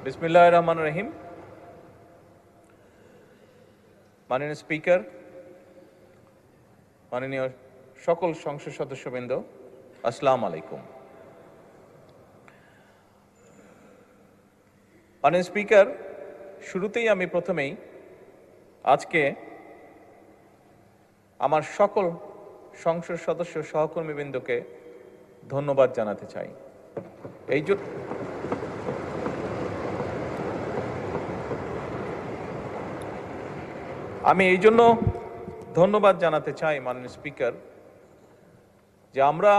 বিসমিল্লাহির রহমানির রহিম। মাননীয় স্পিকার, মাননীয় সকল সংসদ সদস্যবৃন্দ, আসসালামু আলাইকুম। মাননীয় স্পিকার, শুরুতেই আমি প্রথমেই আজকে আমার সকল সংসদ সদস্য সহকর্মীবৃন্দকে ধন্যবাদ জানাতে চাই। আমি এই জন্য ধন্যবাদ জানাতে চাই মাননীয় স্পিকার যে আমরা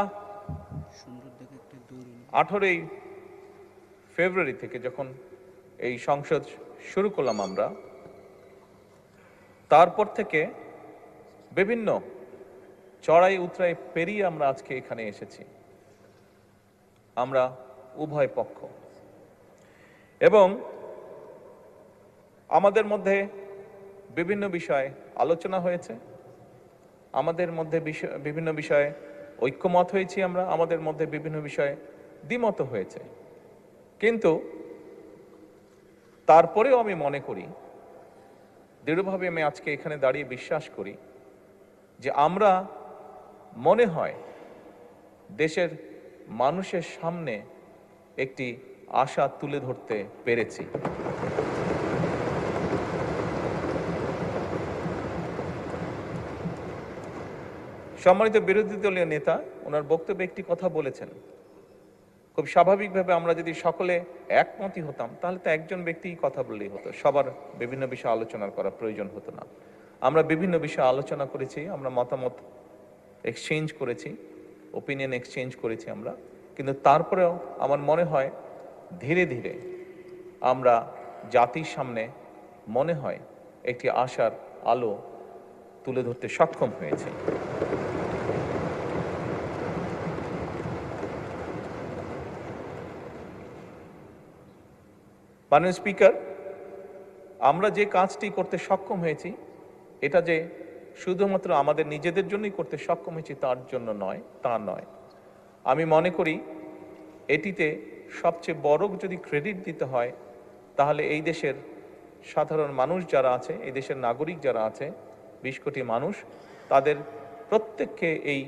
18ই ফেব্রুয়ারি থেকে যখন এই সংসদ শুরু করলাম আমরা, তারপর থেকে বিভিন্ন চড়াই উতরাই পেরিয়ে আমরা আজকে এখানে এসেছি। আমরা উভয় পক্ষ এবং আমাদের মধ্যে বিভিন্ন বিষয়ে আলোচনা হয়েছে, আমাদের মধ্যে বিভিন্ন বিষয়ে ঐক্যমত হয়েছি, আমাদের মধ্যে বিভিন্ন বিষয়ে দ্বিমত হয়েছে। কিন্তু তারপরেও আমি মনে করি, দৃঢ়ভাবে আমি আজকে এখানে দাঁড়িয়ে বিশ্বাস করি যে আমরা মনে হয় দেশের মানুষের সামনে একটি আশা তুলে ধরতে পেরেছি। সম্মানিত বিরোধী দলীয় নেতা ওনার বক্তব্যে একটি কথা বলেছেন, খুব স্বাভাবিকভাবে আমরা যদি সকলে একমতই হতাম তাহলে তো একজন ব্যক্তিই কথা বললেই হতো, সবার বিভিন্ন বিষয়ে আলোচনা করার প্রয়োজন হতো না। আমরা বিভিন্ন বিষয়ে আলোচনা করেছি, আমরা মতামত এক্সচেঞ্জ করেছি, ওপিনিয়ন এক্সচেঞ্জ করেছি আমরা, কিন্তু তারপরেও আমার মনে হয় ধীরে ধীরে আমরা জাতির সামনে মনে হয় একটি আশার আলো তুলে ধরতে সক্ষম হয়েছে। মাননীয় স্পিকার, আমরা যে কাজটি করতে সক্ষম হয়েছি এটা যে শুধুমাত্র আমাদের নিজেদের জন্যই করতে সক্ষম হয়েছি তার জন্য নয়, তা নয়। আমি মনে করি এটিতে সবচেয়ে বড় যদি ক্রেডিট দিতে হয় তাহলে এই দেশের সাধারণ মানুষ যারা আছে, এই দেশের নাগরিক যারা আছে, 20 কোটি মানুষ, তাদের প্রত্যেককে এই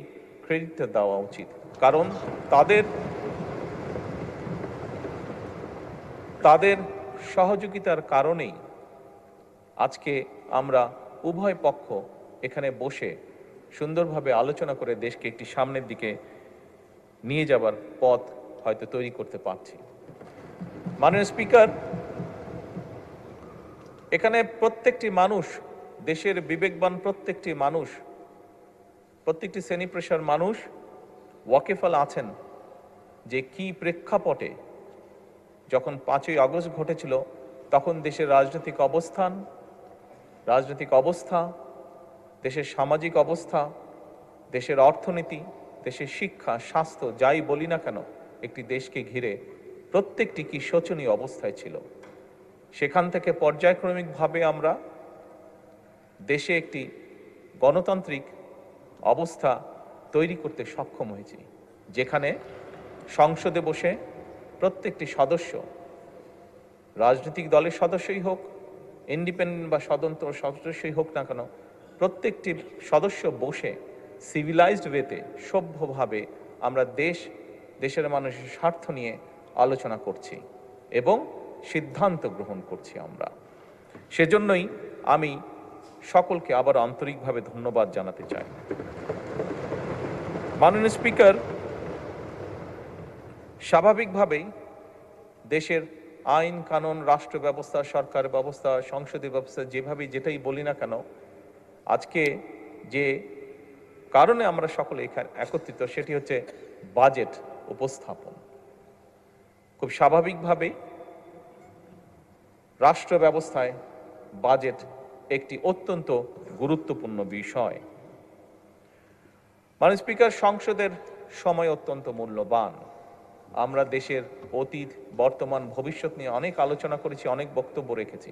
ক্রেডিটটা দেওয়া উচিত। কারণ তাদের সহযোগিতার কারণেই আজকে আমরা উভয় পক্ষ এখানে বসে সুন্দরভাবে আলোচনা করে দেশকে একটি সামনের দিকে নিয়ে যাবার পথ হয়তো তৈরি করতে পারছি। মাননীয় স্পিকার, এখানে প্রত্যেকটি মানুষ, দেশের বিবেকবান প্রত্যেকটি মানুষ, প্রত্যেকটি শ্রেণী পেশার মানুষ ওয়াকিফাল আছেন যে কি প্রেক্ষাপটে যখন 5ই আগস্ট ঘটেছিল তখন দেশের রাজনৈতিক অবস্থা, দেশের সামাজিক অবস্থা, দেশের অর্থনীতি, দেশের শিক্ষা, স্বাস্থ্য, যাই বলি না কেন, একটি দেশকে ঘিরে প্রত্যেকটি কি শোচনীয় অবস্থায় ছিল। সেখান থেকে পর্যায়ক্রমিকভাবে আমরা দেশে একটি গণতান্ত্রিক অবস্থা তৈরি করতে সক্ষম হয়েছি, যেখানে সংসদে বসে প্রত্যেকটি সদস্য, রাজনৈতিক দলের সদস্যই হোক, ইন্ডিপেন্ডেন্ট বা স্বতন্ত্র সদস্যই হোক না কেন, প্রত্যেকটি সদস্য বসে সিভিলাইজড ওয়েতে, সভ্যভাবে আমরা দেশের মানুষের স্বার্থ নিয়ে আলোচনা করছি এবং সিদ্ধান্ত গ্রহণ করছি আমরা। সেজন্যই আমি সকলকে আবার আন্তরিকভাবে ধন্যবাদ জানাতে চাই। মাননীয় স্পিকার, স্বাভাবিকভাবেই দেশের আইন কানুন, রাষ্ট্র ব্যবস্থা, সরকার ব্যবস্থা, সংসদীয় ব্যবস্থা, যেটাই বলি না কেন, আজকে যে কারণে আমরা সকলে এখানে একত্রিত সেটি হচ্ছে বাজেট উপস্থাপন। খুব স্বাভাবিকভাবেই রাষ্ট্র ব্যবস্থায় বাজেট একটি অত্যন্ত গুরুত্বপূর্ণ বিষয়। মাননীয় স্পিকার, সংসদের সময় অত্যন্ত মূল্যবান। আমরা দেশের অতীত, বর্তমান, ভবিষ্যৎ নিয়ে অনেক আলোচনা করেছি, অনেক বক্তব্য রেখেছি।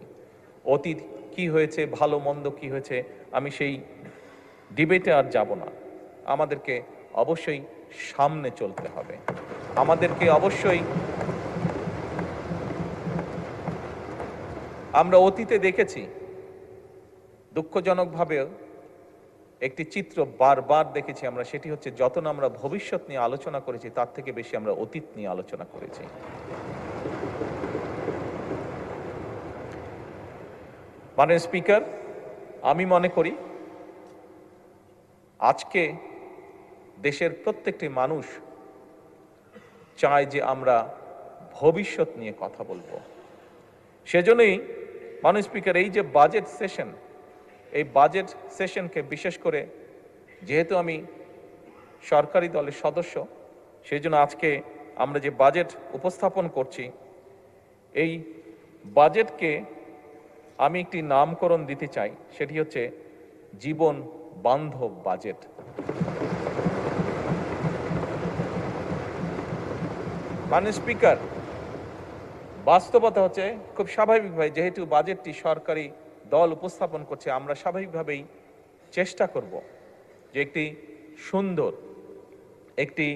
অতীত কি হয়েছে, ভালো মন্দ কি হয়েছে, আমি সেই ডিবেটে আর যাব না। আমাদেরকে অবশ্যই সামনে চলতে হবে, আমাদেরকে অবশ্যই আমরা অতীতে দেখেছি, দুঃখজনকভাবে একটি চিত্র বারবার দেখেছি আমরা, সেটি হচ্ছে যত না আমরা ভবিষ্যৎ নিয়ে আলোচনা করেছি তার থেকে বেশি আমরা অতীত নিয়ে আলোচনা করেছি। মাননীয় স্পিকার, আমি মনে করি আজকে দেশের প্রত্যেকটি মানুষ চায় যে আমরা ভবিষ্যৎ নিয়ে কথা বলবো। সেজন্যই মাননীয় স্পিকার, এই যে বাজেট সেশন, এই বাজেট সেশনকে বিশেষ করে যেহেতু আমি সরকারি দলের সদস্য, সেই জন্য আজকে আমরা যে বাজেট উপস্থাপন করছি, এই বাজেটকে আমি একটি নামকরণ দিতে চাই, সেটি হচ্ছে জীবন বান্ধব বাজেট। মাননীয় স্পিকার, বাস্তবতা হচ্ছে খুব স্বাভাবিকভাবে যেহেতু বাজেটটি সরকারি দল উপস্থাপন করছে, আমরা স্বাভাবিকভাবেই চেষ্টা করব যে একটি সুন্দর, একটি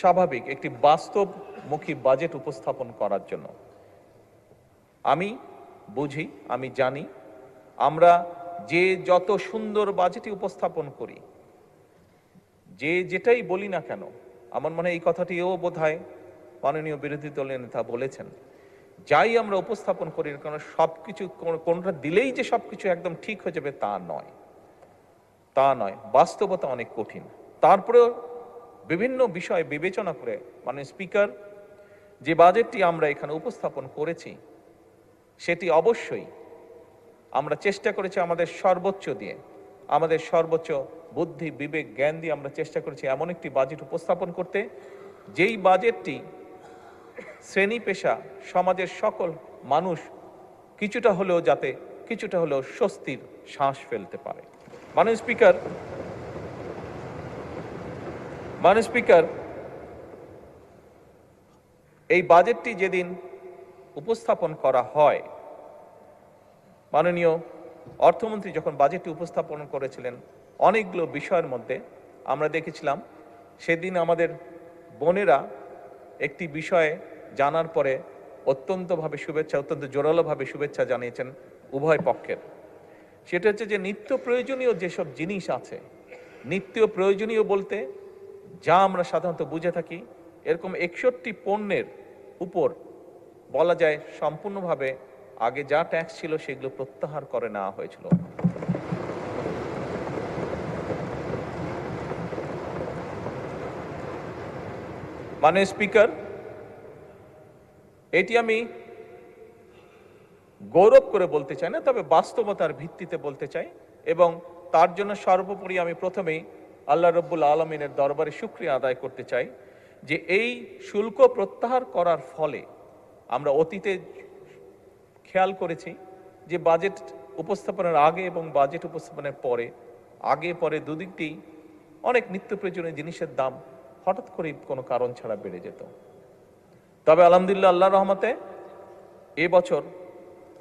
স্বাভাবিক, একটি বাস্তবমুখী বাজেট উপস্থাপন করার জন্য। আমি বুঝি, আমি জানি, আমরা যে যত সুন্দর বাজেটই উপস্থাপন করি, যে যেটাই বলি না কেন, আমার মনে হয় এই কথাটিও বোধহয় মাননীয় বিরোধী দলের নেতা বলেছেন, যাই আমরা উপস্থাপন করি কারণ সবকিছু কোনটা দিলেই যে সবকিছু একদম ঠিক হয়ে যাবে তা নয়, তা নয়। বাস্তবতা অনেক কঠিন। তারপরেও বিভিন্ন বিষয় বিবেচনা করে মাননীয় স্পিকার, যে বাজেটটি আমরা এখানে উপস্থাপন করেছি সেটি অবশ্যই আমরা চেষ্টা করেছি আমাদের সর্বোচ্চ দিয়ে, আমাদের সর্বোচ্চ বুদ্ধি, বিবেক, জ্ঞান দিয়ে আমরা চেষ্টা করেছি এমন একটি বাজেট উপস্থাপন করতে, যেই বাজেটটি শ্রেণী পেশা, সমাজের সকল মানুষ কিছুটা হলেও স্বস্তির শ্বাস ফেলতে পারে। মাননীয় স্পিকার, এই বাজেটটি যেদিন উপস্থাপন করা হয়, মাননীয় অর্থমন্ত্রী যখন বাজেটটি উপস্থাপন করেছিলেন, অনেকগুলো বিষয়ের মধ্যে আমরা দেখেছিলাম সেদিন আমাদের বোনেরা একটি বিষয়ে জানার পরে অত্যন্ত জোরালোভাবে শুভেচ্ছা জানিয়েছেন উভয় পক্ষের। সেটা হচ্ছে যে নিত্য প্রয়োজনীয় যেসব জিনিস আছে, নিত্য প্রয়োজনীয় বলতে যা আমরা সাধারণত বুঝে থাকি, এরকম 61 পণ্যের উপর বলা যায় সম্পূর্ণভাবে আগে যা ট্যাক্স ছিল সেগুলো প্রত্যাহার করে নেওয়া হয়েছিল। মাননীয় স্পিকার, এটি আমি গৌরব করে বলতে চাই না, তবে বাস্তবতার ভিত্তিতে বলতে চাই, এবং তার জন্য সর্বোপরি আমি প্রথমেই আল্লাহ রব্বুল আলমিনের দরবারে শুকরিয়া আদায় করতে চাই যে এই শুল্ক প্রত্যাহার করার ফলে আমরা অতীতে খেয়াল করেছি যে বাজেট উপস্থাপনের আগে এবং বাজেট উপস্থাপনের পরে, আগে পরে দুদিকটি অনেক নিত্য প্রয়োজনীয় জিনিসের দাম হঠাৎ করে কোনো কারণ ছাড়া বেড়ে যেত। তবে আলহামদুলিল্লাহ, আল্লাহর রহমতে এবছর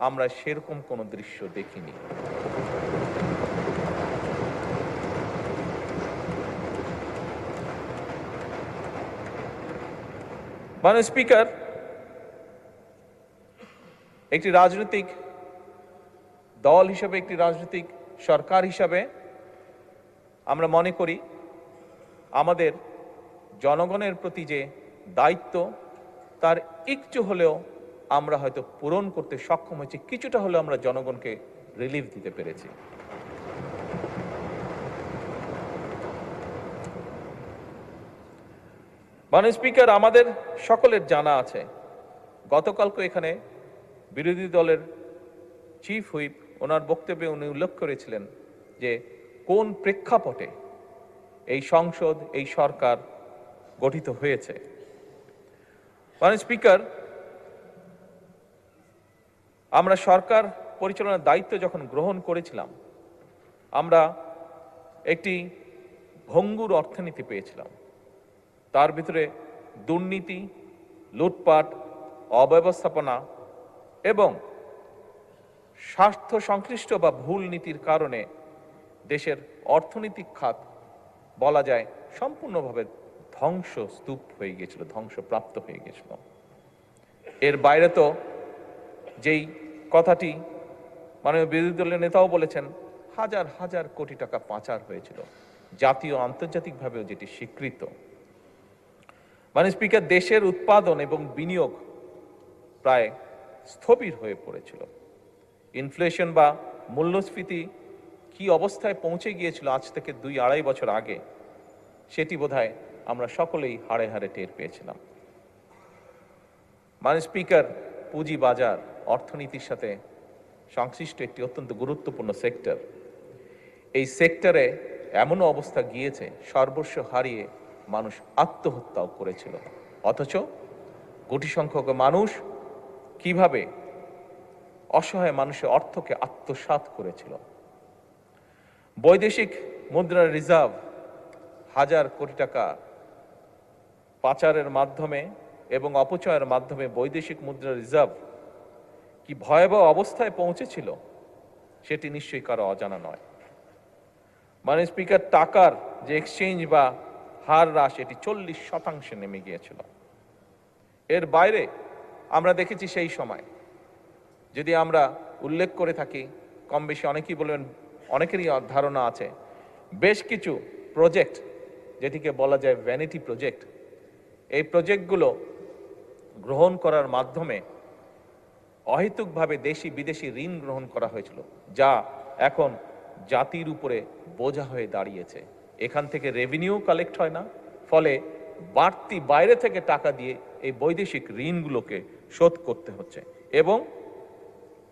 আমরা সেরকম কোনো দৃশ্য দেখিনি। মাননীয় স্পিকার, একটি রাজনৈতিক দল হিসেবে, একটি রাজনৈতিক সরকার হিসাবে আমরা মনে করি আমাদের জনগণের প্রতি যে দায়িত্ব, তার একটু হলেও আমরা হয়তো পূরণ করতে সক্ষম হয়েছি, কিছুটা হলেও আমরা জনগণকে রিলিফ দিতে পেরেছি। মাননীয় স্পিকার, আমাদের সকলের জানা আছে, গতকালকে এখানে বিরোধী দলের চিফ হুইপ ওনার বক্তব্যে উনি উল্লেখ করেছিলেন যে কোন প্রেক্ষাপটে এই সংসদ, এই সরকার গঠিত হয়েছে। মাননীয় স্পিকার, আমরা সরকার পরিচালনার দায়িত্ব যখন গ্রহণ করেছিলাম, আমরা একটি ভঙ্গুর অর্থনীতি পেয়েছিলাম। তার ভিতরে দুর্নীতি, লুটপাট, অব্যবস্থাপনা এবং স্বার্থ সংশ্লিষ্ট বা ভুল নীতির কারণে দেশের অর্থনৈতিক খাত বলা যায় সম্পূর্ণভাবে ধ্বংসস্তূপ হয়ে গিয়েছিল, ধ্বংসপ্রাপ্ত হয়ে গিয়েছিল। এর বাইরে তো যেই কথাটি মাননীয় বিরোধী দলের নেতাও বলেছেন হাজার হাজার কোটি টাকা পাচার হয়েছিল, জাতীয় আন্তর্জাতিকভাবেও যেটি স্বীকৃত। মাননীয় স্পিকার, দেশের উৎপাদন এবং বিনিয়োগ প্রায় স্থবির হয়ে পড়েছিল। ইনফ্লেশন বা মূল্যস্ফীতি কি অবস্থায় পৌঁছে গিয়েছিল আজ থেকে 2-2.5 বছর আগে, সেটি বোধহয় আমরা সকলেই হাড়ে হাড়ে টের পেয়েছিলাম। মাননীয় স্পিকার, পুঁজি বাজার অর্থনীতির সাথে সংশ্লিষ্ট একটি অত্যন্ত গুরুত্বপূর্ণ সেক্টর। এই সেক্টরে এমনও অবস্থা গিয়েছে সর্বস্ব হারিয়ে মানুষ আত্মহত্যাও করেছিল, অথচ কোটি সংখ্যক মানুষ কিভাবে অসহায় মানুষের অর্থকে আত্মসাৎ করেছিল। বৈদেশিক মুদ্রার রিজার্ভ হাজার কোটি টাকা পাচারের মাধ্যমে এবং অপচয়ের মাধ্যমে বৈদেশিক মুদ্রার রিজার্ভ কি ভয়াবহ অবস্থায় পৌঁছেছিল সেটি নিশ্চয়ই কারো অজানা নয়। মাননীয় স্পিকার, টাকার যে এক্সচেঞ্জ বা হার হ্রাস এটি 40% নেমে গিয়েছিল। এর বাইরে আমরা দেখেছি সেই সময়, যদি আমরা উল্লেখ করে থাকি, কম বেশি অনেকেই বলবেন, অনেকেরই ধারণা আছে, বেশ কিছু প্রজেক্ট যেটিকে বলা যায় ভ্যানিটি প্রজেক্ট, এই প্রজেক্টগুলো গ্রহণ করার মাধ্যমে অহেতুকভাবে দেশি বিদেশি ঋণ গ্রহণ করা হয়েছিল, যা এখন জাতির উপরে বোঝা হয়ে দাঁড়িয়েছে। এখান থেকে রেভিনিউ কালেক্ট হয় না, ফলে বাড়তি বাইরে থেকে টাকা দিয়ে এই বৈদেশিক ঋণগুলোকে শোধ করতে হচ্ছে, এবং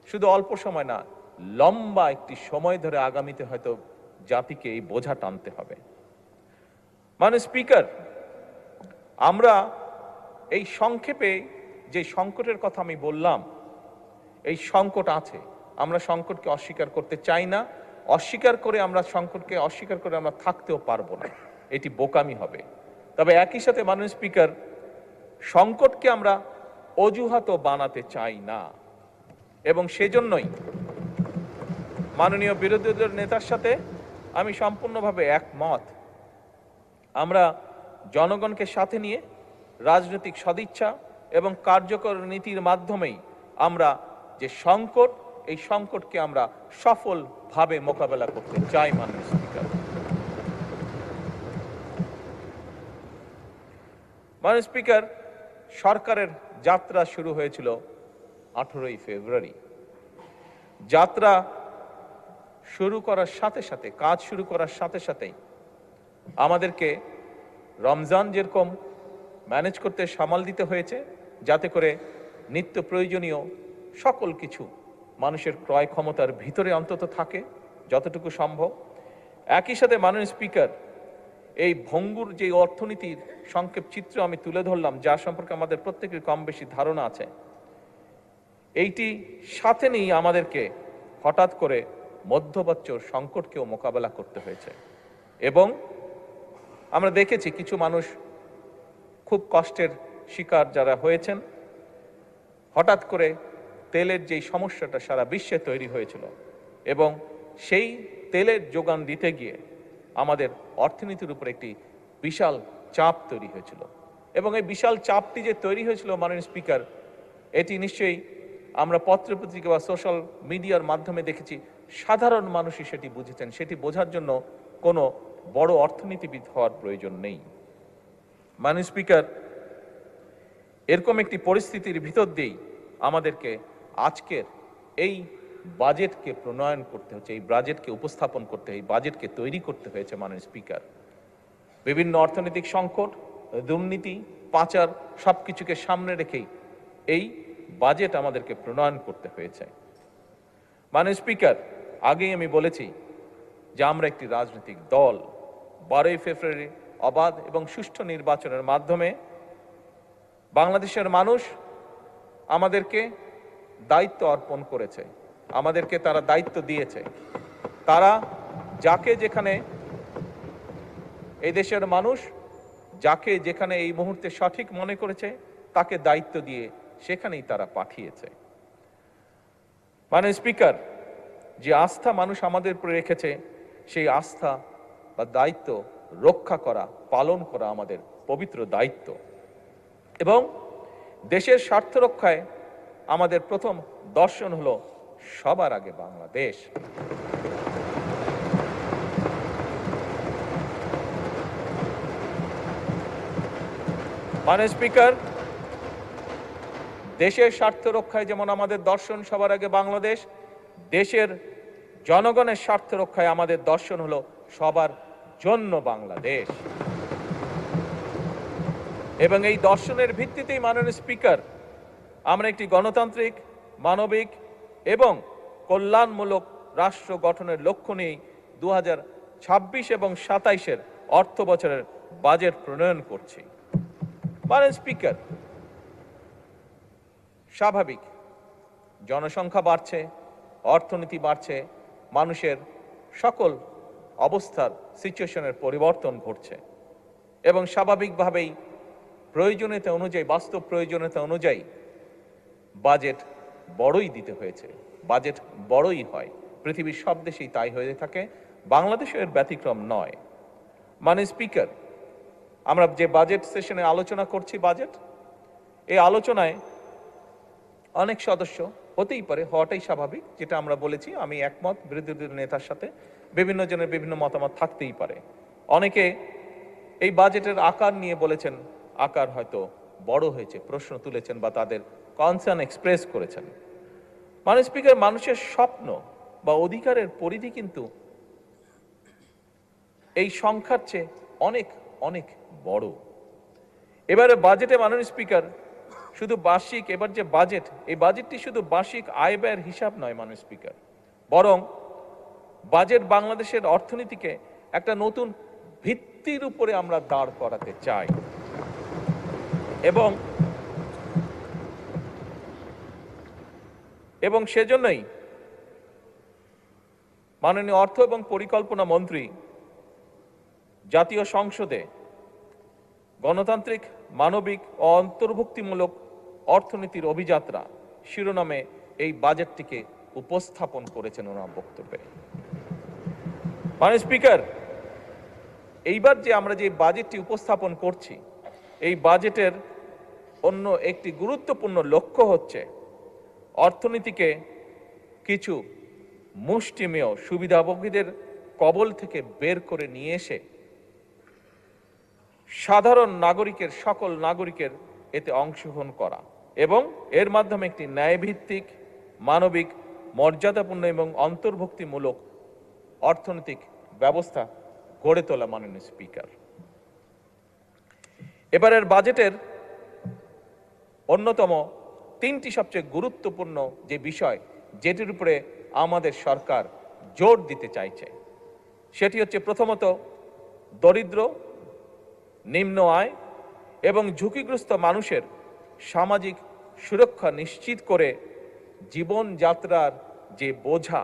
শুধু অল্প সময় না, লম্বা একটি সময় ধরে আগামীতে হয়তো জাতিকে এই বোঝা টানতে হবে। মাননীয় স্পিকার, আমরা এই সংক্ষেপে যে সংকটের কথা আমি বললাম, এই সংকট আছে, আমরা সংকটকে অস্বীকার করতে চাই না, সংকটকে অস্বীকার করে আমরা থাকতেও পারবো না, এটি বোকামি হবে। তবে একই সাথে মাননীয় স্পিকার, সংকটকে আমরা অজুহাতও বানাতে চাই না, এবং সেজন্যই মাননীয় বিরোধী দলের নেতার সাথে আমি সম্পূর্ণভাবে একমত। আমরা জনগণকে সাথে নিয়ে রাজনৈতিক সদিচ্ছা এবং কার্যকর নীতির মাধ্যমেই আমরা যে সংকট, এই সংকটকে আমরা সফলভাবে মোকাবেলা করতে চাই। মাননীয় স্পিকার, মাননীয় স্পিকার, সরকারের যাত্রা শুরু হয়েছিল 18ই ফেব্রুয়ারি। যাত্রা শুরু করার সাথে সাথে, কাজ শুরু করার সাথে সাথেই আমাদেরকে রমজান যেরকম ম্যানেজ করতে সামাল দিতে হয়েছে, যাতে করে নিত্য প্রয়োজনীয় সকল কিছু মানুষের ক্রয় ক্ষমতার ভিতরে অন্তত থাকে যতটুকু সম্ভব। একই সাথে মাননীয় স্পিকার, এই ভঙ্গুর যে অর্থনীতির সংক্ষেপ চিত্র আমি তুলে ধরলাম, যার সম্পর্কে আমাদের প্রত্যেকের কম বেশি ধারণা আছে, এইটি সাথে নিয়ে আমাদেরকে হঠাৎ করে মধ্যপ্রাচ্যের সংকটকেও মোকাবেলা করতে হয়েছে, এবং আমরা দেখেছি কিছু মানুষ খুব কষ্টের শিকার যারা হয়েছেন। হঠাৎ করে তেলের যেই সমস্যাটা সারা বিশ্বে তৈরি হয়েছিল, এবং সেই তেলের যোগান দিতে গিয়ে আমাদের অর্থনীতির উপর একটি বিশাল চাপ তৈরি হয়েছিল, এবং এই বিশাল চাপটি যে তৈরি হয়েছিল মাননীয় স্পিকার, এটি নিশ্চয়ই আমরা পত্রপত্রিকা বা সোশ্যাল মিডিয়ার মাধ্যমে দেখেছি, সাধারণ মানুষই সেটি বুঝেছেন। সেটি বোঝার জন্য কোনো বড় অর্থনীতিবিদ হওয়ার প্রয়োজন নেই। মাননীয় স্পিকার, এরকম একটি পরিস্থিতির ভিতর দিয়েই আমাদেরকে আজকের এই বাজেটকে প্রণয়ন করতে হচ্ছে, এই বাজেটকে উপস্থাপন করতে, এই বাজেটকে তৈরি করতে হয়েছে। মাননীয় স্পিকার, বিভিন্ন অর্থনৈতিক সংকট, দুর্নীতি, পাচার সবকিছুকে সামনে রেখেই এই বাজেট আমাদেরকে প্রণয়ন করতে হয়েছে। মাননীয় স্পিকার, আগেই আমি বলেছি যে আমরা একটি রাজনৈতিক দল। 12ই ফেব্রুয়ারি অবাধ এবং সুষ্ঠু নির্বাচনের মাধ্যমে বাংলাদেশের মানুষ আমাদেরকে দায়িত্ব অর্পণ করেছে, আমাদেরকে তারা দায়িত্ব দিয়েছে। তারা যাকে যেখানে, এই দেশের মানুষ যাকে যেখানে এই মুহূর্তে সঠিক মনে করেছে, তাকে দায়িত্ব দিয়ে সেখানেই তারা পাঠিয়েছে। মাননীয় স্পিকার, যে আস্থা মানুষ আমাদের উপরে রেখেছে, সেই আস্থা বা দায়িত্ব রক্ষা করা, পালন করা আমাদের পবিত্র দায়িত্ব, এবং দেশের স্বার্থ রক্ষায় আমাদের প্রথম দর্শন হলো সবার আগে বাংলাদেশ। মাননীয় স্পিকার, দেশের স্বার্থ রক্ষায় যেমন আমাদের দর্শন সবার আগে বাংলাদেশ, দেশের জনগণের স্বার্থ রক্ষায় আমাদের দর্শন হলো সবার জন্য বাংলাদেশ। এবং এই দর্শনের ভিত্তিতেই মাননীয় স্পিকার আমরা একটি গণতান্ত্রিক, মানবিক এবং কল্যাণমূলক রাষ্ট্র গঠনের লক্ষ্য নিয়ে 2026 এবং 27-এর অর্থ বছরের বাজেট প্রণয়ন করছি। মাননীয় স্পিকার, স্বাভাবিক জনসংখ্যা বাড়ছে, অর্থনীতি বাড়ছে, মানুষের সকল অবস্থার সিচুয়েশনের পরিবর্তন ঘটছে এবং স্বাভাবিকভাবেই প্রয়োজনীয়তা অনুযায়ী, বাস্তব প্রয়োজনীয়তা অনুযায়ী বাজেট বড়ই দিতে হয়েছে। বাজেট বড়ই হয়, পৃথিবীর সব দেশেই তাই হয়ে থাকে, বাংলাদেশের ব্যতিক্রম নয়। মাননীয় স্পিকার, আমরা যে বাজেট সেশনে আলোচনা করছি এই আলোচনায় অনেক সদস্য হতেই পারে, হওয়াটাই স্বাভাবিক, যেটা আমরা বলেছি, আমি একমত, বিরোধী দলের নেতার সাথে বিভিন্ন জনের বিভিন্ন মতামত থাকতেই পারে। অনেকে এই বাজেটের আকার নিয়ে বলেছেন আকার হয়তো বড় হয়েছে, প্রশ্ন তুলেছেন বা তাদের কনসার্ন এক্সপ্রেস করেছেন। মাননীয় স্পিকার, মানুষের স্বপ্ন বা অধিকারের পরিধি কিন্তু এই সংখ্যার চেয়ে অনেক অনেক বড়। এবারে বাজেটে মাননীয় স্পিকার শুধু বার্ষিক, এবার যে বাজেট, এই বাজেটটি শুধু বার্ষিক আয় ব্যয়ের হিসাব নয় মাননীয় স্পিকার, বরং বাজেট বাংলাদেশের অর্থনীতিকে একটা নতুন ভিত্তির উপরে আমরা দাঁড় করাতে চাই এবং সেজন্যই মাননীয় অর্থ এবং পরিকল্পনা মন্ত্রী জাতীয় সংসদে গণতান্ত্রিক, মানবিক ও অন্তর্ভুক্তিমূলক অর্থনীতির অভিযাত্রা শিরোনামে এই বাজেটটিকে উপস্থাপন করেছেন ওনার বক্তব্যে। মাননীয় স্পিকার, এইবার যে আমরা যে বাজেটটি উপস্থাপন করছি, এই বাজেটের অন্য একটি গুরুত্বপূর্ণ লক্ষ্য হচ্ছে অর্থনীতিকে কিছু মুষ্টিমেয় সুবিধাভোগীদের কবল থেকে বের করে নিয়ে এসে সাধারণ নাগরিকের, সকল নাগরিকের এতে অংশগ্রহণ করা এবং এর মাধ্যমে একটি ন্যায়ভিত্তিক, মানবিক, মর্যাদাপূর্ণ এবং অন্তর্ভুক্তিমূলক অর্থনৈতিক ব্যবস্থা গড়ে তোলা। মাননীয় স্পিকার, এবারের বাজেটের অন্যতম 3টি সবচেয়ে গুরুত্বপূর্ণ যে বিষয়, যেটির উপরে আমাদের সরকার জোর দিতে চাইছে, সেটি হচ্ছে প্রথমত দরিদ্র, নিম্ন আয় এবং ঝুঁকিগ্রস্ত মানুষের সামাজিক সুরক্ষা নিশ্চিত করে জীবনযাত্রার যে বোঝা,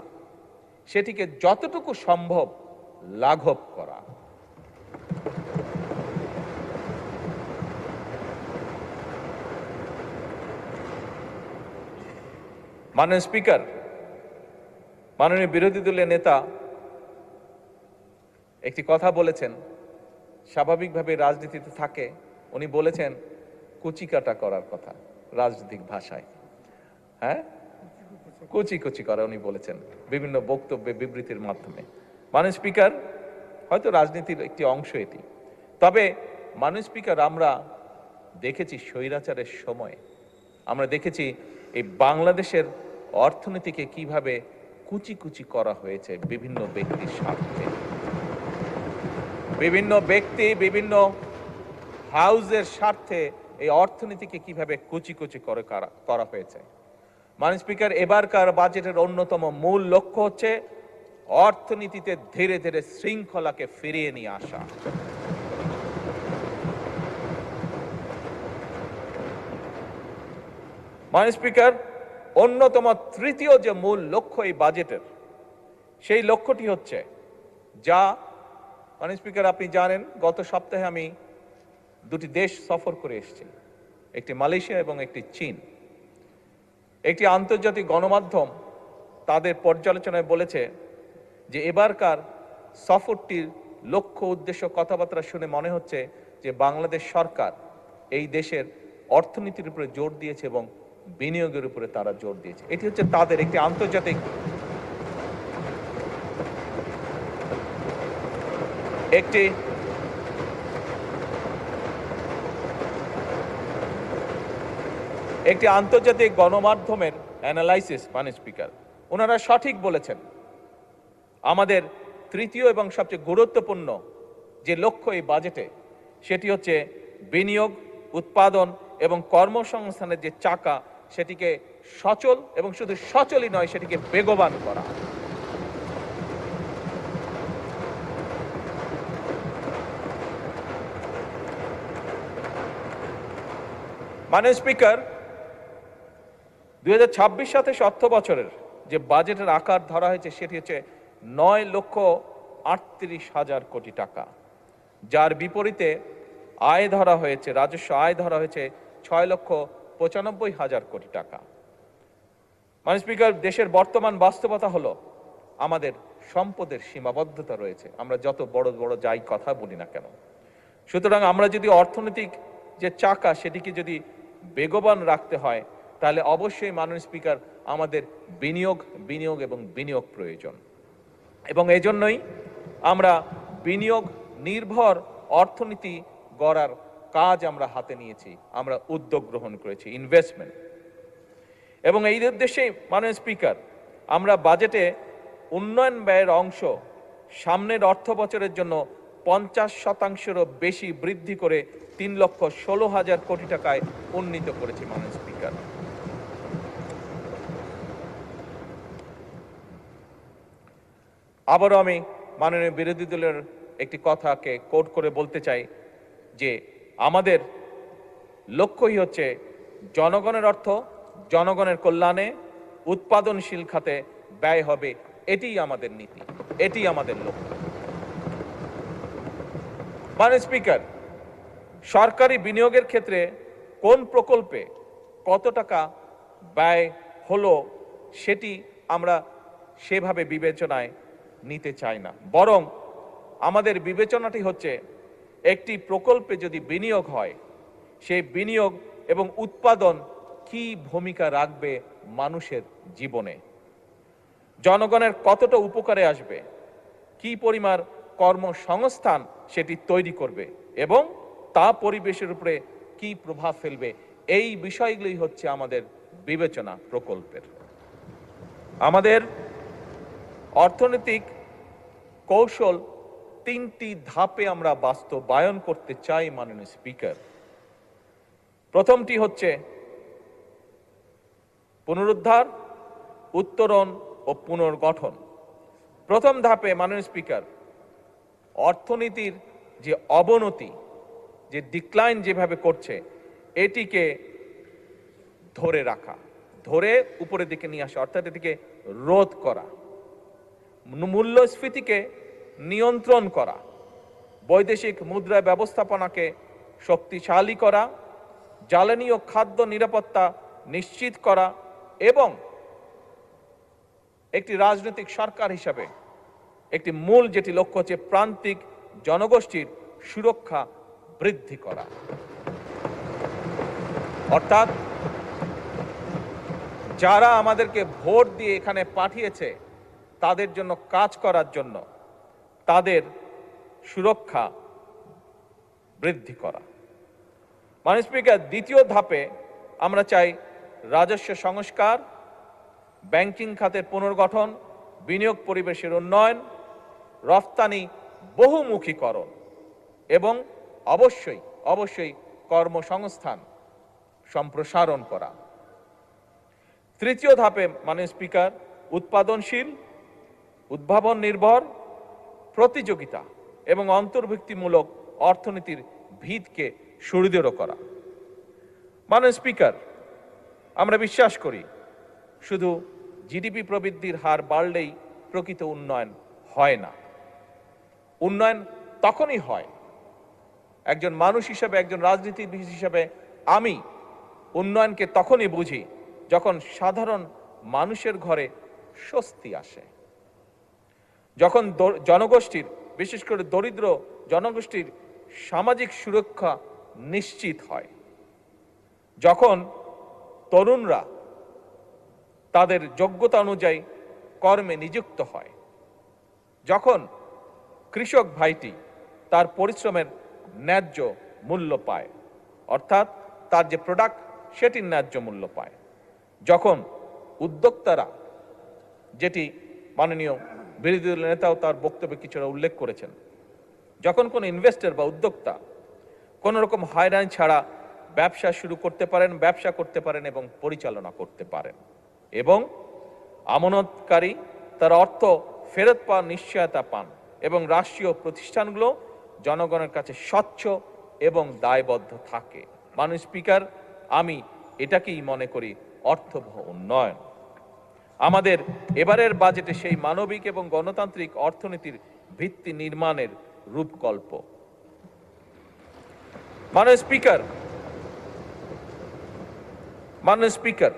সেটিকে যতটুকু সম্ভব লাঘব করা। মাননীয় স্পিকার, মাননীয় বিরোধী দলের নেতা একটি কথা বলেছেন, স্বাভাবিকভাবে রাজনীতিতে থাকে, উনি বলেছেন কুচি কাটা করার কথা রাজনৈতিক ভাষায়, হ্যাঁ, কুচি কুচি করা উনি বলেছেন বিভিন্ন বক্তব্যে, বিবৃতির মাধ্যমে। মাননীয় স্পিকার, হয়তো রাজনীতির একটি অংশ এটি, তবে মাননীয় স্পিকার, আমরা দেখেছি স্বৈরাচারের সময়, আমরা দেখেছি এই বাংলাদেশের অর্থনীতিকে কিভাবে কুচি কুচি করা হয়েছে বিভিন্ন ব্যক্তির স্বার্থে, বিভিন্ন ব্যক্তি, বিভিন্ন হাউজের স্বার্থে এই অর্থনীতিকে কিভাবে কুচি কুচি করে করা হয়েছে। মাননীয় স্পিকার, এবারকার বাজেটের অন্যতম মূল লক্ষ্য হচ্ছে অর্থনীতিতে ধীরে ধীরে শৃঙ্খলাকে ফিরিয়ে নিয়ে আসা। মাননীয় স্পিকার, অন্যতম তৃতীয় যে মূল লক্ষ্য এই বাজেটের, সেই লক্ষ্যটি হচ্ছে যা, মাননীয় স্পিকার, আপনি জানেন গত সপ্তাহে আমি 2টি দেশ সফর করে এসেছি, একটি মালয়েশিয়া এবং একটি চীন। একটি আন্তর্জাতিক গণমাধ্যম তাদের পর্যালোচনায় বলেছে যে এবারকার সফরটির লক্ষ্য, উদ্দেশ্য, কথাবার্তা শুনে মনে হচ্ছে যে বাংলাদেশ সরকার এই দেশের অর্থনীতির উপরে জোর দিয়েছে এবং বিনিয়োগের উপরে তারা জোর দিয়েছে। এটি হচ্ছে তাদের একটি আন্তর্জাতিক একটি আন্তর্জাতিক গণমাধ্যমের অ্যানালাইসিস। মাননীয় স্পিকার, ওনারা সঠিক বলেছেন, আমাদের তৃতীয় এবং সবচেয়ে গুরুত্বপূর্ণ যে লক্ষ্য এই বাজেটে, সেটি হচ্ছে বিনিয়োগ, উৎপাদন এবং কর্মসংস্থানের যে চাকা, সেটিকে সচল এবং শুধু সচলই নয়, সেটিকে বেগবান করা। মাননীয় স্পিকার, 2026-27 অর্থ বছরের যে বাজেটের আকার ধরা হয়েছে সেটি হচ্ছে 9,38,000 কোটি টাকা, যার বিপরীতে আয় ধরা হয়েছে, রাজস্ব আয় ধরা হয়েছে 6,95,000 কোটি টাকা। মাননীয় স্পিকার, দেশের বর্তমান বাস্তবতা হলো আমাদের সম্পদের সীমাবদ্ধতা রয়েছে, আমরা যত বড় বড় যাই কথা বলি না কেন। সুতরাং আমরা যদি অর্থনৈতিক যে চাকা সেটিকে যদি বেগবান রাখতে হয়, তাহলে অবশ্যই মাননীয় স্পিকার আমাদের বিনিয়োগ এবং বিনিয়োগ প্রয়োজন। এবং এই জন্যই আমরা বিনিয়োগ নির্ভর অর্থনীতি গড়ার কাজ আমরা হাতে নিয়েছি, আমরা উদ্যোগ গ্রহণ করেছি, ইনভেস্টমেন্ট। এবং এই উদ্দেশ্যে মাননীয় স্পিকার, আমরা বাজেটে উন্নয়ন ব্যয়ের অংশ সামনের অর্থ বছরের জন্য 50%-রও বেশি বৃদ্ধি করে 3,16,000 কোটি টাকায় উন্নীত করেছি। মাননীয় স্পিকার, আবারও আমি মাননীয় বিরোধী দলের একটি কথাকে কোট করে বলতে চাই যে আমাদের লক্ষ্যই হচ্ছে জনগণের অর্থ জনগণের কল্যাণে, উৎপাদনশীল খাতে ব্যয় হবে, এটিই আমাদের নীতি, এটি আমাদের লক্ষ্য। মাননীয় স্পিকার, সরকারি বিনিয়োগের ক্ষেত্রে কোন প্রকল্পে কত টাকা ব্যয় হলো সেটি আমরা সেভাবে বিবেচনায় নিতে চাই না, বরং আমাদের বিবেচনাটি হচ্ছে একটি প্রকল্পে যদি বিনিয়োগ হয়, সেই বিনিয়োগ এবং উৎপাদন কি ভূমিকা রাখবে মানুষের জীবনে, জনগণের কতটা উপকারে আসবে, কি পরিমাণ কর্মসংস্থান সেটি তৈরি করবে এবং তা পরিবেশের উপরে কি প্রভাব ফেলবে, এই বিষয়গুলোই হচ্ছে আমাদের বিবেচনা প্রকল্পের। আমাদের অর্থনৈতিক কৌশল 3টি ধাপে আমরা বাস্তবায়ন করতে চাই। মাননীয় স্পিকার, প্রথমটি হচ্ছে পুনরুদ্ধার, উত্তরণ ও পুনর্গঠন। প্রথম ধাপে মাননীয় স্পিকার, অর্থনীতির যে অবনতি, যে ডিক্লাইন যেভাবে করছে, এটিকে ধরে রাখা, ধরে উপরের দিকে নিয়ে আসা, অর্থাৎ এটিকে রোধ করা, মূল্যস্ফীতিকে নিয়ন্ত্রণ করা, বৈদেশিক মুদ্রা ব্যবস্থাপনাকে শক্তিশালী করা, জ্বালানি ও খাদ্য নিরাপত্তা নিশ্চিত করা এবং একটি রাজনৈতিক সরকার হিসাবে একটি মূল যেটি লক্ষ্য হচ্ছে প্রান্তিক জনগোষ্ঠীর সুরক্ষা বৃদ্ধি করা। অর্থাৎ যারা আমাদেরকে ভোট দিয়ে এখানে পাঠিয়েছে তাদের জন্য কাজ করার জন্য তাদের সুরক্ষা বৃদ্ধি করা। মাননীয় স্পিকার, দ্বিতীয় ধাপে আমরা চাই রাজস্ব সংস্কার, ব্যাংকিং খাতের পুনর্গঠন, বিনিয়োগ পরিবেশের উন্নয়ন, রফতানি বহুমুখীকরণ এবং অবশ্যই কর্মসংস্থান সম্প্রসারণ করা। তৃতীয় ধাপে মাননীয় স্পিকার, উৎপাদনশীল, উদ্ভাবন নির্ভর, প্রতিযোগিতা এবং অন্তর্ভুক্তিমূলক অর্থনীতির ভিতকে সুদৃঢ় করা। মাননীয় স্পিকার, আমরা বিশ্বাস করি শুধু জিডিপি প্রবৃদ্ধির হার বাড়লেই প্রকৃত উন্নয়ন হয় না। উন্নয়ন তখনই হয়, একজন মানুষ হিসেবে, একজন রাজনীতিবিদ হিসেবে আমি উন্নয়নকে তখনই বুঝি যখন সাধারণ মানুষের ঘরে স্বস্তি আসে, যখন জনগোষ্ঠীর, বিশেষ করে দরিদ্র জনগোষ্ঠীর সামাজিক সুরক্ষা নিশ্চিত হয়, যখন তরুণরা তাদের যোগ্যতা অনুযায়ী কর্মে নিযুক্ত হয়, যখন কৃষক ভাইটি তার পরিশ্রমের ন্যায্য মূল্য পায়, অর্থাৎ তার যে প্রোডাক্ট সেটির ন্যায্য মূল্য পায়, যখন উদ্যোক্তারা, যেটি মাননীয় বিরোধী দলের নেতাও তার বক্তব্যে কিছুটা উল্লেখ করেছেন, যখন কোন ইনভেস্টর বা উদ্যোক্তা কোন রকম হয়রানি ছাড়া ব্যবসা শুরু করতে পারেন, ব্যবসা করতে পারেন এবং পরিচালনা করতে পারেন, এবং আমানতকারী তার অর্থ ফেরত পাওয়ার নিশ্চয়তা পান, এবং রাষ্ট্রীয় প্রতিষ্ঠানগুলো জনগণের কাছে স্বচ্ছ এবং দায়বদ্ধ থাকে। মাননীয় স্পিকার, আমি এটাকেই মনে করি অর্থবহ উন্নয়ন। আমাদের এবারের বাজেটে সেই মানবিক এবং গণতান্ত্রিক অর্থনীতির ভিত্তি নির্মাণের রূপকল্প। মাননীয় স্পিকার,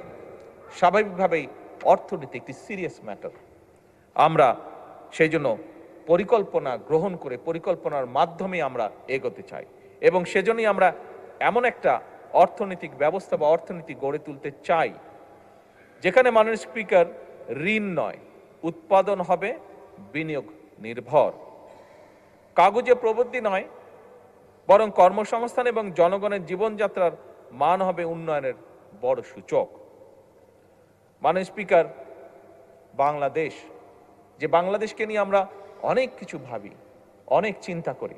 স্বাভাবিকভাবেই অর্থনীতি একটি সিরিয়াস ম্যাটার। আমরা সেই জন্য পরিকল্পনা গ্রহণ করে পরিকল্পনার মাধ্যমে আমরা এগোতে চাই, এবং সেজন্যই আমরা এমন একটা অর্থনৈতিক ব্যবস্থা বা অর্থনীতি গড়ে তুলতে চাই যেখানে মাননীয় স্পিকার ঋণ নয়, উৎপাদন হবে বিনিয়োগ নির্ভর, কাগজে প্রবৃদ্ধি নয়, বরং কর্মসংস্থান এবং জনগণের জীবনযাত্রার মান হবে উন্নয়নের বড় সূচক। মাননীয় স্পিকার, বাংলাদেশ, যে বাংলাদেশকে নিয়ে আমরা অনেক কিছু ভাবি, অনেক চিন্তা করি,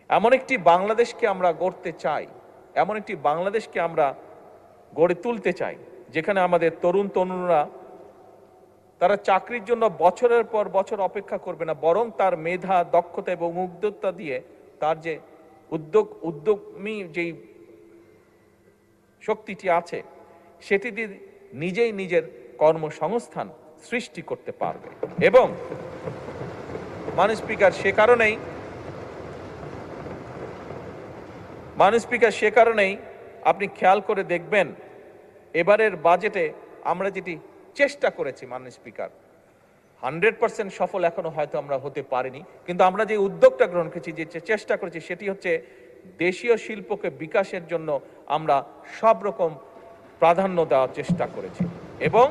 এমন একটি বাংলাদেশকে আমরা গড়তে চাই, এমন একটি বাংলাদেশকে আমরা গড়ে তুলতে চাই যেখানে আমাদের তরুণরা তারা চাকরির জন্য বছরের পর বছর অপেক্ষা করবে না, বরং তার মেধা, দক্ষতা এবং উদ্যোক্তা দিয়ে তার যে উদ্যমী যেই শক্তিটি আছে সেটি দিয়ে নিজেই নিজের কর্মসংস্থান সৃষ্টি করতে পারবে। এবং মাননীয় স্পিকার, সে কারণেই আপনি খেয়াল করে দেখবেন এবারের বাজেটে আমরা যেটি চেষ্টা করেছি, মাননীয় স্পিকার, 100% সফল এখনো হয়তো আমরা হতে পারিনি, কিন্তু আমরা যে উদ্যোগটা গ্রহণ করেছি, যে চেষ্টা করেছি, সেটি হচ্ছে দেশীয় শিল্পকে বিকাশের জন্য আমরা সব রকম প্রাধান্য দেওয়ার চেষ্টা করেছি। এবং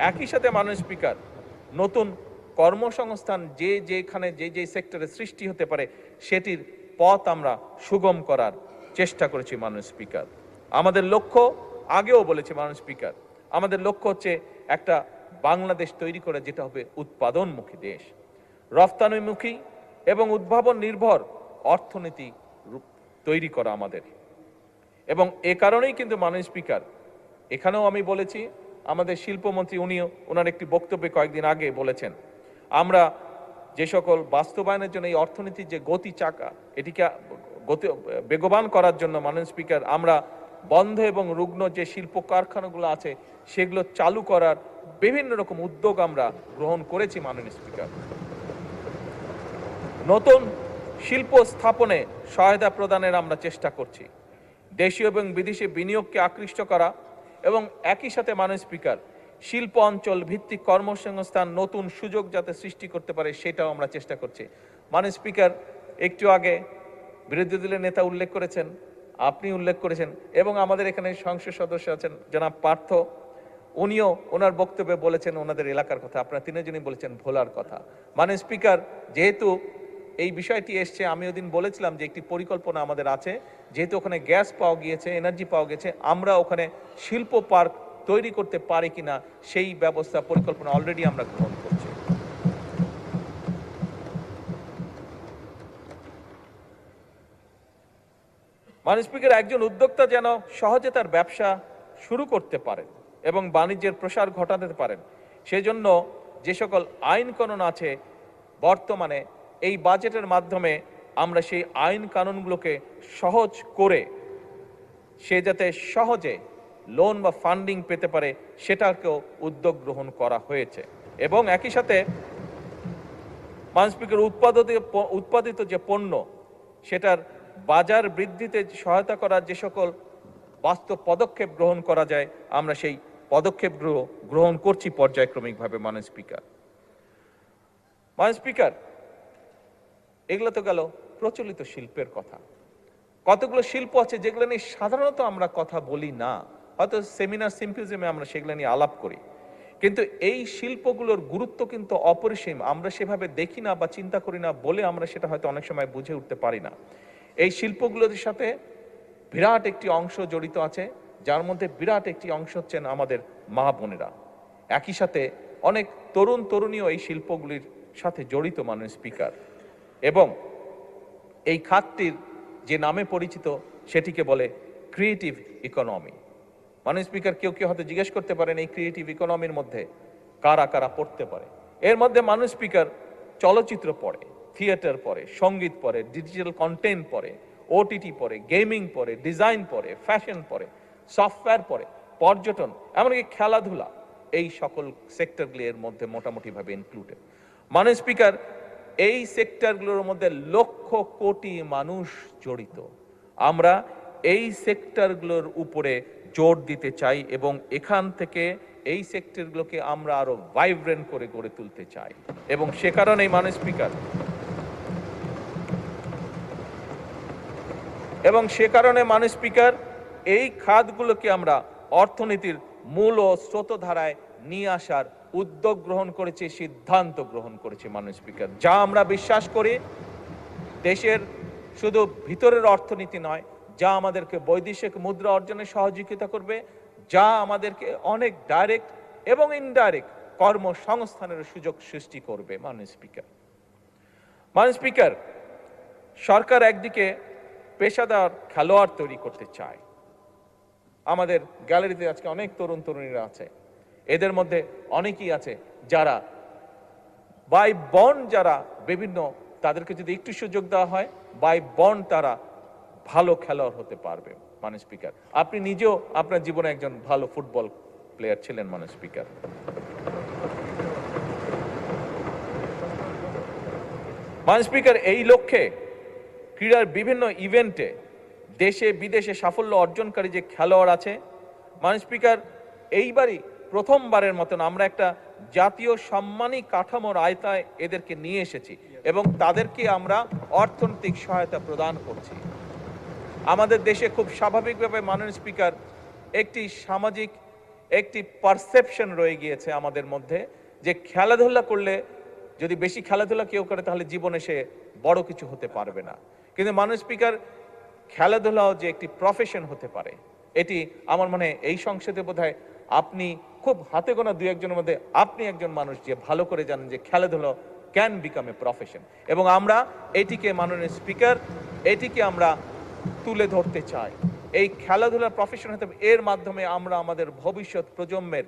একই সাথে মাননীয় স্পিকার, নতুন কর্মসংস্থান যেখানে যে সেক্টরে সৃষ্টি হতে পারে সেটির পথ আমরা সুগম করার চেষ্টা করেছি। মাননীয় স্পিকার, আমাদের লক্ষ্য, আগেও বলেছি মাননীয় স্পিকার, আমাদের লক্ষ্য হচ্ছে একটা বাংলাদেশ তৈরি করে যেটা হবে উৎপাদনমুখী দেশ, রফতানিমুখী এবং উদ্ভাবন নির্ভর অর্থনীতি তৈরি করা আমাদের। এবং এ কারণেই কিন্তু মাননীয় স্পিকার, এখানেও আমি বলেছি, আমাদের শিল্পমন্ত্রী ওনার একটি বক্তব্যে কয়েকদিন আগে বলেছেন, আমরা যে সকল বাস্তবায়নের জন্য এই অর্থনীতির যে গতি চাকা, এটিকে বেগবান করার জন্য মাননীয় স্পিকার, আমরা বন্ধ এবং রুগ্ন যে শিল্প কারখানাগুলো আছে সেগুলো চালু করার বিভিন্ন রকম উদ্যোগ আমরা গ্রহণ করেছি। মাননীয় স্পিকার, নতুন শিল্প স্থাপনে সহায়তা প্রদানের আমরা চেষ্টা করছি, দেশীয় এবং বিদেশি বিনিয়োগকে আকৃষ্ট করা, এবং একই সাথে মাননীয় স্পিকার, শিল্প অঞ্চল ভিত্তিক কর্মসংস্থান নতুন সুযোগ যাতে সৃষ্টি করতে পারে সেটাও আমরা চেষ্টা করছি। মাননীয় স্পিকার, একটু আগে বিরোধী দলের নেতা উল্লেখ করেছেন, আপনি উল্লেখ করেছেন, এবং আমাদের এখানে সংসদ সদস্য আছেন জনাব পার্থ, উনিও ওনার বক্তব্যে বলেছেন ওনাদের এলাকার কথা, আপনারা তিনজনই বলেছেন ভোলার কথা। মাননীয় স্পিকার, যেহেতু এই বিষয়টি এসছে, আমি ওদিন বলেছিলাম যে একটি পরিকল্পনা আমাদের আছে, যেহেতু ওখানে গ্যাস পাওয়া গিয়েছে, এনার্জি পাওয়া গেছে, আমরা ওখানে শিল্প পার্ক তৈরি করতে পারি কিনা সেই ব্যবস্থা পরিকল্পনা অলরেডি আমরা গ্রহণ করছি। মাননীয় স্পিকার, একজন উদ্যোক্তা যেন সহজে তার ব্যবসা শুরু করতে পারেন এবং বাণিজ্যের প্রসার ঘটাতে পারেন, সেজন্য যে সকল আইন কানুন আছে বর্তমানে এই বাজেটের মাধ্যমে আমরা সেই আইন কানুনগুলোকে সহজ করে সে যাতে সহজে লোন বা ফান্ডিং পেতে পারে সেটাকেও উদ্যোগ গ্রহণ করা হয়েছে। এবং একই সাথে মাননীয় স্পিকার, উৎপাদিত যে পণ্য সেটার বাজার বৃদ্ধিতে সহায়তা করার যে সকল বাস্তব পদক্ষেপ গ্রহণ করা যায় আমরা সেই পদক্ষেপ গ্রহণ করছি পর্যায়ক্রমিকভাবে। মাননীয় স্পিকার, এগুলো তো গেল প্রচলিত শিল্পের কথা। কতগুলো শিল্প আছে যেগুলো নিয়ে সাধারণত আমরা কথা বলি না, হয়তো সেমিনার সিম্পোজিয়ামে আমরা সেগুলো নিয়ে আলাপ করি, কিন্তু এই শিল্পগুলোর গুরুত্ব কিন্তু অপরিসীম। আমরা সেভাবে দেখি না বা চিন্তা করি না বলে আমরা সেটা হয়তো অনেক সময় বুঝে উঠতে পারি না। এই শিল্পগুলোর সাথে বিরাট একটি অংশ জড়িত আছে, যার মধ্যে বিরাট একটি অংশ হচ্ছেন আমাদের মা বোনেরা। একই সাথে অনেক তরুণ তরুণীও এই শিল্পগুলির সাথে জড়িত, মাননীয় স্পিকার। এবং এই খাতটির যে নামে পরিচিত সেটিকে বলে ক্রিয়েটিভ ইকোনমি। মাননীয় স্পিকার, কেউ কেউ হয়তো জিজ্ঞেস করতে পারেন এই ক্রিয়েটিভ ইকোনমির মধ্যে কারা কারা পড়তে পারে। এর মধ্যে মাননীয় স্পিকার চলচ্চিত্র পড়ে, থিয়েটার পড়ে, সঙ্গীত পড়ে, ডিজিটাল কন্টেন্ট পড়ে, ওটিটি পড়ে, গেমিং পড়ে, ডিজাইন পড়ে, ফ্যাশন পড়ে, সফটওয়্যার পড়ে, পর্যটন, এমনকি খেলাধুলা, এই সকল সেক্টরগুলি এর মধ্যে মোটামুটিভাবে ইনক্লুডেড। মাননীয় স্পিকার, এই সেক্টরগুলোর মধ্যে লক্ষ কোটি মানুষ জড়িত। আমরা এই সেক্টরগুলোর উপরে জোর দিতে চাই এবং এখান থেকে এই সেক্টরগুলোকে আমরা আরো ভাইব্রেন্ট করে গড়ে তুলতে চাই। এবং সে কারণেই মাননীয় স্পিকার, এই খাতগুলোকে আমরা অর্থনীতির মূল ও স্রোতধারায় নিয়ে আসার উদ্যোগ গ্রহণ করেছি, সিদ্ধান্ত গ্রহণ করেছি মাননীয় স্পিকার। যা আমরা বিশ্বাস করি দেশের শুধু ভিতরের অর্থনীতি নয়, যা আমাদেরকে বৈদেশিক মুদ্রা অর্জনে সহযোগিতা করবে, যা আমাদেরকে অনেক ডাইরেক্ট এবং ইনডাইরেক্ট কর্মসংস্থানের সুযোগ সৃষ্টি করবে। মাননীয় স্পিকার, সরকার একদিকে পেশাদার খেলোয়াড় তৈরি করতে চায়। আমাদের গ্যালারিতে আজকে অনেক তরুণ তরুণীরা আছে, এদের মধ্যে অনেকেই আছে যারা বাই বন্ড, যারা বিভিন্ন, তাদেরকে যদি একটু সুযোগ দেওয়া হয় বাই বন্ড তারা ভালো খেলোয়াড় হতে পারবে। মাননীয় স্পিকার, আপনি নিজেও আপনার জীবনে একজন ভালো ফুটবল প্লেয়ার ছিলেন। মাননীয় স্পিকার, এই লক্ষ্যে ক্রীড়ার বিভিন্ন ইভেন্টে দেশে বিদেশে সাফল্য অর্জনকারী যে খেলোয়াড় আছে, মাননীয় স্পিকার, এইবারই প্রথমবারের মতন আমরা একটা জাতীয় সম্মানী কাঠামোর আয়তায় এদেরকে নিয়ে এসেছি এবং তাদেরকে আমরা অর্থনৈতিক সহায়তা প্রদান করছি। আমাদের দেশে খুব স্বাভাবিকভাবে মাননীয় স্পিকার একটি সামাজিক একটি পারসেপশন রয়ে গিয়েছে আমাদের মধ্যে যে খেলাধুলা করলে, যদি বেশি খেলাধুলা কেউ করে তাহলে জীবনে সে বড় কিছু হতে পারবে না। কিন্তু মাননীয় স্পিকার, খেলাধুলাও যে একটি প্রফেশন হতে পারে, এটি আমার মনে হয় এই সংসদে বোধহয় আপনি খুব হাতে গোনা দুই একজনের মধ্যে আপনি একজন মানুষ যে ভালো করে জানেন যে খেলাধুলা ক্যান বিকাম এ প্রফেশন। এবং আমরা এটিকে, মাননীয় স্পিকার, এটিকে আমরা তুলে ধরতে চাই। এই খেলাধুলার প্রফেশন হতে, এর মাধ্যমে আমরা আমাদের ভবিষ্যৎ প্রজন্মের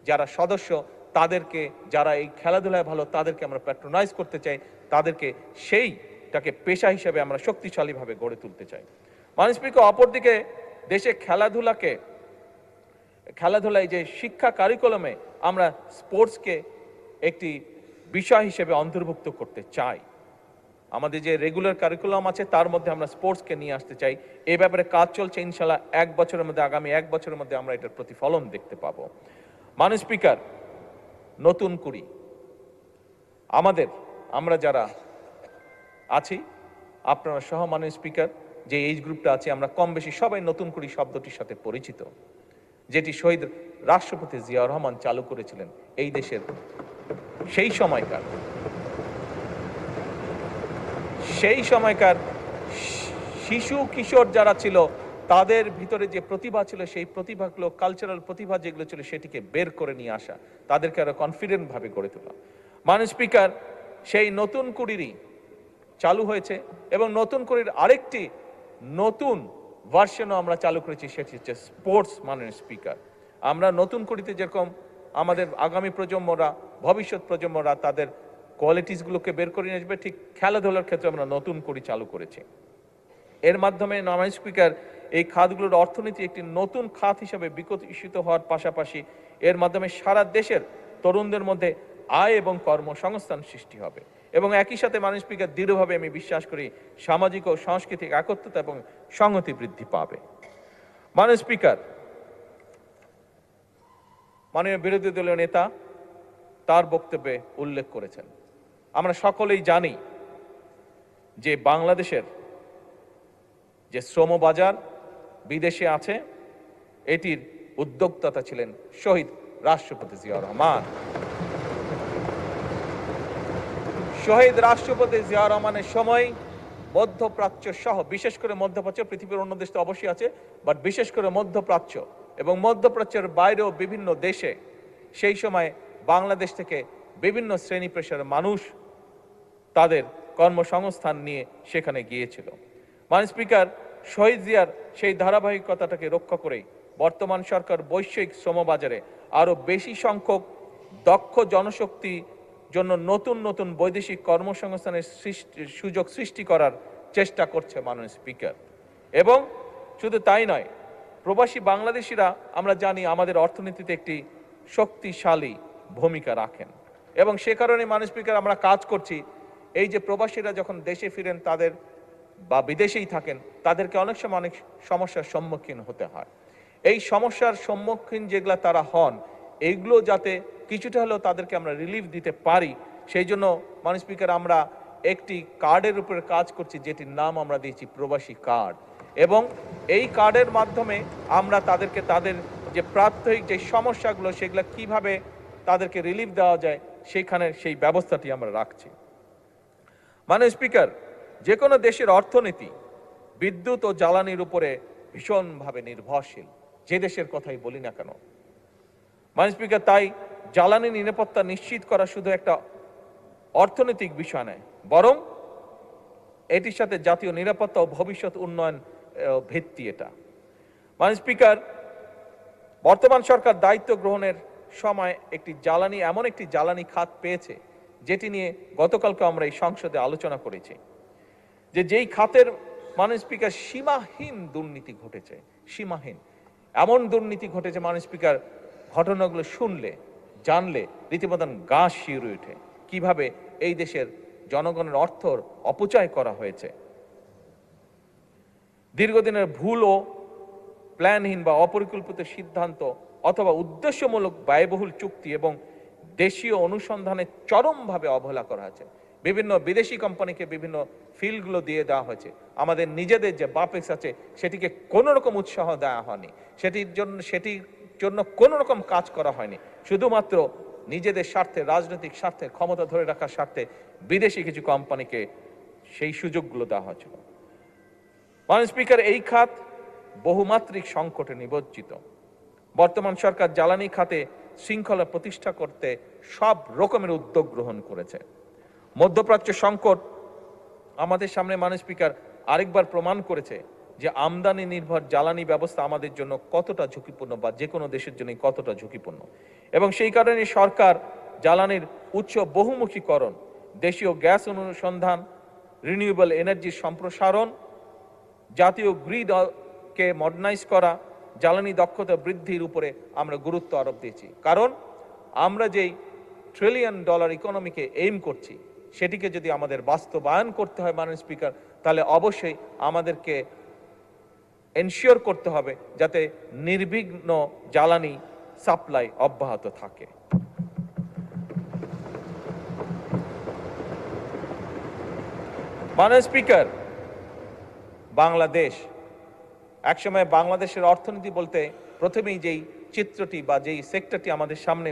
যারা সদস্য তাদেরকে, যারা এই খেলাধুলায় ভালো, তাদেরকে আমরা প্যাট্রোনাইজ করতে চাই, তাদেরকে সেইটাকে পেশা হিসেবে আমরা শক্তিশালীভাবে গড়ে তুলতে চাই। মাননীয় স্পিকার, অপরদিকে দেশে খেলাধুলায় যে শিক্ষা কারিকুলামে আমরা স্পোর্টসকে একটি বিষয় হিসেবে অন্তর্ভুক্ত করতে চাই। আমাদের যে রেগুলার কারিকুলাম আছে তার মধ্যে আমরা স্পোর্টসকে নিয়ে আসতে চাই। এই ব্যাপারে কাজ চলছে, ইনশাল্লাহ আগামী এক বছরের মধ্যে আমরা এটার প্রতিফলন দেখতে পাবো। মাননীয় স্পিকার, নতুন কুড়ি আমরা যারা আছি, আপনারা সহ মাননীয় স্পিকার, যে এইজ গ্রুপটা আছে, আমরা কম বেশি সবাই নতুন কুড়ি শব্দটির সাথে পরিচিত, যেটি শহীদ রাষ্ট্রপতি জিয়াউর রহমান চালু করেছিলেন এই দেশের সেই সময়কার শিশু কিশোর যারা ছিল, তাদের ভিতরে যে প্রতিভা ছিল, সেই প্রতিভাগুলো, কালচারাল প্রতিভা যেগুলো ছিল, সেটিকে বের করে নিয়ে আসা, তাদেরকে আরো কনফিডেন্ট ভাবে গড়ে তোলা। মাননীয় স্পিকার, সেই নতুন কুড়িরই চালু হয়েছে এবং নতুন কুড়ির আরেকটি নতুন ভার্সনও আমরা চালু করেছি, সেটি হচ্ছে স্পোর্টস। মাননীয় স্পিকার, আমরা নতুন কুড়িতে যেরকম আমাদের আগামী প্রজন্মরা, ভবিষ্যৎ প্রজন্মরা তাদের কোয়ালিটিসগুলোকে বের করে নিয়ে আসবে, ঠিক খেলাধুলার ক্ষেত্রে আমরা নতুন কুড়ি চালু করেছি। এর মাধ্যমে মাননীয় স্পিকার, এই খাতগুলোর অর্থনীতি একটি নতুন খাত হিসেবে বিকশিত হওয়ার পাশাপাশি এর মাধ্যমে সারা দেশের তরুণদের মধ্যে আয় এবং কর্মসংস্থান সৃষ্টি হবে। এবং একই সাথে মাননীয় স্পিকার, দৃঢ়ভাবে আমি বিশ্বাস করি সামাজিক ও সাংস্কৃতিক একত্রতা এবং সংহতি বৃদ্ধি পাবে। মাননীয় স্পিকার, মাননীয় বিরোধী দলীয় নেতা তার বক্তব্যে উল্লেখ করেছেন, আমরা সকলেই জানি যে বাংলাদেশের যে শ্রম বাজার বিদেশে আছে, এটির উদ্যোক্তা ছিলেন শহীদ রাষ্ট্রপতি জিয়াউর রহমান। শহীদ রাষ্ট্রপতি জিয়াউর রহমানের সময় মধ্যপ্রাচ্য সহ, বিশেষ করে মধ্যপ্রাচ্য, পৃথিবীর অন্য দেশ তো অবশ্যই আছে, বাট বিশেষ করে মধ্যপ্রাচ্য এবং মধ্যপ্রাচ্যের বাইরেও বিভিন্ন দেশে সেই সময় বাংলাদেশ থেকে বিভিন্ন শ্রেণী পেশার মানুষ তাদের কর্মসংস্থান নিয়ে সেখানে গিয়েছিল। মাননীয় স্পিকার, শহীদ জিয়ার সেই ধারাবাহিকতাটাকে রক্ষা করে বর্তমান সরকার বৈশ্বিক শ্রমবাজারে আরো বেশি সংখ্যক দক্ষ জনশক্তি জন্য নতুন নতুন বৈদেশিক কর্মসংস্থানের সুযোগ সৃষ্টি করার চেষ্টা করছে মাননীয় স্পিকার। এবং শুধু তাই নয়, প্রবাসী বাংলাদেশিরা আমরা জানি আমাদের অর্থনীতিতে একটি শক্তিশালী ভূমিকা রাখেন এবং সে কারণে মাননীয় স্পিকার আমরা কাজ করছি এই যে প্রবাসীরা যখন দেশে ফিরেন তাদের বা বিদেশেই থাকেন তাদেরকে অনেক সময় অনেক সমস্যার সম্মুখীন হতে হয়। এই সমস্যার সম্মুখীন যেগুলা তারা হন এইগুলো যাতে কিছুটা হলেও তাদেরকে আমরা রিলিফ দিতে পারি, সেই জন্য মাননীয় স্পিকার আমরা একটি কার্ডের উপরে কাজ করছি যেটির নাম আমরা দিয়েছি প্রবাসী কার্ড। এবং এই কার্ডের মাধ্যমে আমরা তাদেরকে তাদের যে প্রাত্যহিক যে সমস্যাগুলো সেগুলো কিভাবে তাদেরকে রিলিফ দেওয়া যায় সেখানে সেই ব্যবস্থাটি আমরা রাখছি। মাননীয় স্পিকার, যে কোনো দেশের অর্থনীতি বিদ্যুৎ ও জ্বালানির উপরে ভীষণভাবে নির্ভরশীল, যে দেশের কথাই বলি না কেন। মাননীয় স্পিকার, তাই জ্বালানি নিরাপত্তা নিশ্চিত করা শুধু একটা অর্থনৈতিক বিষয় নয়, বরং এটির সাথে জাতীয় নিরাপত্তা ও ভবিষ্যৎ উন্নয়ন ভিত্তি এটা। মাননীয় স্পিকার, বর্তমান সরকার দায়িত্ব গ্রহণের সময় এমন একটি জ্বালানি খাত পেয়েছে যেটি নিয়ে গতকালকে আমরা এই সংসদে আলোচনা করেছি, যেই খাতের মাননীয় স্পিকার সীমাহীন দুর্নীতি ঘটেছে, সীমাহীন এমন দুর্নীতি ঘটেছে মাননীয় স্পিকার, ঘটনাগুলো শুনলে জানলে রীতিমতন গা শিউরে ওঠে কিভাবে এই দেশের জনগণের অর্থর অপচয় করা হয়েছে। দীর্ঘদিনের ভুল ও প্ল্যানহীন বা অপরিকল্পিত সিদ্ধান্ত অথবা উদ্দেশ্যমূলক ব্যয়বহুল চুক্তি এবং দেশীয় অনুসন্ধানে চরমভাবে অবহেলা করা হয়েছে। বিভিন্ন বিদেশি কোম্পানিকে বিভিন্ন ফিল্ডগুলো দিয়ে দেওয়া হয়েছে, আমাদের নিজেদের যে বাপেক্স আছে সেটিকে কোনো রকম উৎসাহ দেওয়া হয়নি, সেটির জন্য কোনো রকম কাজ করা হয়নি, শুধুমাত্র নিজেদের স্বার্থে, রাজনৈতিক স্বার্থে, ক্ষমতা ধরে রাখার স্বার্থে বিদেশি কিছু কোম্পানিকে সেই সুযোগগুলো দেওয়া হয়েছিল। মাননীয় স্পিকার, এই খাত বহুমাত্রিক সংকটে নিমজ্জিত। বর্তমান সরকার জ্বালানি খাতে শৃঙ্খলা প্রতিষ্ঠা করতে সব রকমের উদ্যোগ গ্রহণ করেছে। মধ্যপ্রাচ্য সংকট আমাদের সামনে মাননীয় স্পিকার আরেকবার প্রমাণ করেছে যে আমদানি নির্ভর জ্বালানি ব্যবস্থা আমাদের জন্য কতটা ঝুঁকিপূর্ণ বা যে কোনো দেশের জন্য কতটা ঝুঁকিপূর্ণ। এবং সেই কারণে সরকার জ্বালানির উৎস বহুমুখীকরণ, দেশীয় গ্যাস অনুসন্ধান, রিনিউয়েবল এনার্জির সম্প্রসারণ, জাতীয় গ্রিডকে মডার্নাইজ করা, জ্বালানি দক্ষতা বৃদ্ধির উপরে আমরা গুরুত্ব আরোপ দিয়েছি। কারণ আমরা যেই $1 ট্রিলিয়ন ইকোনমিকে এইম করছি সেটিকে যদি আমাদের বাস্তবায়ন করতে হয় মাননীয় স্পিকার, তাহলে অবশ্যই আমাদেরকে এনশিওর করতে হবে যাতে নির্বিঘ্ন জ্বালানি সাপ্লাই অব্যাহত থাকে। মাননীয় স্পিকার, বাংলাদেশ একসময় বাংলাদেশের অর্থনীতি বলতে প্রথমেই যেই চিত্রটি বা যেই সেক্টরটি আমাদের সামনে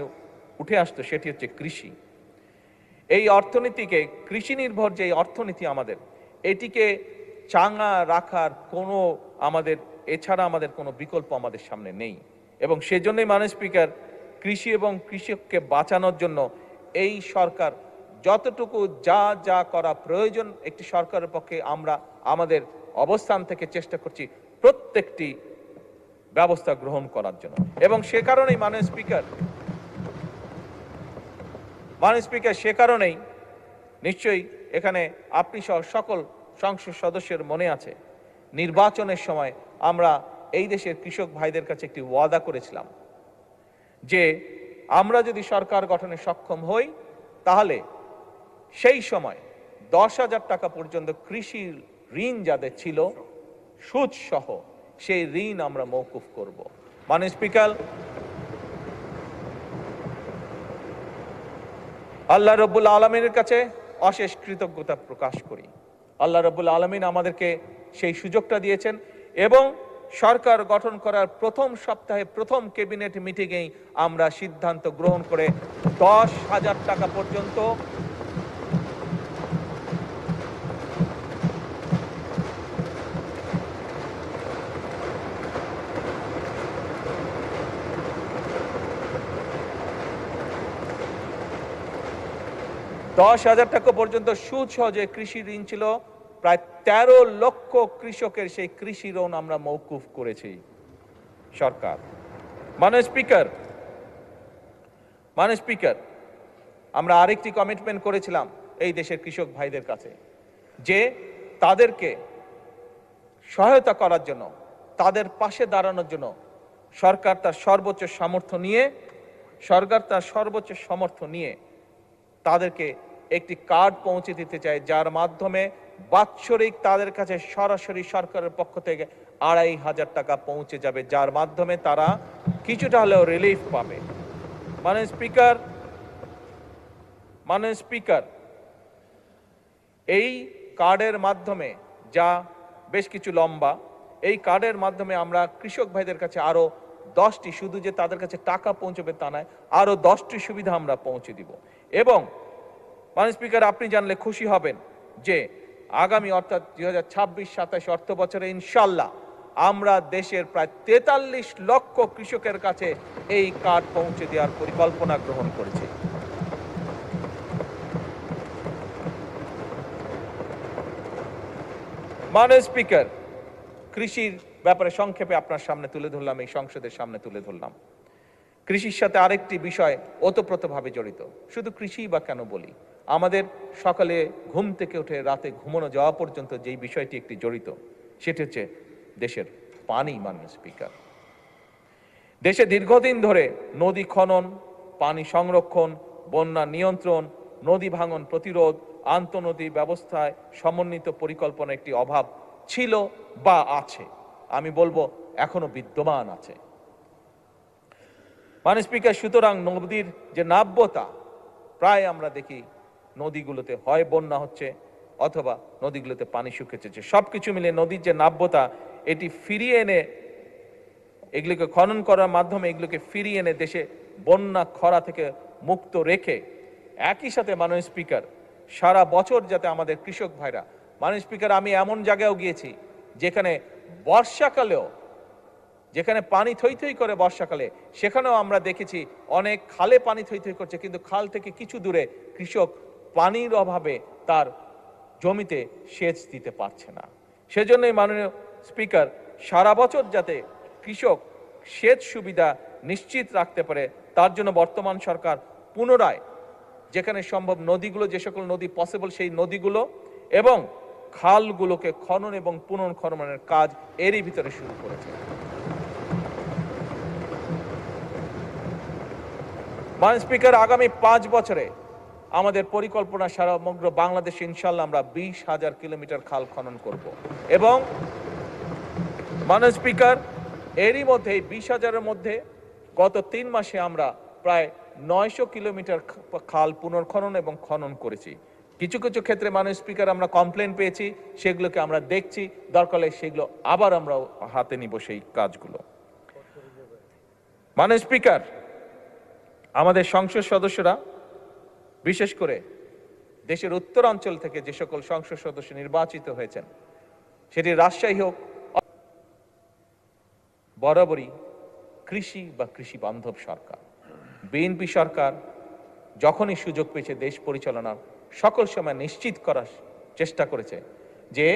উঠে আসতো সেটি হচ্ছে কৃষি। এই অর্থনীতিকে, কৃষি নির্ভর যে অর্থনীতি আমাদের, এটিকে চাঙ্গা রাখার এছাড়া আমাদের কোনো বিকল্প আমাদের সামনে নেই। এবং সেজন্যই মাননীয় স্পিকার, কৃষি এবং কৃষককে বাঁচানোর জন্য এই সরকার যতটুকু যা করা প্রয়োজন একটি সরকারের পক্ষে আমরা আমাদের অবস্থান থেকে চেষ্টা করছি প্রত্যেকটি ব্যবস্থা গ্রহণ করার জন্য। এবং সে কারণেই মাননীয় স্পিকার সে কারণেই নিশ্চয়ই এখানে আপনি সহ সকল সংসদ সদস্যের মনে আছে নির্বাচনের সময় আমরা এই দেশের কৃষক ভাইদের কাছে একটি ওয়াদা করেছিলাম যে আমরা যদি সরকার গঠনে সক্ষম হই তাহলে সেই সময় 10,000 টাকা পর্যন্ত কৃষি ঋণ যাদের ছিল সুদ সহ সেই ঋণ আমরা মওকুফ করব। মাননীয় স্পিকার, আল্লাহ রাব্বুল আলামিনের কাছে অশেষ কৃতজ্ঞতা প্রকাশ করি। আল্লাহ রাব্বুল আলামিন আমাদেরকে সেই সুযোগটা দিয়েছেন এবং সরকার গঠন করার প্রথম সপ্তাহে প্রথম ক্যাবিনেট মিটিংয়েই আমরা সিদ্ধান্ত গ্রহণ করে 10,000 টাকা পর্যন্ত টাকা পর্যন্ত সুদ সহ যে কৃষি ঋণ ছিল, প্রায় 13 লক্ষ কৃষকের সেই কৃষি ঋণ আমরা মওকুফ করেছি সরকার। মাননীয় স্পিকার, আমরা আরেকটি কমিটমেন্ট করেছিলাম এই দেশের কৃষক ভাইদের কাছে, যে তাদেরকে সহায়তা করার জন্য, তাদের পাশে দাঁড়ানোর জন্য সরকার তার সর্বোচ্চ সামর্থ্য নিয়ে তাদেরকে একটি কার্ড পৌঁছে দিতে চায়, যার মাধ্যমে বাৎসরিক তাদের কাছে সরাসরি সরকারের পক্ষ থেকে 2,500 টাকা পৌঁছে যাবে, যার মাধ্যমে তারা কিছুটা হলেও রিলিফ পাবে। মাননীয় স্পিকার, এই কার্ডের মাধ্যমে, যা বেশ কিছু লম্বা, এই কার্ডের মাধ্যমে আমরা কৃষক ভাইদের কাছে আরো 10টি, শুধু যে তাদের কাছে টাকা পৌঁছবে তা নয়, আরো 10টি সুবিধা আমরা পৌঁছে দিব। এবং মাননীয় স্পিকার, আপনি জানলে খুশি হবেন যে আগামী অর্থাৎ 2026-27 অর্থ বছরে ইনশাল্লাহ আমরা দেশের প্রায় 43 লক্ষ কৃষকের কাছে এই কার্ড পৌঁছে দেওয়ার পরিকল্পনা গ্রহণ করেছি। মাননীয় স্পিকার, কৃষির ব্যাপারে সংক্ষেপে আপনার সামনে তুলে ধরলাম, এই সংসদের সামনে তুলে ধরলাম। কৃষির সাথে আরেকটি বিষয় ওতপ্রোতভাবে জড়িত। শুধু কৃষি বা কেন বলি, আমাদের সকালে ঘুম থেকে উঠে রাতে ঘুমানো যাওয়া পর্যন্ত যেই বিষয়টি একটি জড়িত, সেটি হচ্ছে দেশের পানি। মাননীয় স্পিকার, দেশে দীর্ঘদিন ধরে নদী খনন, পানি সংরক্ষণ, বন্যা নিয়ন্ত্রণ, নদী ভাঙন প্রতিরোধ, আন্তঃনদী ব্যবস্থায় সমন্বিত পরিকল্পনা একটি অভাব ছিল বা আছে, আমি বলবো এখনো বিদ্যমান আছে। মাননীয় স্পিকার, সুতরাং নদীর যে নাব্যতা, প্রায় আমরা দেখি নদীগুলোতে হয় বন্যা হচ্ছে অথবা নদীগুলোতে পানি শুকিয়েছে। সবকিছু মিলে নদীর যে নাব্যতা, এটি ফিরিয়ে এনে, এগুলোকে খনন করার মাধ্যমে এগুলোকে ফিরিয়ে এনে দেশে বন্যা খরা থেকে মুক্ত রেখে, একই সাথে মাননীয় স্পিকার, সারা বছর যাতে আমাদের কৃষক ভাইরা, মাননীয় স্পিকার, আমি এমন জায়গায়ও গিয়েছি যেখানে বর্ষাকালেও, যেখানে পানি থই থই করে বর্ষাকালে, সেখানেও আমরা দেখেছি অনেক খালে পানি থই থই করছে, কিন্তু খাল থেকে কিছু দূরে কৃষক পানির অভাবে তার জমিতে সেচ দিতে পারছে না। সেজন্যই মাননীয় স্পিকার, সারা বছর যাতে কৃষক সেচ সুবিধা নিশ্চিত রাখতে পারে, তার জন্য বর্তমান সরকার পুনরায় যেখানে সম্ভব নদীগুলো, যে সকল নদী পসিবল সেই নদীগুলো এবং খালগুলোকে খনন এবং পুনর্খননের কাজ এরই ভিতরে শুরু করেছে। মাননীয় স্পিকার, আগামী 5 বছরে আমাদের পরিকল্পনা সমগ্র বাংলাদেশে ইনশাল্লাহ আমরা 20,000 কিলোমিটার খাল খনন করব। এবং মাননীয় স্পিকার, এরই মধ্যে 20,000-এর মধ্যে গত 3 মাসে আমরা প্রায় 900 কিলোমিটার খাল পুনর্খনন এবং খনন করেছি। কিছু কিছু ক্ষেত্রে মাননীয় স্পিকার আমরা কমপ্লেন পেয়েছি, সেগুলোকে আমরা দেখছি, দরকার হলে সেগুলো আবার আমরা হাতে নিব সেই কাজগুলো। মাননীয় স্পিকার, আমাদের সংসদ সদস্যরা, বিশেষ করে দেশের উত্তরাঞ্চল থেকে যে সকল সংসদ সদস্য নির্বাচিত হয়েছেন, সেটি রাজশাহী হোক, বরাবরই কৃষি বা কৃষি বান্ধব সরকার। বিএনপি সরকার যখনই সুযোগ পেয়েছে দেশ পরিচালনার, সকল সময় নিশ্চিত করার চেষ্টা করেছে যে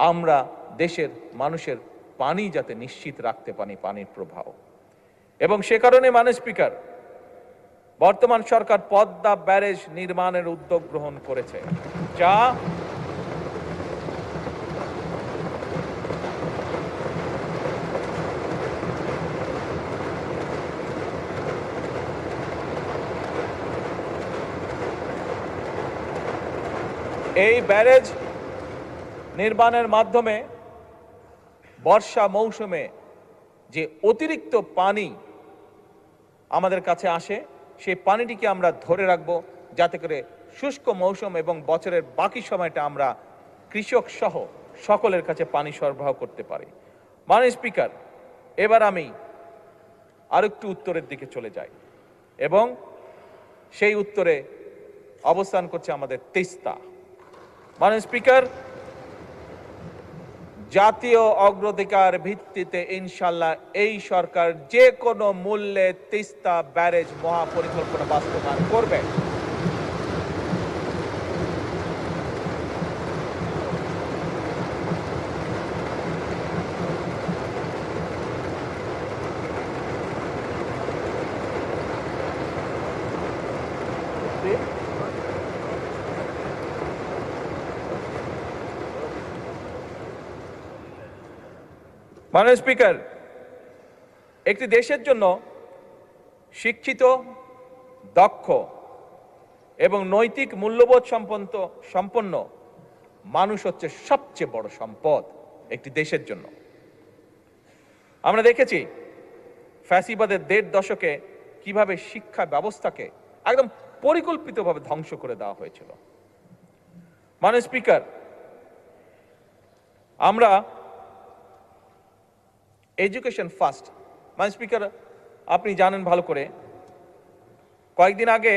আমরা দেশের মানুষের পানি যাতে নিশ্চিত রাখতে পারি, পানির প্রবাহ। এবং সে কারণে মাননীয় স্পিকার, বর্তমান সরকার পদ্মা ব্যারেজ নির্মাণের উদ্যোগ গ্রহণ করেছে, যা এই ব্যারেজ নির্মাণের মাধ্যমে বর্ষা মৌসুমে যে অতিরিক্ত পানি আমাদের কাছে আসে, সেই পানিটিকে আমরা ধরে রাখবো, যাতে করে শুষ্ক মৌসুম এবং বছরের বাকি সময়টা আমরা কৃষক সহ সকলের কাছে পানি সরবরাহ করতে পারি। মাননীয় স্পিকার, এবার আমি আরেকটু উত্তরের দিকে চলে যাই এবং সেই উত্তরে অবস্থান করছে আমাদের তিস্তা। মাননীয় স্পিকার, জাতীয় অগ্রাধিকার ভিত্তিতে ইনশাল্লাহ এই সরকার যে কোনো মূল্যে তিস্তা ব্যারেজ মহাপরিকল্পনা বাস্তবায়ন করবে। মাননীয় স্পিকার, একটি দেশের জন্য শিক্ষিত, দক্ষ এবং নৈতিক মূল্যবোধ সম্পন্ন মানুষ হচ্ছে সবচেয়ে বড় সম্পদ একটি দেশের জন্য। আমরা দেখেছি ফ্যাসিবাদের ১.৫ দশকে কিভাবে শিক্ষা ব্যবস্থাকে একদম পরিকল্পিতভাবে ধ্বংস করে দেওয়া হয়েছিল। মাননীয় স্পিকার, আমরা এডুকেশন ফার্স্ট, মাননীয় স্পিকার আপনি জানেন ভালো করে, কয়েকদিন আগে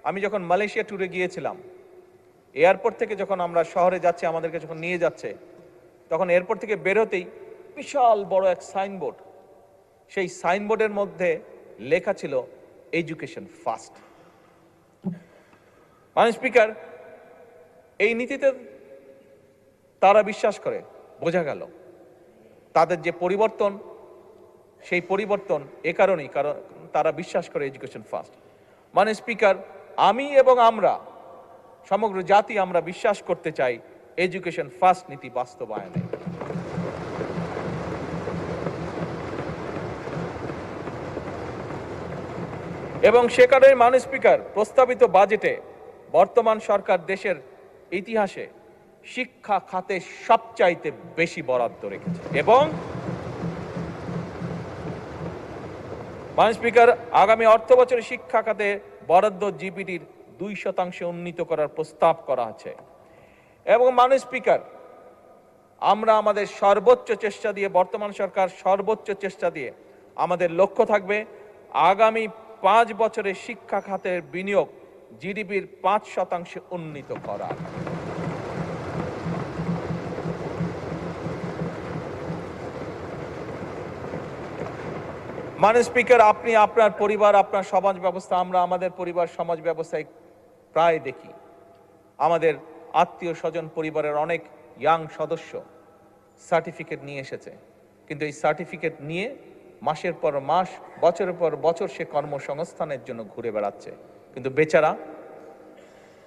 আমি যখন মালয়েশিয়া ট্যুরে গিয়েছিলাম, এয়ারপোর্ট থেকে যখন আমরা শহরে যাচ্ছি, আমাদেরকে যখন নিয়ে যাচ্ছে, তখন এয়ারপোর্ট থেকে বেরোতেই বিশাল বড় এক সাইনবোর্ড, সেই সাইনবোর্ডের মধ্যে লেখা ছিল এডুকেশন ফার্স্ট। মাননীয় স্পিকার, এই নীতিতে তারা বিশ্বাস করে, বোঝা গেল তাদের যে পরিবর্তন, সেই পরিবর্তন এ কারণেই, কারণ তারা বিশ্বাস করে এডুকেশন ফার্স্ট। মাননীয় স্পিকার, আমি এবং আমরা সমগ্র জাতি আমরা বিশ্বাস করতে চাই এডুকেশন ফার্স্ট নীতি বাস্তবায়নে। এবং সে কারণে মাননীয় স্পিকার, প্রস্তাবিত বাজেটে বর্তমান সরকার দেশের ইতিহাসে শিক্ষা খাতে সবচাইতে বেশি বরাদ্দ রেখেছে এবং মাননীয় স্পিকার, আগামী অর্থ বছরে শিক্ষা খাতে বরাদ্দ জিডিপির 2% উন্নীত করার প্রস্তাব করা আছে। এবং মাননীয় স্পিকার, আমরা আমাদের সর্বোচ্চ চেষ্টা দিয়ে, বর্তমান সরকার সর্বোচ্চ চেষ্টা দিয়ে, আমাদের লক্ষ্য থাকবে আগামী 5 বছরে শিক্ষা খাতের বিনিয়োগ জিডিপির 5% উন্নীত করা। মাননীয় স্পিকার, আপনি আপনার পরিবার, আপনার সমাজ ব্যবস্থা, আমরা আমাদের পরিবার সমাজ ব্যবস্থায় প্রায় দেখি আমাদের আত্মীয় স্বজন পরিবারের অনেক ইয়াং সদস্য সার্টিফিকেট নিয়ে এসেছে, কিন্তু এই সার্টিফিকেট নিয়ে মাসের পর মাস, বছরের পর বছর সে কর্মসংস্থানের জন্য ঘুরে বেড়াচ্ছে, কিন্তু বেচারা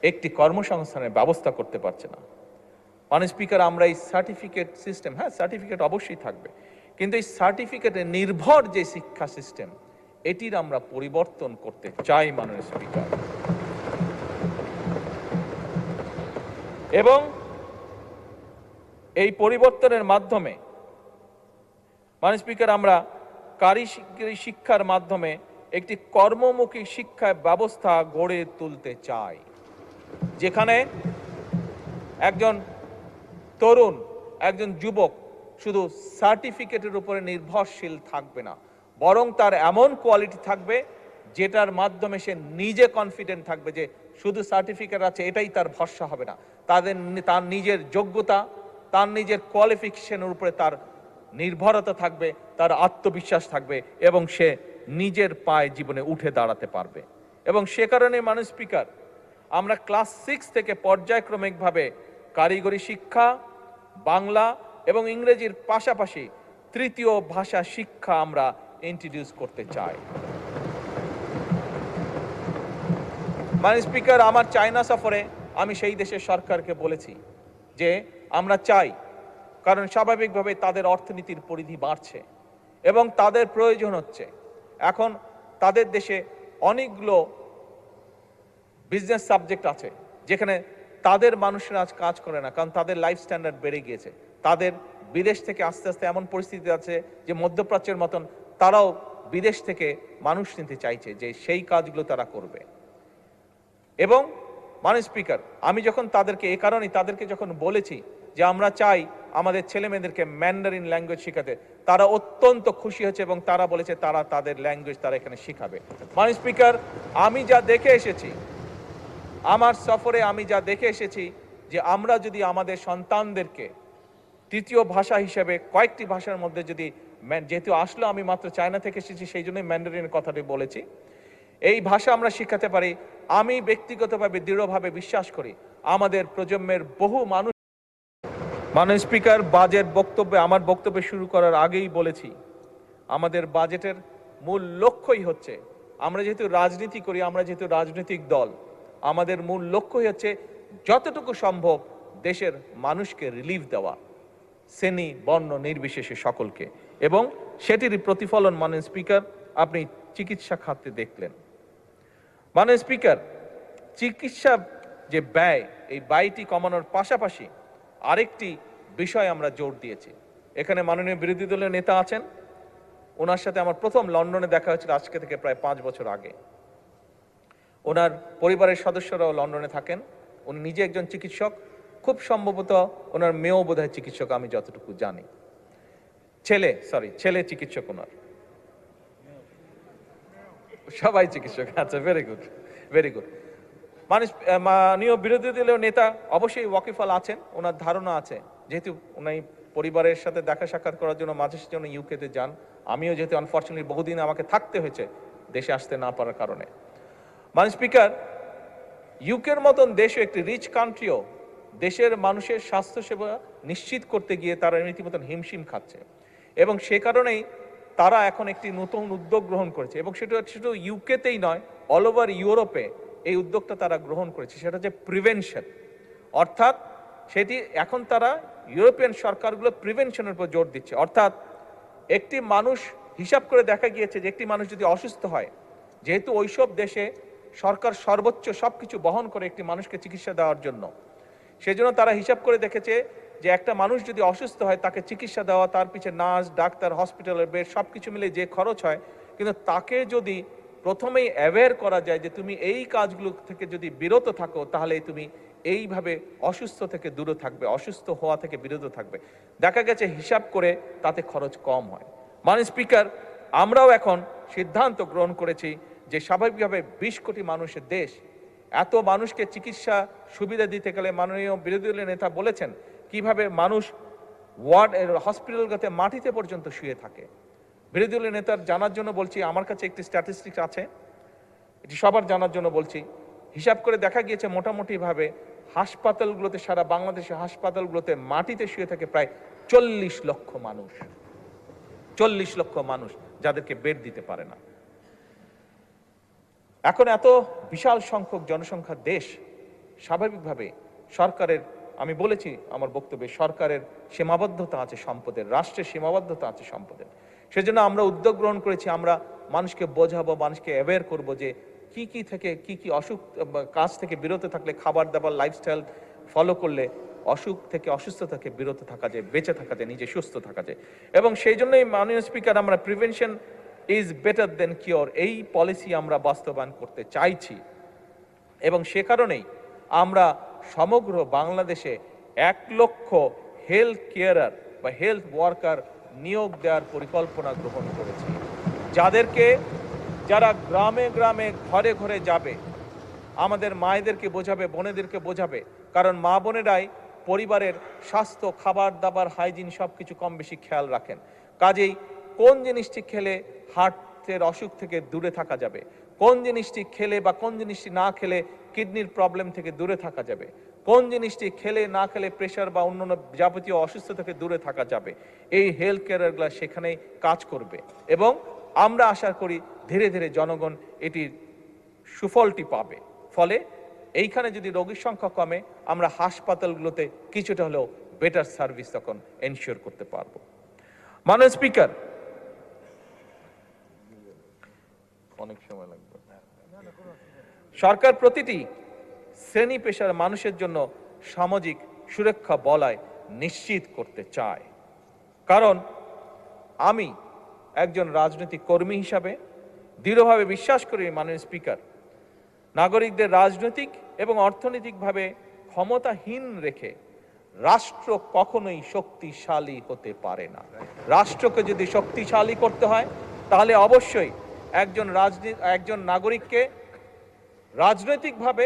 একটি কর্মসংস্থানের ব্যবস্থা করতে পারছে না। মাননীয় স্পিকার, আমরা এই সার্টিফিকেট সিস্টেম, হ্যাঁ সার্টিফিকেট অবশ্যই থাকবে, কিন্তু এই সার্টিফিকেটে নির্ভর যে শিক্ষা সিস্টেম, এটির আমরা পরিবর্তন করতে চাই মাননীয় স্পিকার। এবং এই পরিবর্তনের মাধ্যমে মাননীয় স্পিকার, আমরা কারিগরি শিক্ষার মাধ্যমে একটি কর্মমুখী শিক্ষা ব্যবস্থা গড়ে তুলতে চাই, যেখানে একজন তরুণ, একজন যুবক শুধু সার্টিফিকেটের উপরে নির্ভরশীল থাকবে না, বরং তার এমন কোয়ালিটি থাকবে যেটার মাধ্যমে সে নিজে কনফিডেন্ট থাকবে যে শুধু সার্টিফিকেট আছে এটাই তার ভরসা হবে না, তার নিজের যোগ্যতা, তার নিজের কোয়ালিফিকেশনের উপরে তার নির্ভরতা থাকবে, তার আত্মবিশ্বাস থাকবে এবং সে নিজের পায়ে জীবনে উঠে দাঁড়াতে পারবে। এবং সে কারণে মাননীয় স্পিকার, আমরা ক্লাস 6 থেকে পর্যায়ক্রমিকভাবে কারিগরি শিক্ষা, বাংলা এবং ইংরেজির পাশাপাশি তৃতীয় ভাষা শিক্ষা আমরা ইন্ট্রোডিউস করতে চাই। মাননীয় স্পিকার, আমার চায়না সফরে আমি সেই দেশের সরকারকে বলেছি যে আমরা চাই, কারণ স্বাভাবিকভাবে তাদের অর্থনীতির পরিধি বাড়ছে এবং তাদের প্রয়োজন হচ্ছে, এখন তাদের দেশে অনেকগুলো বিজনেস সাবজেক্ট আছে যেখানে তাদের মানুষেরা আজ কাজ করে না, কারণ তাদের লাইফ স্ট্যান্ডার্ড বেড়ে গিয়েছে। তাদের বিদেশ থেকে আস্তে আস্তে এমন পরিস্থিতি আছে যে মধ্যপ্রাচ্যের মতন তারাও বিদেশ থেকে মানুষ নিতে চাইছে, যে সেই কাজগুলো তারা করবে। এবং মাননীয় স্পিকার, আমি যখন তাদেরকে, এ কারণেই তাদেরকে যখন বলেছি যে আমরা চাই আমাদের ছেলে মেয়েদেরকে ম্যান্ডারিন ল্যাঙ্গুয়েজ শেখাতে, তারা অত্যন্ত খুশি হয়েছে এবং তারা বলেছে তারা তাদের ল্যাঙ্গুয়েজ তারা এখানে শিখাবে। মাননীয় স্পিকার, আমি যা দেখে এসেছি, আমার সফরে আমি যা দেখে এসেছি, যে আমরা যদি আমাদের সন্তানদেরকে তৃতীয় ভাষা হিসেবে কয়েকটি ভাষার মধ্যে যদি, যেহেতু আসলে আমি মাত্র চায়না থেকে এসেছি সেই জন্যই ম্যান্ডারিনের কথাটি বলেছি, এই ভাষা আমরা শিখাতে পারি, আমি ব্যক্তিগতভাবে দৃঢ়ভাবে বিশ্বাস করি আমাদের প্রজন্মের বহু মানুষ। মাননীয় স্পিকার, বাজেট বক্তব্যে আমার বক্তব্য শুরু করার আগেই বলেছি, আমাদের বাজেটের মূল লক্ষ্যই হচ্ছে, আমরা যেহেতু রাজনীতি করি, আমরা যেহেতু রাজনৈতিক দল, আমাদের মূল লক্ষ্যই হচ্ছে যতটুকু সম্ভব দেশের মানুষকে রিলিফ দেওয়া, শ্রেণী বর্ণ নির্বিশেষে সকলকে, এবং সেটির প্রতিফলন মাননীয় স্পিকার আপনি চিকিৎসা খাতে দেখলেন। মাননীয় স্পিকার, চিকিৎসা যে ব্যয়, এই ব্যয়টি কমানোর পাশাপাশি আরেকটি বিষয় আমরা জোর দিয়েছি। এখানে মাননীয় বিরোধী দলের নেতা আছেন, ওনার সাথে আমার প্রথম লন্ডনে দেখা হয়েছিল আজকে থেকে প্রায় 5 বছর আগে। ওনার পরিবারের সদস্যরাও লন্ডনে থাকেন, উনি নিজে একজন চিকিৎসক, খুব সম্ভবত ওনার মেয়েও বোধহয় চিকিৎসক, আমি যতটুকু জানি। ছেলে চিকিৎসক ওনার, সবাই চিকিৎসক। আচ্ছা, ভেরি গুড, ভেরি গুড। মাননীয় বিরোধী দলীয় নেতা অবশ্যই ওয়াকিফাল আছেন, ওনার ধারণা আছে, যেহেতু উনি পরিবারের সাথে দেখা সাক্ষাৎ করার জন্য মাঝে সাঝে ইউকেতে যান, আমিও যেহেতু আনফর্চুনেটলি বহুদিন আমাকে থাকতে হয়েছে দেশে আসতে না পারার কারণে। মাননীয় স্পিকার, ইউকের মতন দেশও একটি রিচ কান্ট্রিও দেশের মানুষের স্বাস্থ্যসেবা নিশ্চিত করতে গিয়ে তারা রীতিমতন হিমশিম খাচ্ছে, এবং সে কারণেই তারা এখন একটি নতুন উদ্যোগ গ্রহণ করেছে, এবং সেটা শুধু ইউকেতেই নয়, অল ওভার ইউরোপে এই উদ্যোগটা তারা গ্রহণ করেছে। সেটা হচ্ছে প্রিভেনশন, অর্থাৎ সেটি এখন তারা ইউরোপিয়ান সরকারগুলো প্রিভেনশনের উপর জোর দিচ্ছে। অর্থাৎ একটি মানুষ, হিসাব করে দেখা গিয়েছে যে একটি মানুষ যদি অসুস্থ হয়, যেহেতু ওইসব দেশে সরকার সর্বোচ্চ সবকিছু বহন করে একটি মানুষকে চিকিৎসা দেওয়ার জন্য, সেজন্য তারা হিসাব করে দেখেছে যে একটা মানুষ যদি অসুস্থ হয়, তাকে চিকিৎসা দেওয়া, তার পিছিয়ে নার্স, ডাক্তার, হসপিটালের বেড সবকিছু মিলে যে খরচ হয়, কিন্তু তাকে যদি প্রথমেই অ্যাওয়্যার করা যায় যে তুমি এই কাজগুলো থেকে যদি বিরত থাকো, তাহলে তুমি এইভাবে অসুস্থ থেকে দূরে থাকবে, অসুস্থ হওয়া থেকে বিরত থাকবে, দেখা গেছে হিসাব করে তাতে খরচ কম হয়। মাননীয় স্পিকার, আমরাও এখন সিদ্ধান্ত গ্রহণ করেছি যে স্বাভাবিকভাবে 20 কোটি মানুষের দেশ, এত মানুষকে চিকিৎসা সুবিধা দিতে গেলে মাননীয় বিরোধী দলের নেতা বলেছেন কিভাবে মানুষ ওয়ার্ড হসপিটালগুলোতে মাটিতে পর্যন্ত শুয়ে থাকে। বিরোধী দলের নেতার জানার জন্য বলছি, আমার কাছে একটি স্ট্যাটিস্টিক্স আছে, এটি সবার জানার জন্য বলছি। হিসাব করে দেখা গিয়েছে মোটামুটি ভাবে হাসপাতালগুলোতে, সারা বাংলাদেশের হাসপাতালগুলোতে মাটিতে শুয়ে থাকে প্রায় 40 লক্ষ মানুষ, 40 লক্ষ মানুষ যাদেরকে বেড দিতে পারে না। এখন এত বিশাল সংখ্যক জনসংখ্যার দেশ, স্বাভাবিকভাবে সরকারের, আমি বলেছি আমার বক্তব্যে, সরকারের সীমাবদ্ধতা আছে সম্পদের, রাষ্ট্রের সীমাবদ্ধতা আছে সম্পদের। সেজন্য আমরা উদ্যোগ গ্রহণ করেছি, আমরা মানুষকে বোঝাবো, মানুষকে অ্যাওয়্যার করবো যে কি অসুখ কাজ থেকে বিরত থাকলে, খাবার দাবার লাইফস্টাইল ফলো করলে অসুখ থেকে, অসুস্থ থেকে বিরত থাকা যায়, বেঁচে থাকা যায়, নিজে সুস্থ থাকা যায়। এবং সেই জন্যই মাননীয় স্পিকার, আমরা prevention is better then cure এই পলিসি আমরা বাস্তবায়ন করতে চাইছি, এবং সে কারণেই আমরা সমগ্র বাংলাদেশে 1 লক্ষ হেলথ কেয়ারার বা হেলথ ওয়ার্কার নিয়োগ দেওয়ার পরিকল্পনা গ্রহণ করেছি, যারা গ্রামে গ্রামে ঘরে ঘরে যাবে, আমাদের মায়েদেরকে বোঝাবে, বোনেদেরকে বোঝাবে, কারণ মা বোনেরাই পরিবারের স্বাস্থ্য, খাবার দাবার, হাইজিন সবকিছু কম বেশি খেয়াল রাখেন। কাজেই কোন জিনিসটি খেলে হার্টের অসুখ থেকে দূরে থাকা যাবে, কোন জিনিসটি খেলে বা কোন জিনিসটি না খেলে কিডনির প্রবলেম থেকে দূরে থাকা যাবে, কোন জিনিসটি খেলে না খেলে প্রেশার বা অন্যান্য যাবতীয় অসুস্থ থেকে দূরে থাকা যাবে, এই হেলথ কেয়ারগুলো সেখানেই কাজ করবে, এবং আমরা আশা করি ধীরে ধীরে জনগণ এটির সুফলটি পাবে। ফলে এইখানে যদি রোগীর সংখ্যা কমে, আমরা হাসপাতালগুলোতে কিছুটা হলেও বেটার সার্ভিস তখন এনশিওর করতে পারবো। মাননীয় স্পিকার, অনেক সময় লাগবে। সরকার প্রতিটি শ্রেণী পেশার মানুষের জন্য সামাজিক সুরক্ষা বলয় নিশ্চিত করতে চায়, কারণ আমি একজন রাজনৈতিক কর্মী হিসাবে দৃঢ়ভাবে বিশ্বাস করি মাননীয় স্পিকার, নাগরিকদের রাজনৈতিক এবং অর্থনৈতিকভাবে ক্ষমতাহীন রেখে রাষ্ট্র কখনোই শক্তিশালী হতে পারে না। রাষ্ট্রকে যদি শক্তিশালী করতে হয় তাহলে অবশ্যই একজন নাগরিককে রাজনৈতিকভাবে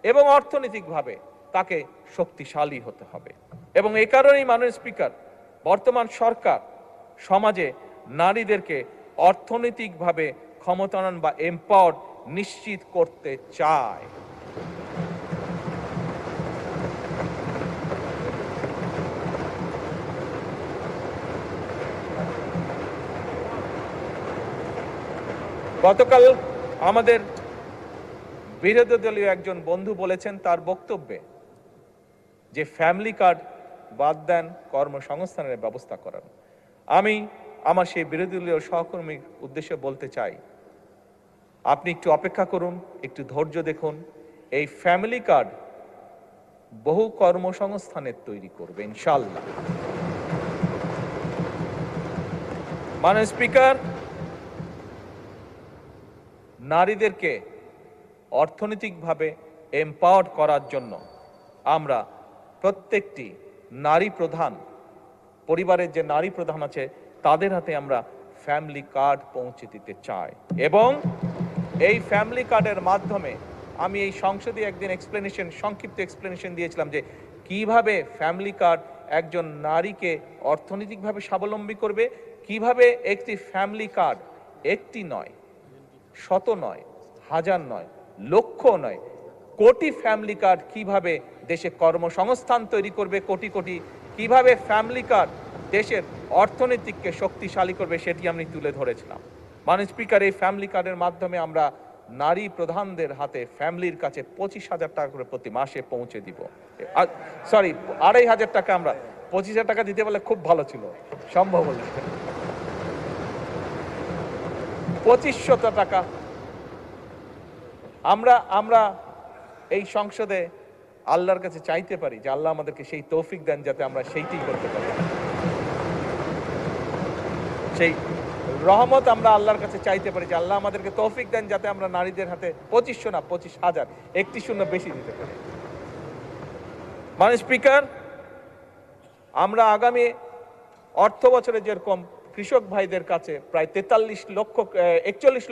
এবং অর্থনৈতিকভাবে তাকে শক্তিশালী হতে হবে। এবং এই কারণেই মাননীয় স্পিকার, বর্তমান সরকার সমাজে নারীদেরকে অর্থনৈতিকভাবে ক্ষমতায়ন বা এম্পাওয়ার্ড নিশ্চিত করতে চায়। গতকাল আমাদের বিরোধী দলীয় একজন বন্ধু বলেছেন তার বক্তব্যে যে ফ্যামিলি কার্ড বাদ দেন, কর্মসংস্থানের ব্যবস্থা করান। আমি আমার সেই বিরোধী দলীয় সহকর্মীর উদ্দেশ্যে বলতে চাই, আপনি একটু অপেক্ষা করুন, একটু ধৈর্য দেখুন। এই ফ্যামিলি কার্ড বহু কর্মসংস্থানের তৈরি করবে ইনশাআল্লাহ। মাননীয় স্পিকার, নারীদেরকে অর্থনৈতিকভাবে এম্পাওয়ার্ড করার জন্য আমরা প্রত্যেকটি নারী প্রধান পরিবারের যে নারী প্রধান আছে তাদের হাতে আমরা ফ্যামিলি কার্ড পৌঁছে দিতে চাই। এবং এই ফ্যামিলি কার্ডের মাধ্যমে আমি এই সংসদে একদিন সংক্ষিপ্ত এক্সপ্লেনেশন দিয়েছিলাম যে কিভাবে ফ্যামিলি কার্ড একজন নারীকে অর্থনৈতিকভাবে স্বাবলম্বী করবে, কিভাবে একটি ফ্যামিলি কার্ড একটি নয়, শত নয়, হাজার নয়, লক্ষ নয়, কোটি ফ্যামিলি কার্ড কিভাবে দেশে কর্মসংস্থান তৈরি করবে, কোটি কোটি কিভাবে ফ্যামিলি কার্ড দেশের অর্থনীতিকে শক্তিশালী করবে, সেটি আমি তুলে ধরেছিলাম। মাননীয় স্পিকার, এই ফ্যামিলি কার্ডের মাধ্যমে আমরা নারী প্রধানদের হাতে ফ্যামিলির কাছে 25,000 টাকা করে প্রতি মাসে পৌঁছে দিব। 2,500 টাকা, আমরা 25,000 টাকা দিতে পারলে খুব ভালো ছিল, সম্ভব হলে 2,500 টাকা আমরা এই সংসদে আল্লাহর কাছে চাইতে পারি যে আল্লাহ আমাদেরকে সেই তৌফিক দেন যাতে আমরা সেইটি করতে পারি। সেই রহমত আমরা আল্লাহর কাছে চাইতে পারি যে আল্লাহ আমাদেরকে তৌফিক দেন যাতে আমরা নারীদের হাতে 2,500 না 25,000, একটি শূন্য বেশি দিতে পারি। মাননীয় স্পিকার, আমরা আগামী অর্থ বছরে যেরকম কৃষক ভাইদের কাছে প্রায় 41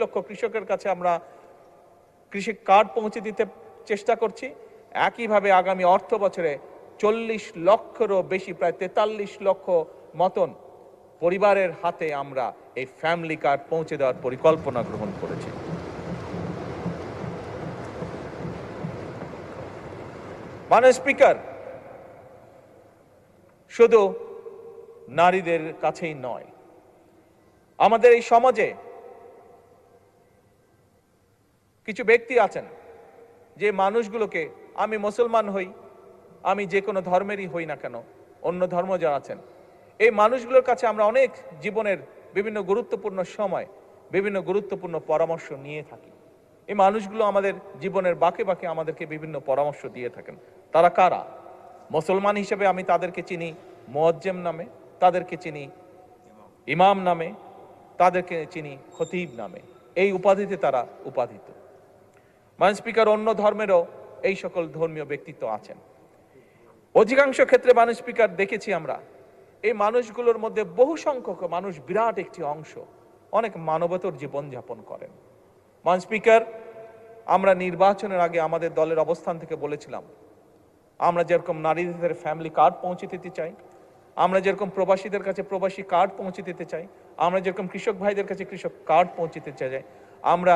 লক্ষ কৃষকের কাছে আমরা কৃষি কার্ড পৌঁছে দিতে চেষ্টা করছি, একইভাবে আগামী অর্থ বছরে 40 লক্ষেরও বেশি, প্রায় 43 লক্ষ মতন পরিবারের হাতে আমরা এই ফ্যামিলি কার্ড পৌঁছে দেওয়ার পরিকল্পনা গ্রহণ করেছি। মাননীয় স্পিকার, শুধু নারীদের কাছেই নয়, আমাদের এই সমাজে কিছু ব্যক্তি আছেন যে মানুষগুলোকে, আমি মুসলমান হই, আমি যে কোনো ধর্মেরই হই না কেন, অন্য ধর্ম যারা আছেন, এই মানুষগুলোর কাছে আমরা অনেক জীবনের বিভিন্ন গুরুত্বপূর্ণ সময় বিভিন্ন গুরুত্বপূর্ণ পরামর্শ নিয়ে থাকি। এই মানুষগুলো আমাদের জীবনের বাঁকে বাঁকে আমাদেরকে বিভিন্ন পরামর্শ দিয়ে থাকেন। তারা কারা? মুসলমান হিসেবে আমি তাদেরকে চিনি মুয়াজ্জেম নামে, তাদেরকে চিনি ইমাম নামে, তাদেরকে চিনি খতিব নামে, এই উপাধিতে তারা উপাধিত। মাননীয় স্পিকার, অন্য ধর্মেরও এই সকল ধর্মীয় ব্যক্তিত্ব আছেন। অধিকাংশ ক্ষেত্রে মাননীয় স্পিকার দেখেছি আমরা এই মানুষগুলোর মধ্যে বহু সংখ্যক মানুষ, বিরাট একটি অংশ অনেক মানবতর জীবনযাপন করেন। মাননীয় স্পিকার, আমরা নির্বাচনের আগে আমাদের দলের অবস্থান থেকে বলেছিলাম আমরা যেরকম নারীদের ফ্যামিলি কার্ড পৌঁছে দিতে চাই, আমরা যেরকম প্রবাসীদের কাছে প্রবাসী কার্ড পৌঁছে দিতে চাই, আমরা যেরকম কৃষক ভাইদের কাছে কৃষক কার্ড পৌঁছে দিতে চাই, আমরা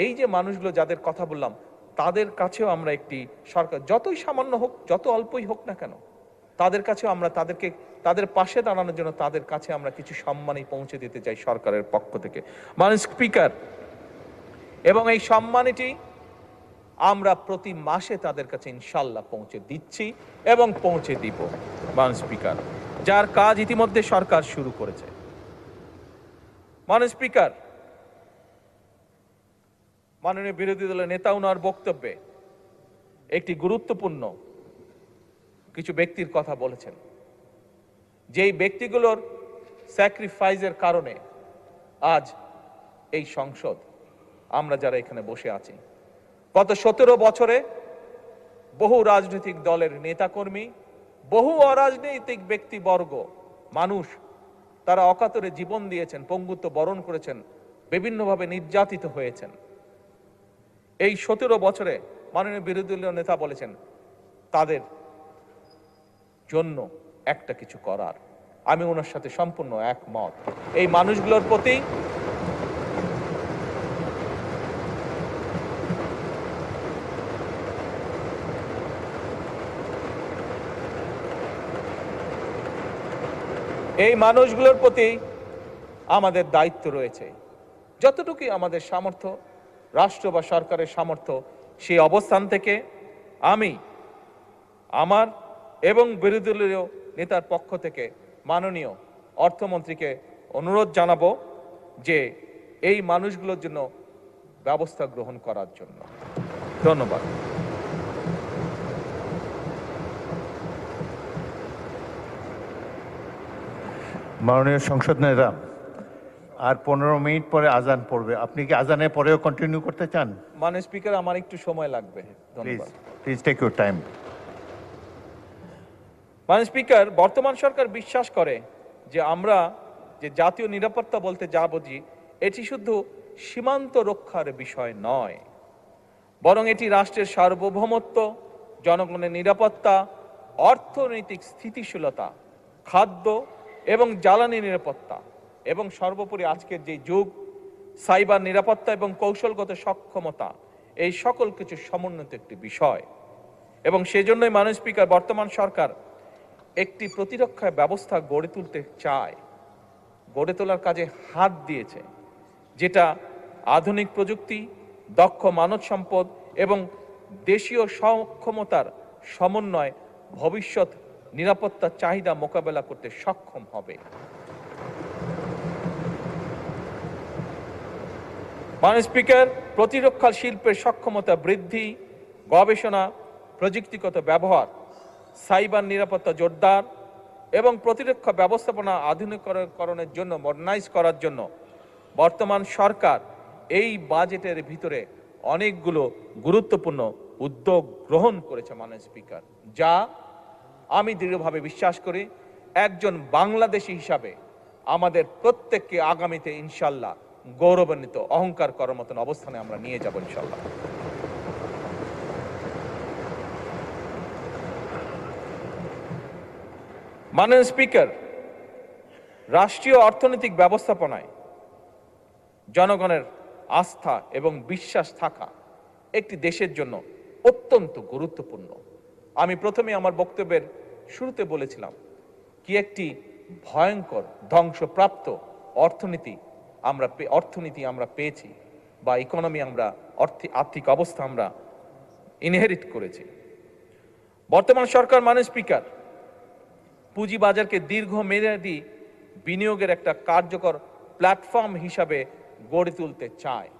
এই যে মানুষগুলো যাদের কথা বললাম তাদের কাছেও আমরা একটি সরকার, যতই সামান্য হোক, যত অল্পই হোক না কেন, তাদের কাছেও আমরা তাদের পাশে দাঁড়ানোর জন্য তাদের কাছে আমরা কিছু সম্মানই পৌঁছে দিতে চাই সরকারের পক্ষ থেকে। মাননীয় স্পিকার, এবং এই সম্মানটি আমরা প্রতি মাসে তাদের কাছে ইনশাল্লাহ পৌঁছে দিচ্ছি এবং পৌঁছে দিব। মাননীয় স্পিকার, যার কাজ ইতিমধ্যে সরকার শুরু করেছে। মাননীয় স্পিকার, মাননীয় বিরোধী দলের নেতা ওনার বক্তব্যে একটি গুরুত্বপূর্ণ কিছু ব্যক্তির কথা বলেছেন, যেই ব্যক্তিগুলোর স্যাক্রিফাইসের কারণে আজ এই সংসদ, আমরা যারা এখানে বসে আছি, গত 17 বছরে বহু রাজনৈতিক দলের নেতাকর্মী, বহু অরাজনৈতিক ব্যক্তিবর্গ, মানুষ, তারা অকাতরে জীবন দিয়েছেন, পঙ্গুত্ব বরণ করেছেন, বিভিন্নভাবে নির্যাতিত হয়েছেন। এই 17 বছরে মাননীয় বিরোধী দলীয় নেতা বলেছেন তাদের জন্য একটা কিছু করার। আমি ওনার সাথে সম্পূর্ণ একমত। এই মানুষগুলোর প্রতি আমাদের দায়িত্ব রয়েছে। যতটুকু আমাদের সামর্থ্য, রাষ্ট্র বা সরকারের সামর্থ্য, সেই অবস্থান থেকে আমি আমার এবং বিরোধী দলীয় নেতার পক্ষ থেকে মাননীয় অর্থমন্ত্রীকে অনুরোধ জানাবো যে এই মানুষগুলোর জন্য ব্যবস্থা গ্রহণ করার জন্য। ধন্যবাদ। মাননীয় সংসদ নেতা, আর 15 মিনিট পরে আজান পড়বে। আপনি কি আজানের পরেও কন্টিনিউ করতে চান? মাননীয় স্পিকার, আমার একটু সময় লাগবে। প্লিজ ধন্যবাদ। Please take your time. মাননীয় স্পিকার, বর্তমান সরকার বিশ্বাস করে যে আমরা যে জাতীয় নিরাপত্তা বলতে যা বুঝি, এটি শুধু সীমান্ত রক্ষার বিষয় নয়, বরং এটি রাষ্ট্রের সার্বভৌমত্ব, জনগণের নিরাপত্তা, অর্থনৈতিক স্থিতিশীলতা, খাদ্য এবং জ্বালানি নিরাপত্তা, এবং সর্বোপরি আজকের যে যুগ, সাইবার নিরাপত্তা এবং কৌশলগত সক্ষমতা, এই সকল কিছু সমন্বিত একটি বিষয়। এবং সেজন্যই মাননীয় স্পিকার, বর্তমান সরকার একটি প্রতিরক্ষা ব্যবস্থা গড়ে তুলতে চায়, গড়ে তোলার কাজে হাত দিয়েছে, যেটা আধুনিক প্রযুক্তি, দক্ষ মানব সম্পদ এবং দেশীয় সক্ষমতার সমন্বয় ভবিষ্যৎ নিরাপত্তার চাহিদা মোকাবেলা করতে সক্ষম হবে। মাননীয় স্পিকার, প্রতিরক্ষা শিল্পের সক্ষমতা বৃদ্ধি, গবেষণা, প্রযুক্তিগত ব্যবহার, সাইবার নিরাপত্তা জোরদার এবং প্রতিরক্ষা ব্যবস্থাপনা আধুনিকরণের জন্য, মডার্নাইজ করার জন্য বর্তমান সরকার এই বাজেটের ভিতরে অনেকগুলো গুরুত্বপূর্ণ উদ্যোগ গ্রহণ করেছে মাননীয় স্পিকার, যা আমি দৃঢ়ভাবে বিশ্বাস করি একজন বাংলাদেশী হিসাবে আমাদের প্রত্যেককে আগামীতে ইনশাল্লাহ গৌরবান্বিত, অহংকার করার মতন অবস্থানে আমরা নিয়ে যাব ইনশাল্লাহ। মাননীয় স্পিকার, রাষ্ট্রীয় অর্থনৈতিক ব্যবস্থাপনায় জনগণের আস্থা এবং বিশ্বাস থাকা একটি দেশের জন্য অত্যন্ত গুরুত্বপূর্ণ। আমি প্রথমে আমার বক্তব্যের শুরুতে বলেছিলাম কি একটি ভয়ঙ্কর ধ্বংসপ্রাপ্ত অর্থনীতি আমরা পেয়েছি, বা ইকোনমি আমরা আর্থিক অবস্থা আমরা ইনহেরিট করেছি। বর্তমান সরকার মাননীয় স্পিকার পুঁজিবাজারকে দীর্ঘমেয়াদী বিনিয়োগের একটা কার্যকর প্ল্যাটফর্ম হিসাবে গড়ে তুলতে চায়।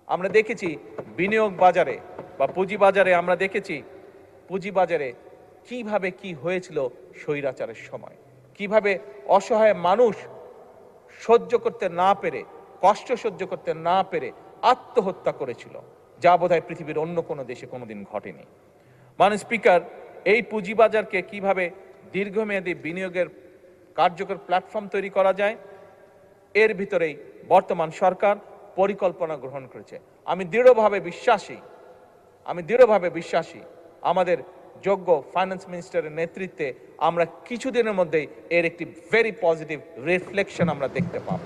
আমরা দেখেছি বিনিয়োগ বাজারে বা পুঁজিবাজারে, আমরা দেখেছি পুঁজিবাজারে কিভাবে কি হয়েছিল স্বৈরাচারের সময়, কিভাবে অসহায় মানুষ সহ্য করতে না পেরে, কষ্ট সহ্য করতে না পেরে আত্মহত্যা করেছিল, যা বোধহয় পৃথিবীর অন্য কোনো দেশে কোনোদিন ঘটেনি। মাননীয় স্পিকার, এই পুঁজিবাজারকে কিভাবে দীর্ঘমেয়াদী বিনিয়োগের কার্যকর প্ল্যাটফর্ম তৈরি করা যায়, এর ভিতরেই বর্তমান সরকার পরিকল্পনা গ্রহণ করেছে। আমি দৃঢ়ভাবে বিশ্বাসী আমাদের যোগ্য ফাইন্যান্স মিনিস্টারের নেতৃত্বে আমরা কিছুদিনের মধ্যেই এর একটি ভেরি পজিটিভ রিফ্লেকশন আমরা দেখতে পাব।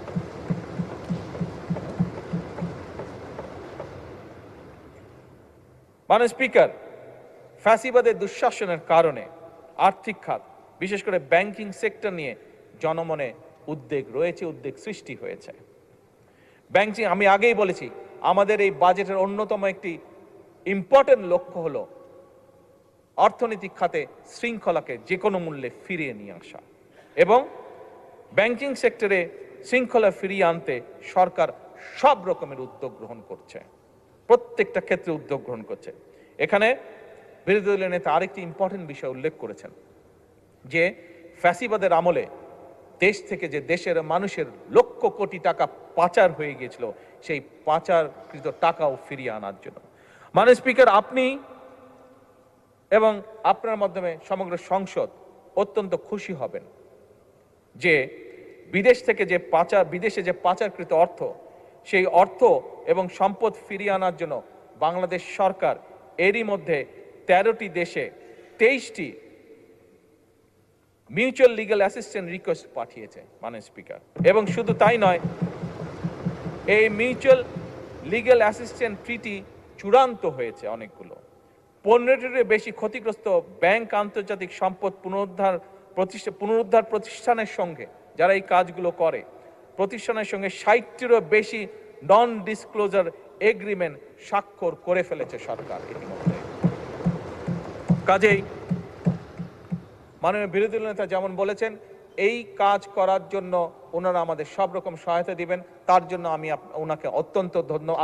মাননীয় স্পিকার, ফ্যাসিবাদের দুঃশাসনের কারণে আর্থিক খাত, বিশেষ করে ব্যাংকিং সেক্টর নিয়ে জনমনে উদ্বেগ রয়েছে, উদ্বেগ সৃষ্টি হয়েছে। ব্যাংকিং, আমি আগেই বলেছি, আমাদের এই বাজেটের অন্যতম একটি ইম্পর্টেন্ট লক্ষ্য হলো অর্থনৈতিক খাতে শৃঙ্খলাকে যে কোনো মূল্যে ফিরিয়ে নিয়ে আসা, এবং ব্যাংকিং সেক্টরে শৃঙ্খলা ফিরিয়ে আনতে সরকার সব রকমের উদ্যোগ গ্রহণ করছে, প্রত্যেকটা ক্ষেত্রে উদ্যোগ গ্রহণ করছে। এখানে বিরোধী দলীয় নেতা আরেকটি ইম্পর্টেন্ট বিষয় উল্লেখ করেছেন যে ফ্যাসিবাদের আমলে দেশ থেকে যে দেশের মানুষের লক্ষ কোটি টাকা পাচার হয়ে গিয়েছিল, সেই পাচারকৃত টাকাও ফিরিয়ে আনার জন্য। মাননীয় স্পিকার, আপনি এবং আপনার মাধ্যমে সমগ্র সংসদ অত্যন্ত খুশি হবেন যে বিদেশে যে পাচারকৃত অর্থ, সেই অর্থ এবং সম্পদ ফিরিয়ে আনার জন্য বাংলাদেশ সরকার এরই মধ্যে 13টি দেশে 23টি মিউচুয়াল লিগ্যাল অ্যাসিস্ট্যান্ট রিকোয়েস্ট পাঠিয়েছে মাননীয় স্পিকার। এবং শুধু তাই নয়, এই মিউচুয়াল লিগ্যাল অ্যাসিস্ট্যান্ট ট্রিটি চূড়ান্ত হয়েছে অনেকগুলো। 15টির বেশি ক্ষতিগ্রস্ত ব্যাংক আন্তর্জাতিক সম্পদ পুনরুদ্ধার প্রতিষ্ঠানের সঙ্গে যারা এই কাজগুলো করে, প্রতিষ্ঠানের সঙ্গে 60টিরও বেশি নন ডিসক্লোজার এগ্রিমেন্ট স্বাক্ষর করে ফেলেছে সরকার ইতিমধ্যে। কাজেই মাননীয় বিরোধী দল নেতা যেমন বলেছেন, এই কাজ করার জন্য ওনারা আমাদের সব রকম সহায়তা দিবেন, তার জন্য আমি ওনাকে অত্যন্ত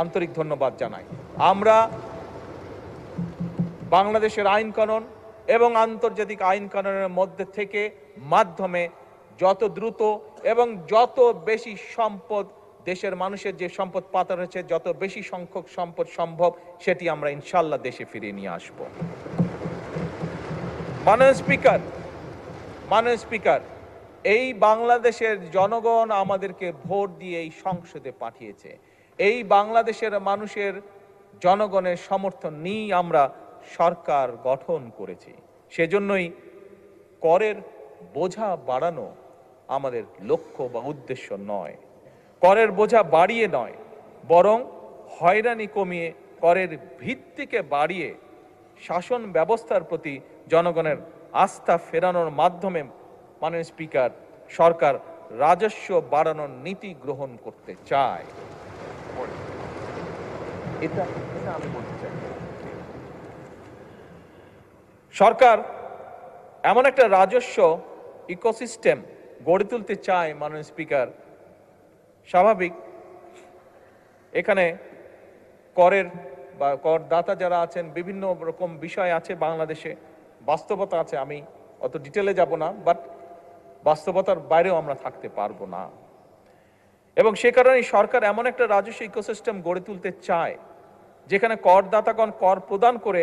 আন্তরিক ধন্যবাদ জানাই। আমরা বাংলাদেশের আইন কানুন এবং আন্তর্জাতিক আইন কানুনের মধ্যে থেকে মাধ্যমে যত দ্রুত এবং যত বেশি সম্পদ, দেশের মানুষের যে সম্পদ পাচার হয়েছে, যত বেশি সংখ্যক সম্পদ সম্ভব সেটি আমরা ইনশাল্লাহ দেশে ফিরিয়ে নিয়ে আসব। মাননীয় স্পিকার, এই বাংলাদেশের জনগণ আমাদেরকে ভোট দিয়ে এই সংসদে পাঠিয়েছে। এই বাংলাদেশের মানুষের জনগণের সমর্থন নিয়েই আমরা সরকার গঠন করেছি। সেজন্যই করের বোঝা বাড়ানো আমাদের লক্ষ্য বা উদ্দেশ্য নয়। করের বোঝা বাড়িয়ে নয়, বরং হয়রানি কমিয়ে করের ভিত্তিকে বাড়িয়ে শাসন ব্যবস্থার প্রতি জনগণের আস্থা ফেরানোর মাধ্যমে মাননীয় স্পিকার, সরকার রাজস্ব বাড়ানোর নীতি গ্রহণ করতে চায়। এটা আমি বলতে চাই। সরকার এমন একটা রাজস্ব ইকোসিস্টেম গড়ে তুলতে চায় মাননীয় স্পিকার। স্বাভাবিক, এখানে করের বা করদাতা যারা আছেন, বিভিন্ন রকম বিষয় আছে, বাংলাদেশে বাস্তবতা আছে, আমি অত ডিটেলে যাব না, বাট বাস্তবতার বাইরেও আমরা থাকতে পারবো না। এবং সে কারণে সরকার এমন একটা রাজস্ব ইকোসিস্টেম গড়ে তুলতে চায় যেখানে করদাতাগণ কর প্রদান করে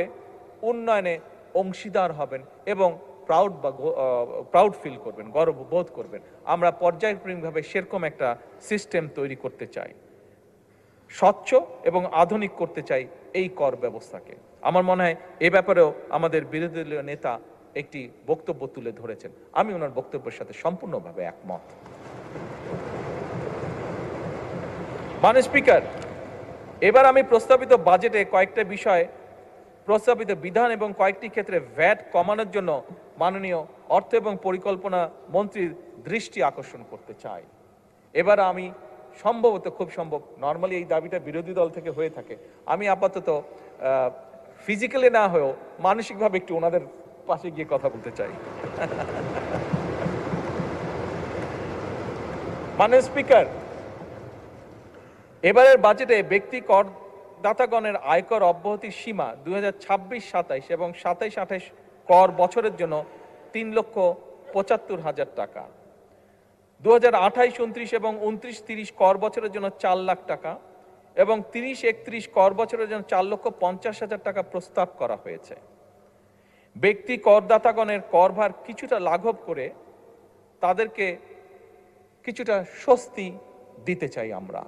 উন্নয়নে অংশীদার হবেন এবং প্রাউড ফিল করবেন, গর্ববোধ করবেন। আমরা পর্যায়ক্রমিকভাবে সেরকম একটা সিস্টেম তৈরি করতে চাই, স্বচ্ছ এবং আধুনিক করতে চাই এই কর ব্যবস্থাকে। আমার মনে হয় এ ব্যাপারেও আমাদের বিরোধী দলীয় নেতা একটি বক্তব্য তুলে ধরেছেন, আমি ওনার বক্তব্যের সাথে সম্পূর্ণভাবে একমত। মাননীয় স্পিকার, এবার আমি প্রস্তাবিত বাজেটে কয়েকটা বিষয়, প্রস্তাবিত বিধান এবং কয়েকটি ক্ষেত্রে ভ্যাট কমানোর জন্য মাননীয় অর্থ এবং পরিকল্পনা মন্ত্রীর দৃষ্টি আকর্ষণ করতে চাই। এবার আমি সম্ভবত, খুব সম্ভব, নর্মালি এই দাবিটা বিরোধী দল থেকে হয়ে থাকে, আমি আপাতত ফিজিক্যালি না হয়েও মানসিকভাবে একটু ওনাদের পাশে গিয়ে কথা বলতে চাই। মাননীয় স্পিকার, এবারের বাজেটে ব্যক্তি করদাতাগণের আয়কর অব্যাহতির সীমা 2026-27 এবং 27-28 কর বছরের জন্য 3,75,000 টাকা, 2028-29 এবং 29-30 কর বছরের জন্য 4 লাখ টাকা এবং 30-31 কর বছরের জন্য 4,50,000 টাকা প্রস্তাব করা হয়েছে। ব্যক্তি করদাতাগণের করভার কিছুটা লাঘব করে তাদেরকে কিছুটা স্বস্তি দিতে চাই আমরা।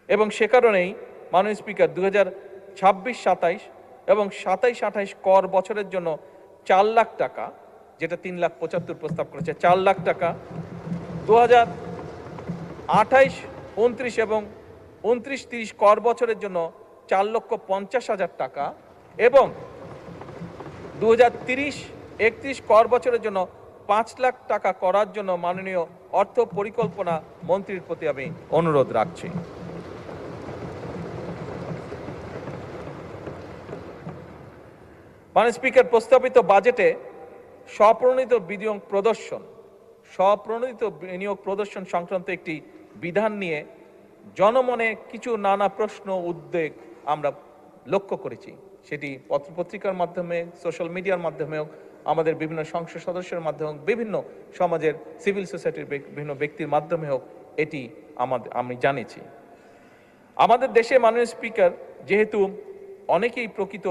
এবং সে কারণেই মাননীয় স্পিকার 2026-27 এবং 27-28 কর বছরের জন্য 4 লাখ টাকা, যেটা 3,75,000 প্রস্তাব করেছে, 4 লাখ টাকা, 2028-29 এবং 29-30 কর বছরের জন্য 4,50,000 টাকা এবং 2030-31 কর বছরের জন্য 5 লাখ টাকা করার জন্য মাননীয় অর্থ পরিকল্পনা মন্ত্রীর প্রতি আমি অনুরোধ রাখছি। মাননীয় স্পিকার, প্রস্তাবিত বাজেটে স্বপ্রণোদিত বিনিয়োগ প্রদর্শন সংক্রান্ত একটি বিধান নিয়ে জনমনে কিছু নানা প্রশ্ন, উদ্বেগ আমরা লক্ষ্য করেছি। সেটি পত্রপত্রিকার মাধ্যমে, সোশ্যাল মিডিয়ার মাধ্যমেও, আমাদের বিভিন্ন সংসদ সদস্যের মাধ্যমে, বিভিন্ন সমাজের সিভিল সোসাইটির বিভিন্ন ব্যক্তির মাধ্যমে হোক, এটি আমি জানিয়েছি। আমাদের দেশে মাননীয় স্পিকার, যেহেতু অনেকেই প্রকৃত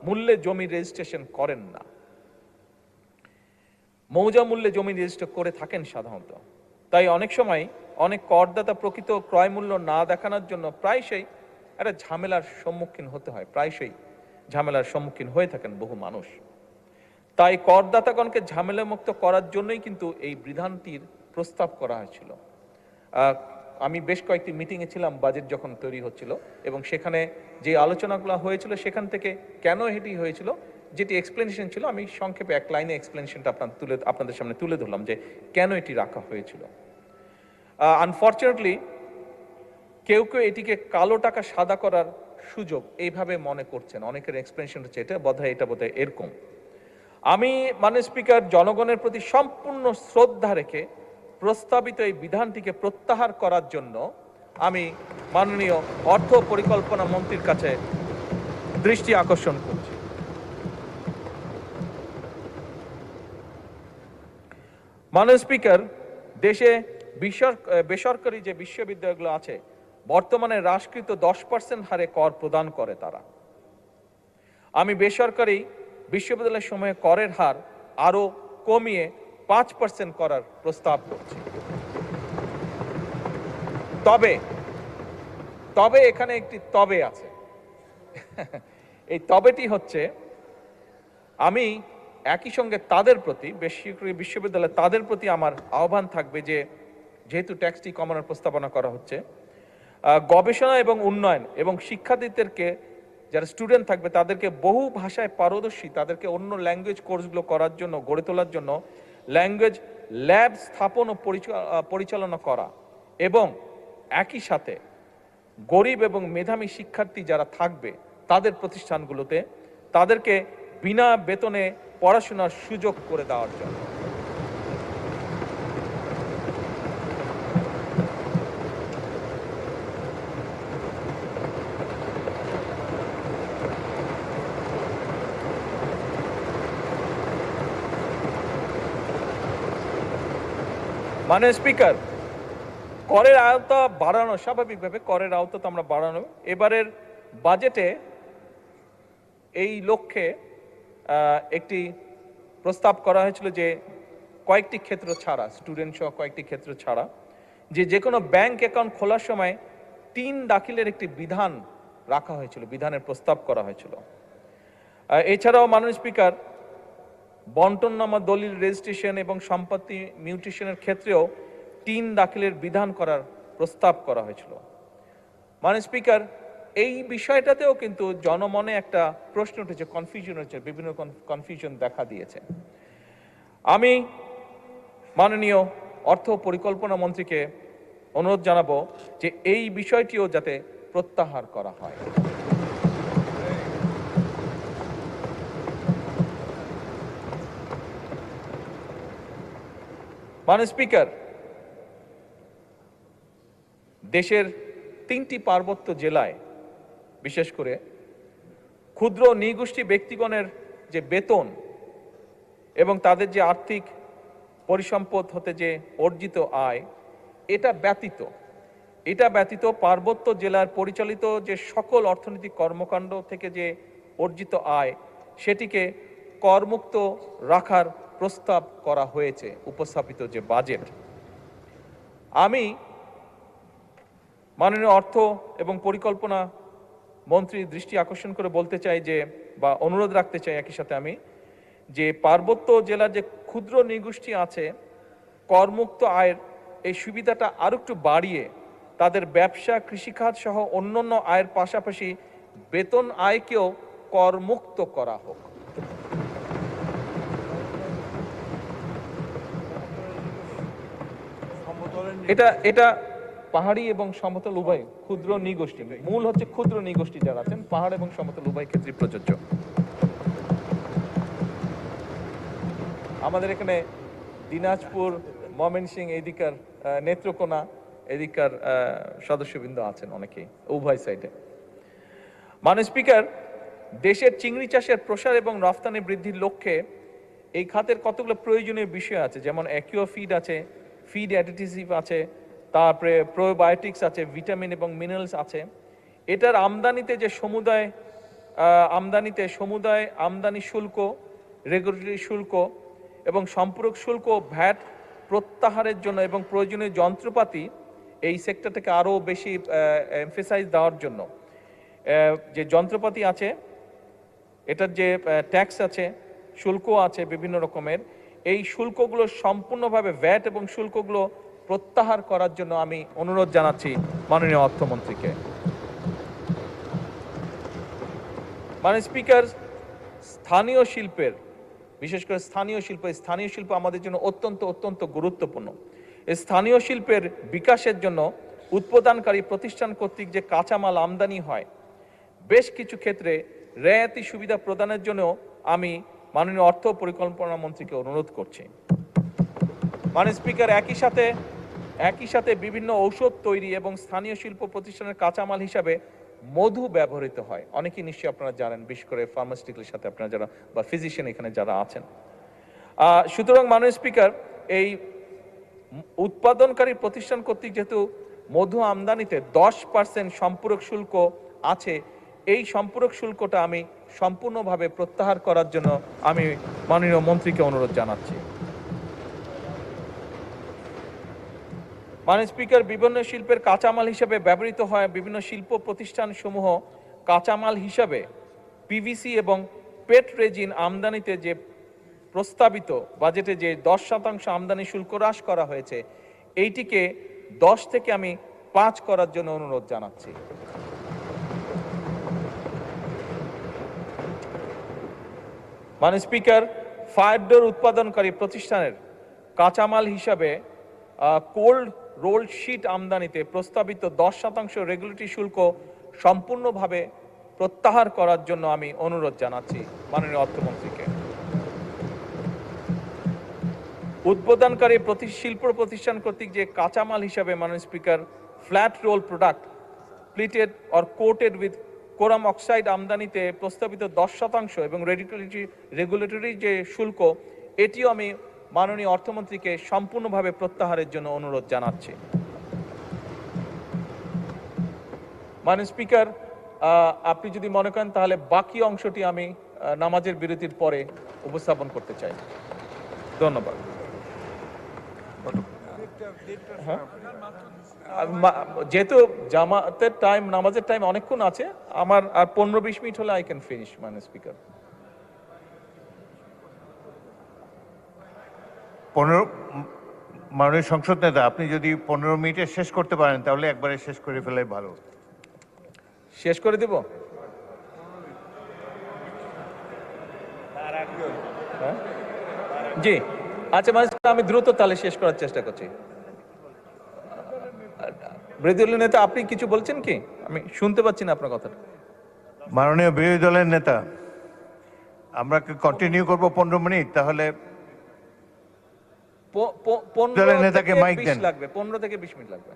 মূল্যে জমি রেজিস্ট্রেশন করেন না, মৌজা মূল্যে জমি রেজিস্টার করে থাকেন সাধারণত। তাই অনেক সময় অনেক করদাতা প্রকৃত ক্রয় মূল্য না দেখানোর জন্য প্রায়শই একটা ঝামেলার সম্মুখীন হতে হয়, প্রায়শই ঝামেলার সম্মুখীন হয়ে থাকেন বহু মানুষ। তাই করদাতাগণকে ঝামেলামুক্ত করার জন্যই কিন্তু এই বিধানটির প্রস্তাব করা হয়েছিল। আমি বেশ কয়েকটি মিটিংয়ে ছিলাম বাজেট যখন তৈরি হচ্ছিল, এবং সেখানে যে আলোচনাগুলো হয়েছিল সেখান থেকে কেন এটি হয়েছিল যেটি এক্সপ্লেনেশন ছিল, আমি সংক্ষেপে এক লাইনে এক্সপ্লেনেশনটা আপনাদের সামনে তুলে ধরলাম যে কেন এটি রাখা হয়েছিল। আনফর্চুনেটলি কেউ কেউ এটিকে কালো টাকা সাদা করার সুযোগ এইভাবে মনে করছেন। অনেকের এক্সপ্লেনেশন হচ্ছে এটা বোধহয় এরকম। আমি মাননীয় স্পিকার জনগণের প্রতি সম্পূর্ণ শ্রদ্ধা রেখে প্রস্তাবিত এই বিধানটিকে প্রত্যাহার করার জন্য আমি মাননীয় অর্থ পরিকল্পনা মন্ত্রীর কাছে দৃষ্টি আকর্ষণ করছি। মাননীয় স্পিকার, দেশে বেসরকারি যে বিশ্ববিদ্যালয়গুলো আছে বর্তমানে হ্রাসকৃত 10% হারে কর প্রদান করে তারা। আমি বেসরকারি বিশ্ববিদ্যালয়ের সময়ে করের হার আরো কমিয়ে 5% করার প্রস্তাব করছি। তবে এখানে একটি তবে আছে। এই তবেটি হচ্ছে, আমি একই সঙ্গে তাদের প্রতি বেসরকারি বিশ্ববিদ্যালয় তাদের প্রতি আমার আহ্বান থাকবে যে যেহেতু ট্যাক্সটি কমানোর প্রস্তাবনা করা হচ্ছে, গবেষণা এবং উন্নয়ন এবং শিক্ষার্থীদেরকে যারা স্টুডেন্ট থাকবে তাদেরকে বহু ভাষায় পারদর্শী, তাদেরকে অন্য ল্যাঙ্গুয়েজ কোর্সগুলো করার জন্য গড়ে তোলার জন্য ল্যাঙ্গুয়েজ ল্যাব স্থাপন ও পরিচালনা করা, এবং একই সাথে গরিব এবং মেধাবী শিক্ষার্থী যারা থাকবে তাদের প্রতিষ্ঠানগুলোতে তাদেরকে বিনা বেতনে পড়াশোনার সুযোগ করে দেওয়ার জন্য। মাননীয় স্পিকার, করের আওতা বাড়ানো, স্বাভাবিকভাবে করের আওতা তো আমরা বাড়ানো, এবারের বাজেটে এই লক্ষ্যে একটি প্রস্তাব করা হয়েছিল যে কয়েকটি ক্ষেত্র ছাড়া, স্টুডেন্ট সহ কয়েকটি ক্ষেত্র ছাড়া, যে কোনো ব্যাংক অ্যাকাউন্ট খোলার সময় 3 দাখিলের একটি বিধান রাখা হয়েছিল, বিধানের প্রস্তাব করা হয়েছিল। এছাড়াও মাননীয় স্পিকার, বন্টননামা, দলিল, রেজিস্ট্রেশন এবং সম্পত্তি মিউটেশনের ক্ষেত্রেও 3 দাখিলের বিধান করার প্রস্তাব করা হয়েছিল। মাননীয় স্পিকার, এই বিষয়টাতেও কিন্তু জনমনে একটা প্রশ্ন উঠেছে, কনফিউশন হচ্ছে, বিভিন্ন কনফিউশন দেখা দিয়েছে। আমি মাননীয় অর্থ পরিকল্পনা মন্ত্রীকে অনুরোধ জানাবো যে এই বিষয়টিও যাতে প্রত্যাহার করা হয়। মাননীয় স্পিকার, দেশের 3টি পার্বত্য জেলায় বিশেষ করে ক্ষুদ্র নৃগোষ্ঠী ব্যক্তিগণের যে বেতন এবং তাদের যে আর্থিক পরিসম্পদ হতে যে অর্জিত আয়, এটা ব্যতীত পার্বত্য জেলার পরিচালিত যে সকল অর্থনৈতিক কর্মকাণ্ড থেকে যে অর্জিত আয় সেটিকে করমুক্ত রাখার প্রস্তাব করা হয়েছে উপস্থাপিত যে বাজেট। আমি মাননীয় অর্থ এবং পরিকল্পনা মন্ত্রীর দৃষ্টি আকর্ষণ করে বলতে চাই যে, বা অনুরোধ রাখতে চাই একই সাথে আমি, যে পার্বত্য জেলার যে ক্ষুদ্র নৃগোষ্ঠী আছে করমুক্ত আয়ের এই সুবিধাটা আরো একটু বাড়িয়ে তাদের ব্যবসা, কৃষিখাত সহ অন্যান্য আয়ের পাশাপাশি বেতন আয়কেও করমুক্ত করা হোক। এটা পাহাড়ি এবং সমতল উভয় ক্ষুদ্র নৃগোষ্ঠী, মূল হচ্ছে ক্ষুদ্র নৃগোষ্ঠী যারা আছেন, পাহাড় এবং সমতল উভয় ক্ষেত্রে প্রযোজ্য। আমাদের এখানে দিনাজপুর, ময়মনসিংহ, এদিকার নেত্রকোনা, এদিকার সদস্যবৃন্দ আছেন অনেকেই, উভয় সাইডে। মাননীয় স্পিকার, দেশের চিংড়ি চাষের প্রসার এবং রফতানি বৃদ্ধির লক্ষ্যে এই খাতের কতগুলো প্রয়োজনীয় বিষয় আছে, যেমন অ্যাকুয়া ফিড আছে, ফিড অ্যাডিটিভ আছে, তারপরে প্রোবায়োটিক্স আছে, ভিটামিন এবং মিনারেলস আছে। এটার আমদানিতে আমদানি শুল্ক, রেগুলেটরি শুল্ক এবং সম্পূরক শুল্ক ও ভ্যাট প্রত্যাহারের জন্য এবং প্রয়োজনীয় যন্ত্রপাতি এই সেক্টরটাকে আরও বেশি এমফেসাইজ দেওয়ার জন্য যে যন্ত্রপাতি আছে, এটার যে ট্যাক্স আছে, শুল্ক আছে বিভিন্ন রকমের, এই শুল্কগুলো সম্পূর্ণভাবে ভ্যাট এবং শুল্কগুলো প্রত্যাহার করার জন্য আমি অনুরোধ জানাচ্ছি মাননীয় অর্থমন্ত্রীকে। মাননীয় স্পিকার, স্থানীয় শিল্পের, বিশেষ করে স্থানীয় শিল্প আমাদের জন্য অত্যন্ত গুরুত্বপূর্ণ। এই স্থানীয় শিল্পের বিকাশের জন্য উৎপাদনকারী প্রতিষ্ঠান কর্তৃক যে কাঁচামাল আমদানি হয়, বেশ কিছু ক্ষেত্রে রেয়াতি সুবিধা প্রদানের জন্য আমি মাননীয় অর্থ পরিকল্পনা মন্ত্রীকে অনুরোধ করছি। মাননীয় স্পিকার, একই সাথে বিভিন্ন ঔষধ তৈরি এবং স্থানীয় শিল্প প্রতিষ্ঠানের কাঁচামাল হিসাবে মধু ব্যবহৃত হয়। অনেকেই নিশ্চয়ই আপনারা জানেন, বিশেষ করে ফার্মাসিউটিক্যালের সাথে আপনারা যারা বা ফিজিশিয়ান এখানে যারা আছেন। সুতরাং মাননীয় স্পিকার, এই উৎপাদনকারী প্রতিষ্ঠান কর্তৃক যেহেতু মধু আমদানিতে 10% সম্পূরক শুল্ক আছে, এই সম্পূরক শুল্কটা আমি সম্পূর্ণভাবে প্রত্যাহার করার জন্য আমি মাননীয় মন্ত্রীকে অনুরোধ জানাচ্ছি। মাননীয় স্পিকার, বিভিন্ন শিল্পের কাঁচামাল হিসেবে ব্যবহৃত হয় বিভিন্ন শিল্প প্রতিষ্ঠান সমূহ কাঁচামাল হিসাবে পিভিসি এবং পেট রেজিন আমদানিতে যে প্রস্তাবিত বাজেটে যে 10% আমদানি শুল্ক হ্রাস করা হয়েছে, এইটিকে 10 থেকে আমি 5 করার জন্য অনুরোধ জানাচ্ছি। মাননীয় স্পিকার, ফায়ার ডোর উৎপাদনকারী প্রতিষ্ঠানের কাঁচামাল হিসাবে কোল্ড রোল শিট আমদানিতে প্রস্তাবিত 10% রেগুলেটরি শুল্ক সম্পূর্ণভাবে প্রত্যাহার করার জন্য আমি অনুরোধ জানাচ্ছি মাননীয় অর্থমন্ত্রীকে। উদ্বোধনকারী শিল্প প্রতিষ্ঠান কর্তৃক যে কাঁচামাল হিসাবে মাননীয় speaker flat roll product plated or coated with chrome oxide আমদানিতে প্রস্তাবিত 10% এবং রেগুলেটরি যে শুল্ক, এটিও আমি মাননীয় অর্থমন্ত্রীকে সম্পূর্ণভাবে প্রত্যাহারের জন্য অনুরোধ জানাচ্ছি। মাননীয় স্পিকার, আপনি যদি মনে করেন তাহলে বাকি অংশটি আমি নামাজের বিরতির পরে উপস্থাপন করতে চাই। ধন্যবাদ। যেহেতু জামাতের টাইম, নামাজের টাইম অনেকক্ষণ আছে, আমার আর 15-20 মিনিট হলে আই ক্যান ফিনিশ মাননীয় স্পিকার। 15 মাননীয় সংসদ নেতা, আপনি যদি 15 মিনিটে শেষ করতে পারেন তাহলে একবারে শেষ করে ফেলাই ভালো। শেষ করে দিব? হ্যাঁ? জি, আচ্ছা মাননীয় স্পিকার, আমি দ্রুত তাহলে শেষ করার চেষ্টা করছি। বিরোধী দলের নেতা, আপনি কিছু বলছেন কি? আমি শুনতে পাচ্ছি না আপনার কথাটা। মাননীয় বিরোধী দলের নেতা, আমরা কি কন্টিনিউ করবো 15 মিনিট? তাহলে 15 নেতাকে থেকে মাইক 20 দেন। লাগবে, 15 থেকে 20 মিনিট লাগবে।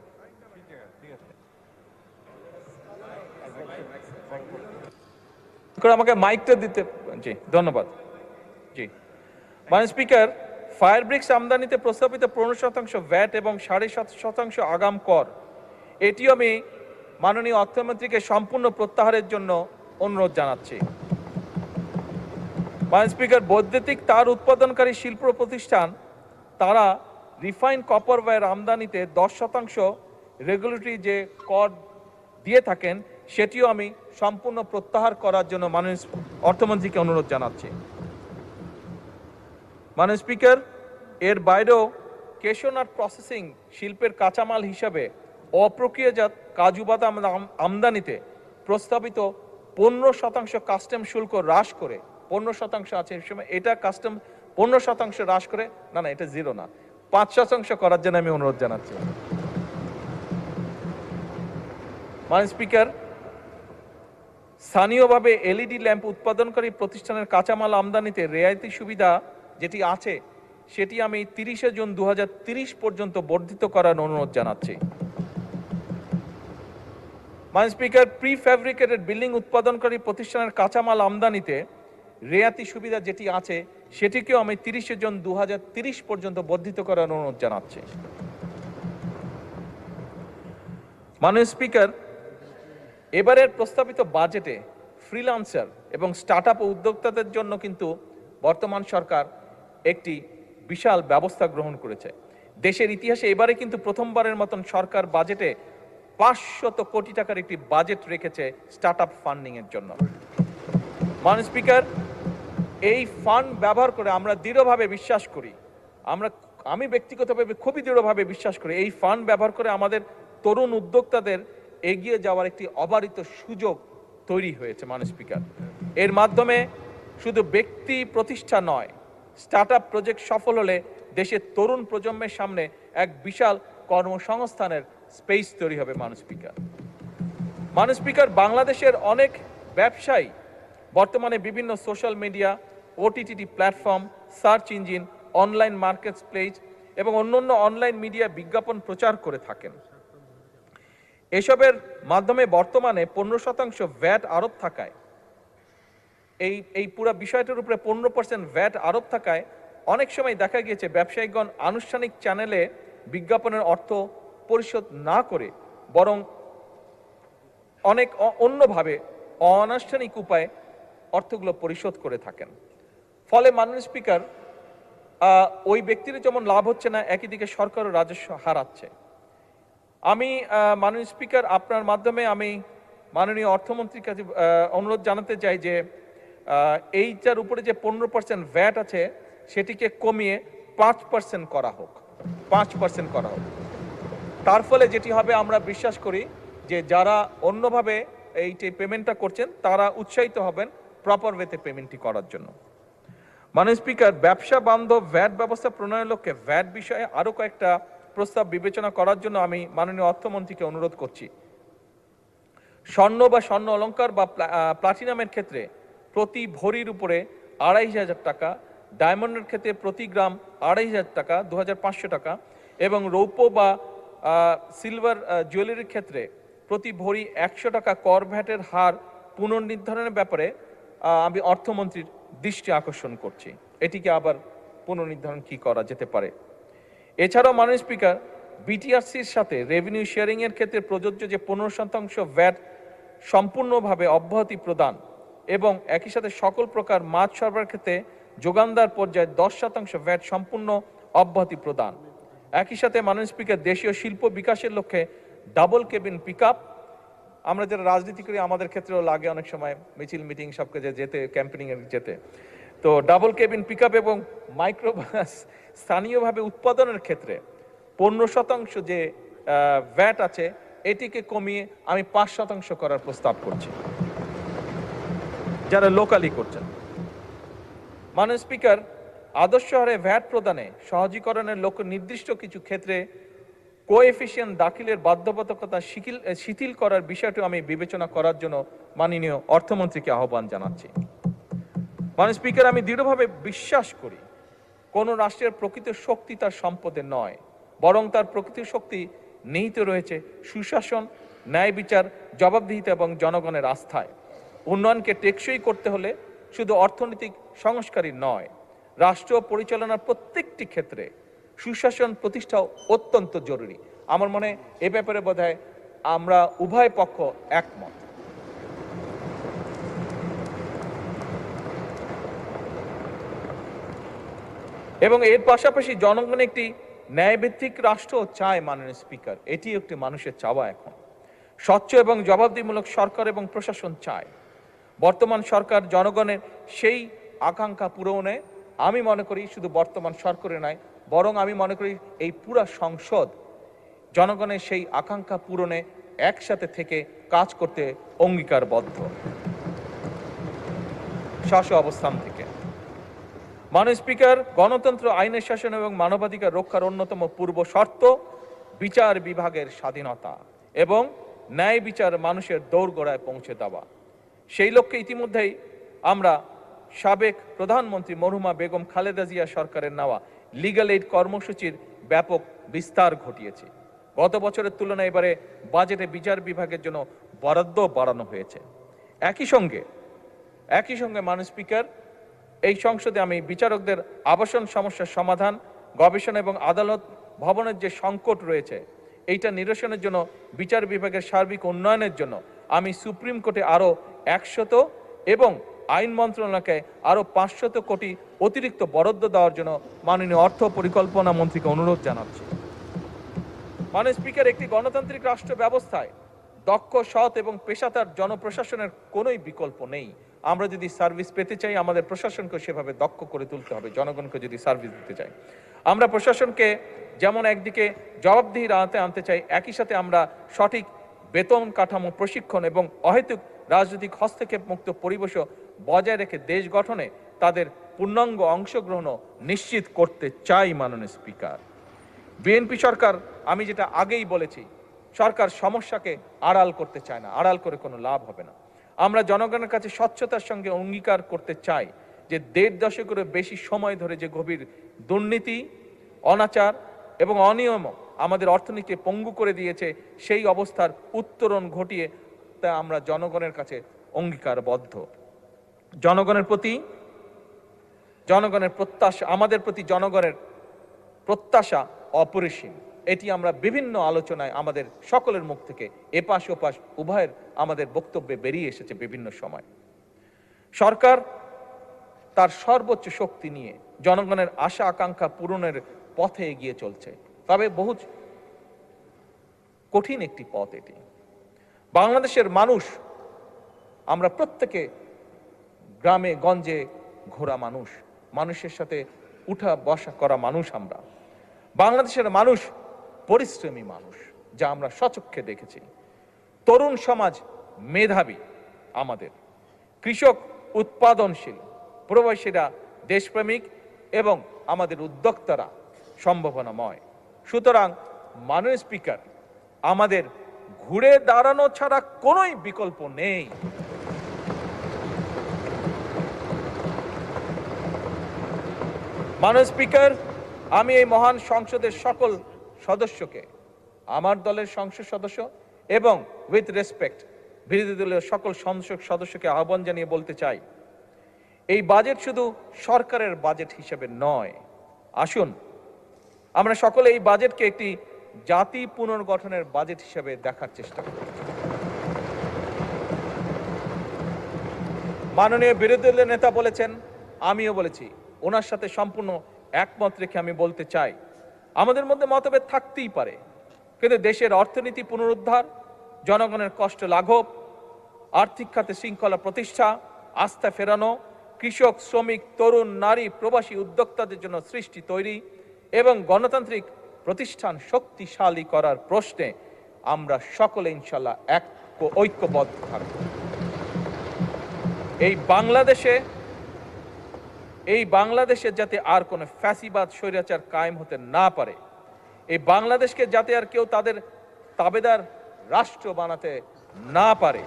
আমাকে মাইকটা দিতে। জি, ধন্যবাদ। জি, মাননীয় স্পিকার, ফায়ার ব্রিক্স আমদানিতে প্রস্তাবিত 15% ভ্যাট এবং 7.5% আগাম কর, এটিও আমি মাননীয় অর্থমন্ত্রীকে সম্পূর্ণ প্রত্যাহারের জন্য অনুরোধ জানাচ্ছি। মাননীয় স্পিকার, বৈদ্যুতিক তার উৎপাদনকারী শিল্প প্রতিষ্ঠান তারা রিফাইন্ড কপার ওয়্যার আমদানিতে 10% রেগুলেটরি যে কর দিয়ে থাকেন, সেটিও আমি সম্পূর্ণ প্রত্যাহার করার জন্য মাননীয় অর্থমন্ত্রীকে অনুরোধ জানাচ্ছি। মাননীয় স্পিকার, এর বাইরেও কেশনাট প্রসেসিং শিল্পের কাঁচামাল হিসাবে অপ্রক্রিয়াজাত কাজু বাদাম আমদানিতে প্রস্তাবিত 15% কাস্টম শুল্ক হ্রাস করে, 15% আছে সময়, এটা কাস্টম 15% হ্রাস করে, না এটা 0 না, 5% করার জন্য আমি অনুরোধ জানাচ্ছি। মাননীয় স্পিকার, স্থানীয়ভাবে এলইডি ল্যাম্প উৎপাদনকারী প্রতিষ্ঠানের কাঁচামাল আমদানিতে রেয়াইতি সুবিধা যেটি আছে, সেটি আমি 30 জুন 2030 পর্যন্ত বর্ধিত করার অনুরোধ জানাচ্ছি। মাননীয় স্পিকার, প্রি ফ্যাব্রিকেটেড বিল্ডিং উৎপাদনকারী প্রতিষ্ঠানের কাঁচামাল আমদানিতে রেয়াতি সুবিধা যেটি আছে, সেটিকেও আমি 30 জুন 2030 পর্যন্ত বর্ধিত করার অনুরোধ জানাচ্ছি। মাননীয় স্পিকার, এবারের প্রস্তাবিত বাজেটে ফ্রিল্যান্সার এবং স্টার্টআপ উদ্যোক্তাদের জন্য কিন্তু বর্তমান সরকার একটি বিশাল ব্যবস্থা গ্রহণ করেছে। দেশের ইতিহাসে এবারে কিন্তু প্রথমবারের মতন সরকার বাজেটে 500 কোটি টাকার একটি বাজেট রেখেছে স্টার্ট আপ ফান্ডিং এর জন্য। মাননীয় স্পিকার, এই ফান্ড ব্যবহার করে আমরা দৃঢ়ভাবে বিশ্বাস করি, আমি ব্যক্তিগতভাবে খুবই দৃঢ়ভাবে বিশ্বাস করি, এই ফান্ড ব্যবহার করে আমাদের তরুণ উদ্যোক্তাদের এগিয়ে যাওয়ার একটি অবারিত সুযোগ তৈরি হয়েছে। মাননীয় স্পিকার, এর মাধ্যমে শুধু ব্যক্তি প্রতিষ্ঠা নয়, স্টার্ট আপ প্রজেক্ট সফল হলে দেশের তরুণ প্রজন্মের সামনে এক বিশাল কর্মসংস্থানের স্পেস তৈরি হবে। মাননীয় স্পিকার, বাংলাদেশের অনেক ব্যবসায়ী বর্তমানে বিভিন্ন social media, OTT platform, search engine, online market place এবং অন্যান্য অনলাইন মিডিয়া বিজ্ঞাপন প্রচার করে থাকেন। এসবের মাধ্যমে বর্তমানে 15% ভ্যাট আরোপ থাকায়, এই পুরো বিষয়টার উপরে 15% ভ্যাট আরোপ থাকায় অনেক সময় দেখা গিয়েছে ব্যবসায়ীগণ আনুষ্ঠানিক চ্যানেলে বিজ্ঞাপনের অর্থ পরিশোধ না করে বরং অনেক অন্যভাবে অনানুষ্ঠানিক উপায়ে অর্থগুলো পরিশোধ করে থাকেন। ফলে মাননীয় স্পিকার, ওই ব্যক্তির যেমন লাভ হচ্ছে না, একই দিকে সরকারও রাজস্ব হারাচ্ছে। আমি মাননীয় স্পিকার, আপনার মাধ্যমে আমি মাননীয় অর্থমন্ত্রীর কাছে অনুরোধ জানাতে চাই যে এইটার উপরে যে 15% ভ্যাট আছে সেটিকে কমিয়ে 5% করা হোক, 5% করা হোক। তার ফলে যেটি হবে, আমরা বিশ্বাস করি যে যারা অন্যভাবে এইটি পেমেন্টটা করছেন তারা উৎসাহিত হবেন প্রপার ওয়েতে পেমেন্টটি করার জন্য। মাননীয় স্পিকার, ব্যবসা বান্ধব ভ্যাট ব্যবস্থা প্রণয়নের লক্ষ্যে ভ্যাট বিষয়ে আরো কয়েকটা প্রস্তাব বিবেচনা করার জন্য আমি মাননীয় অর্থমন্ত্রীকে অনুরোধ করছি। স্বর্ণ বা স্বর্ণ অলংকার বা প্লাটিনামের ক্ষেত্রে প্রতি ভরির উপরে 2500 টাকা, ডায়মন্ডের ক্ষেত্রে প্রতি গ্রাম 2500 টাকা, 2500 টাকা এবং রৌপ্য বা সিলভার জুয়েলারির ক্ষেত্রে প্রতি ভরি 100 টাকা কর ভ্যাটের হার পুনর্নির্ধারণের ব্যাপারে আমি অর্থমন্ত্রীর দৃষ্টি আকর্ষণ করছি। এটিকে আবার পুনর্নির্ধারণ কি করা যেতে পারে। এছাড়াও মাননীয় স্পিকার, বিটিআরসির সাথে রেভিনিউ শেয়ারিং এর ক্ষেত্রে প্রযোজ্য যে 15% ভ্যাট সম্পূর্ণভাবে অব্যাহতি প্রদান এবং একই সাথে সকল প্রকার মাছ সরবরাহের ক্ষেত্রে যোগানদার পর্যায়ে 10% ভ্যাট সম্পূর্ণ অব্যাহতি প্রদান। একই সাথে মাননীয় স্পিকার, দেশীয় শিল্প বিকাশের লক্ষ্যে ডাবল কেবিন পিকআপ, আমরা যারা রাজনীতি করি আমাদের ক্ষেত্রেও লাগে অনেক সময় মিছিল মিটিং সব কাজে যেতে, ক্যাম্পেনিং এ যেতে, তো ডাবল কেবিন পিকআপ এবং মাইক্রোবাস স্থানীয়ভাবে উৎপাদনের ক্ষেত্রে 15% যে ভ্যাট আছে এটিকে কমিয়ে আমি 5% করার প্রস্তাব করছি যারা লোকালি করছেন। মাননীয় স্পিকার, আদর্শ হারে ভ্যাট প্রদানে সহজীকরণের লক্ষ্যে নির্দিষ্ট কিছু ক্ষেত্রে কোএফিসিয়েন্ট দাখিলের বাধ্যবাধকতা শিথিল করার বিষয়টি আমি বিবেচনা করার জন্য মাননীয় অর্থমন্ত্রীকে আহ্বান জানাচ্ছি। মাননীয় স্পিকার, আমি দৃঢ়ভাবে বিশ্বাস করি কোন রাষ্ট্রের প্রকৃত শক্তি তার সম্পদে নয়, বরং তার প্রকৃত শক্তি নিহিত রয়েছে সুশাসন, ন্যায় বিচার, জবাবদিহিতা এবং জনগণের আস্থায়। উন্নয়নকে টেকসই করতে হলে শুধু অর্থনৈতিক সংস্কারই নয়, রাষ্ট্র পরিচালনার প্রত্যেকটি ক্ষেত্রে সুশাসন প্রতিষ্ঠাও অত্যন্ত জরুরি। আমার মনে এ ব্যাপারে বোধহয় আমরা উভয় পক্ষ একমত। এবং এর পাশাপাশি জনগণ একটি ন্যায়ভিত্তিক রাষ্ট্র চায়। মাননীয় স্পিকার, এটি একটি মানুষের চাওয়া। এখন স্বচ্ছ এবং জবাবদিহিমূলক সরকার এবং প্রশাসন চায়। বর্তমান সরকার জনগণের সেই আকাঙ্ক্ষা পূরণে আমি মনে করি শুধু বর্তমান সরকারে নয়, বরং আমি মনে করি এই পুরা সংসদ জনগণের সেই আকাঙ্ক্ষা পূরণে একসাথে থেকে কাজ করতে অঙ্গীকারবদ্ধ অবস্থান থেকে। মাননীয় স্পিকার, গণতন্ত্র, আইনের শাসন এবং মানবাধিকার রক্ষার অন্যতম পূর্ব শর্ত বিচার বিভাগের স্বাধীনতা এবং ন্যায় বিচার মানুষের দোরগোড়ায় পৌঁছে দেওয়া। সেই লক্ষ্যে ইতিমধ্যেই আমরা সাবেক প্রধানমন্ত্রী মরহুমা বেগম খালেদা জিয়া সরকারের নেওয়া লিগ্যাল এইড কর্মসূচির ব্যাপক বিস্তার ঘটিয়েছি। গত বছরের তুলনায় এবারে বাজেটে বিচার বিভাগের জন্য বরাদ্দ বাড়ানো হয়েছে। একই সঙ্গে মাননীয় স্পিকার, এই সংসদে আমি বিচারকদের আবাসন সমস্যার সমাধান, গবেষণা এবং আদালত ভবনের যে সংকট রয়েছে এইটা নিরসনের জন্য বিচার বিভাগের সার্বিক উন্নয়নের জন্য আমি সুপ্রিম কোর্টে আরো 100 এবং আইন মন্ত্রণালয়কে আরও 500 কোটি অতিরিক্ত বরাদ্দ দেওয়ার জন্য মাননীয় অর্থ পরিকল্পনা মন্ত্রীকে অনুরোধ জানাচ্ছি। মাননীয় স্পিকার, একটি গণতান্ত্রিক রাষ্ট্র ব্যবস্থায় দক্ষ, সৎ এবং পেশাদার জনপ্রশাসনের কোনোই বিকল্প নেই। আমরা যদি সার্ভিস পেতে চাই, আমাদের প্রশাসনকে সেভাবে দক্ষ করে তুলতে হবে। জনগণকে যদি সার্ভিস দিতে চাই, আমরা প্রশাসনকে যেমন একদিকে জবাবদিহির আওতায় আনতে চাই, একই সাথে আমরা সঠিক বেতন কাঠামো, প্রশিক্ষণ এবং অহেতুক রাজনৈতিক হস্তক্ষেপ মুক্ত পরিবেশও বজায় রেখে দেশ গঠনে তাদের পূর্ণাঙ্গ অংশগ্রহণও নিশ্চিত করতে চাই। মাননীয় স্পিকার, বিএনপি সরকার, আমি যেটা আগেই বলেছি, সরকার সমস্যাকে আড়াল করতে চায় না, আড়াল করে কোনো লাভ হবে না। আমরা জনগণের কাছে স্বচ্ছতার সঙ্গে অঙ্গীকার করতে চাই যে 1.5 দশকেরও বেশি সময় ধরে যে গভীর দুর্নীতি, অনাচার এবং অনিয়ম আমাদের অর্থনীতি পঙ্গু করে দিয়েছে, সেই অবস্থার উত্তরণ ঘটিয়ে তা আমরা জনগণের কাছে অঙ্গীকারবদ্ধ। জনগণের প্রত্যাশা, আমাদের প্রতি জনগণের প্রত্যাশা অপরিসীম। এটি আমরা বিভিন্ন আলোচনায় আমাদের সকলের মুখ থেকে এপাশ ওপাশ উভয়ের আমাদের বক্তব্যে বেরিয়ে এসেছে বিভিন্ন সময়। সরকার তার সর্বোচ্চ শক্তি নিয়ে জনগণের আশা আকাঙ্ক্ষা পূরণের পথে এগিয়ে চলছে, তবে বহু কঠিন একটি পথ এটি। বাংলাদেশের মানুষ, আমরা প্রত্যেকে গ্রামে গঞ্জে ঘোরা মানুষ, মানুষের সাথে উঠা বসা করা মানুষ। আমরা বাংলাদেশের মানুষ পরিশ্রমী মানুষ, যা আমরা স্বচক্ষে দেখেছি। তরুণ সমাজ মেধাবী, আমাদের কৃষক উৎপাদনশীল, প্রবাসীরা দেশপ্রেমিক এবং আমাদের উদ্যোক্তারা সম্ভাবনাময়। সুতরাং মাননীয় স্পিকার, আমাদের ঘুরে দাঁড়ানো ছাড়া কোনোই বিকল্প নেই। মাননীয় স্পিকার, আমি এই মহান সংসদের সকল সদস্যকে, আমার দলের সংসদ সদস্য এবং উইথ রেসপেক্ট বিরোধী দলের সকল সংসদ সদস্যকে আহ্বান জানিয়ে বলতে চাই, এই বাজেট শুধু সরকারের বাজেট হিসেবে নয়। আসুন আমরা সকলে এই বাজেটকে একটি জাতি পুনর্গঠনের বাজেট হিসেবে দেখার চেষ্টা করি। মাননীয় বিরোধী দলের নেতা বলেছেন, আমিও বলেছি, ওনার সাথে সম্পূর্ণ একমত রেখে আমি বলতে চাই, আমাদের মধ্যে মতভেদ থাকতেই পারে, কিন্তু দেশের অর্থনীতি পুনরুদ্ধার, জনগণের কষ্ট লাঘব, আর্থিক খাতে শৃঙ্খলা প্রতিষ্ঠা, আস্থা ফেরানো, কৃষক, শ্রমিক, তরুণ, নারী, প্রবাসী উদ্যোক্তাদের জন্য সৃষ্টি তৈরি এবং গণতান্ত্রিক প্রতিষ্ঠান শক্তিশালী করার প্রশ্নে আমরা সকলে ইনশাল্লাহ ঐক্যবদ্ধ থাকব। এই বাংলাদেশে যাতে আর কোনো ফ্যাসিবাদ, স্বৈরাচার কায়েম হতে না পারে, এই বাংলাদেশকে যাতে আর কেউ তাদের তাবেদার রাষ্ট্র বানাতে না পারে,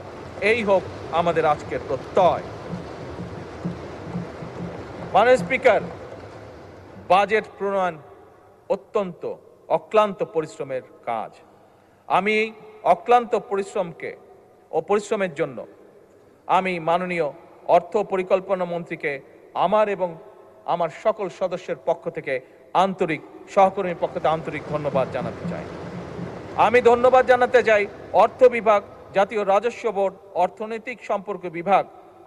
এই হোক আমাদের আজকের প্রত্যয়। মাননীয় স্পিকার, বাজেট প্রণয়ন অত্যন্ত অক্লান্ত পরিশ্রমের কাজ। আমি অক্লান্ত পরিশ্রমের জন্য আমি মাননীয় অর্থ পরিকল্পনা মন্ত্রীকে আমার এবং আমার সকল সদস্যের পক্ষ থেকে সহকর্মীর পক্ষ থেকে আন্তরিক ধন্যবাদ জানাতে চাই। আমি ধন্যবাদ জানাতে চাই অর্থ বিভাগ, জাতীয় রাজস্ব বোর্ড, অর্থনৈতিক সম্পর্ক বিভাগ,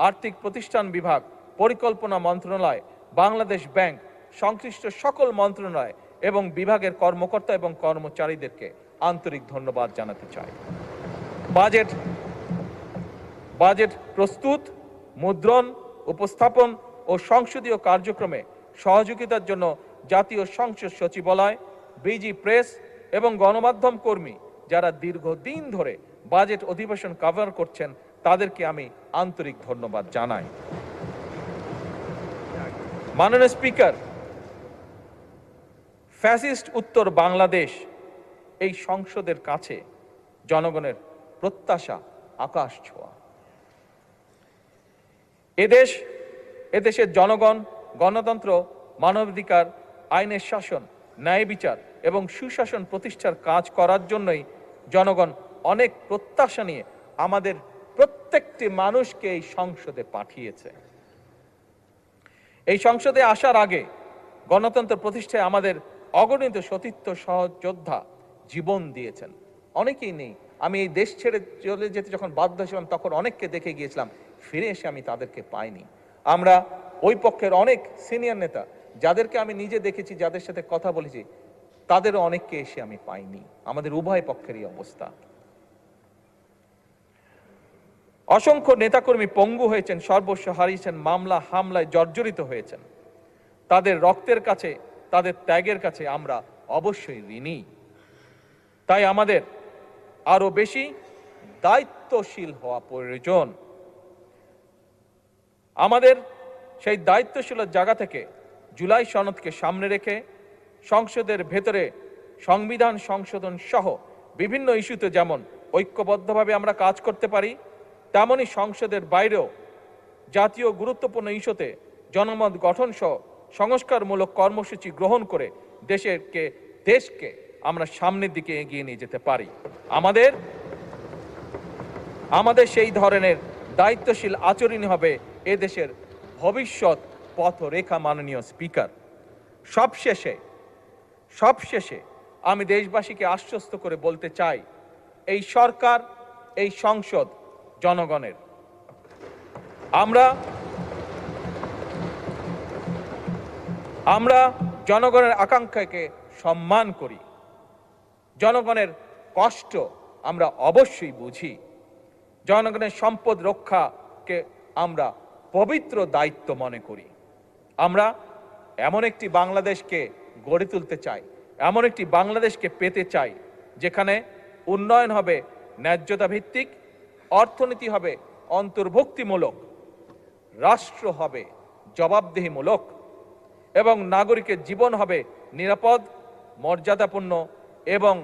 আর্থিক প্রতিষ্ঠান বিভাগ, পরিকল্পনা মন্ত্রণালয়, বাংলাদেশ ব্যাংক, সংশ্লিষ্ট সকল মন্ত্রণালয় এবং বিভাগের কর্মকর্তা এবং কর্মচারীদেরকে আন্তরিক ধন্যবাদ জানাতে চাই। বাজেট প্রস্তুত, মুদ্রণ, উপস্থাপন ও সংসদীয় কার্যক্রমে সহযোগিতার জন্য জাতীয় সংসদ সচিবালয়, বিজি প্রেস এবং গণমাধ্যম কর্মী যারা দীর্ঘদিন ধরে বাজেট অধিবেশন কভার করছেন, তাদেরকে আমি আন্তরিক ধন্যবাদ জানাই। মাননীয় স্পিকার, ফ্যাসিস্ট উত্তর বাংলাদেশ এই সংসদের কাছে জনগণের প্রত্যাশা আকাশ ছোঁয়া। এদেশের জনগণ গণতন্ত্র, মানবাধিকার, আইনের শাসন, ন্যায় বিচার এবং সুশাসন প্রতিষ্ঠার কাজ করার জন্যই জনগণ অনেক প্রত্যাশা নিয়ে আমাদের প্রত্যেকটি মানুষকে এই সংসদে পাঠিয়েছে। এই সংসদে আসার আগে গণতন্ত্র প্রতিষ্ঠায় আমাদের অগণিত সতীর্থ সহযোদ্ধা জীবন দিয়েছেন। অনেকেই নেই, আমি এই দেশ ছেড়ে চলে যেতে যখন বাধ্য ছিলাম তখন অনেককে দেখে গিয়েছিলাম, ফিরে এসে আমি তাদেরকে পাইনি। আমরা ওই পক্ষের অনেক সিনিয়র নেতা যাদেরকে আমি নিজে দেখেছি, যাদের সাথে কথা বলেছি, তাদেরও অনেককে এসে আমি পাইনি। আমাদের উভয় পক্ষেরই অবস্থা। অসংখ্য নেতাকর্মী পঙ্গু হয়েছেন, সর্বস্ব হারিয়েছেন, মামলা হামলায় জর্জরিত হয়েছেন। তাদের রক্তের কাছে, তাদের ত্যাগের কাছে আমরা অবশ্যই ঋণী। তাই আমাদের আরো বেশি দায়িত্বশীল হওয়া প্রয়োজন। আমাদের সেই দায়িত্বশীলের জায়গা থেকে জুলাই সনদকে সামনে রেখে সংসদের ভেতরে সংবিধান সংশোধন সহ বিভিন্ন ইস্যুতে যেমন ঐক্যবদ্ধভাবে আমরা কাজ করতে পারি, তেমনি সংসদের বাইরেও জাতীয় গুরুত্বপূর্ণ ইস্যুতে জনমত গঠন সহ সংস্কারমূলক কর্মসূচি গ্রহণ করে দেশকে আমরা সামনের দিকে এগিয়ে নিয়ে যেতে পারি। আমাদের সেই ধরনের দায়িত্বশীল আচরণ হবে এদেশের ভবিষ্যৎ পথরেখা। মাননীয় স্পিকার, সবশেষে আমি দেশবাসীকে আশ্বস্ত করে বলতে চাই, এই সরকার, এই সংসদ জনগণের। আমরা জনগণের আকাঙ্ক্ষাকে সম্মান করি, জনগণের কষ্ট আমরা অবশ্যই বুঝি, জনগণের সম্পদ রক্ষাকে আমরা পবিত্র দায়িত্ব মনে করি। আমরা এমন একটি বাংলাদেশকে গড়ে তুলতে চাই, এমন একটি বাংলাদেশকে পেতে চাই যেখানে উন্নয়ন হবে ন্যায্যতা ভিত্তিক, অর্থনীতি হবে অন্তর্ভুক্তিমূলক, রাষ্ট্র হবে জবাবদিহিমূলক এবং নাগরিকের জীবন হবে নিরাপদ, মর্যাদাপূর্ণ এবং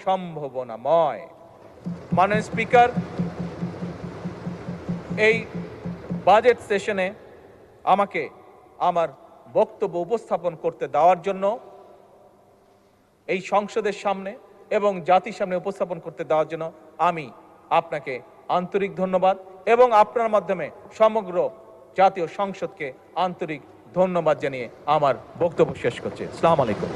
সম্ভাবনাময়। মাননীয় স্পিকার, এই বাজেট সেশনে আমাকে আমার বক্তব্য উপস্থাপন করতে দেওয়ার জন্য, এই সংসদের সামনে এবং জাতির সামনে উপস্থাপন করতে দেওয়ার জন্য আমি আপনাকে আন্তরিক ধন্যবাদ এবং আপনার মাধ্যমে সমগ্র জাতীয় সংসদকে আন্তরিক ধন্যবাদ জানিয়ে আমার বক্তব্য শেষ করছি। আসসালামু আলাইকুম।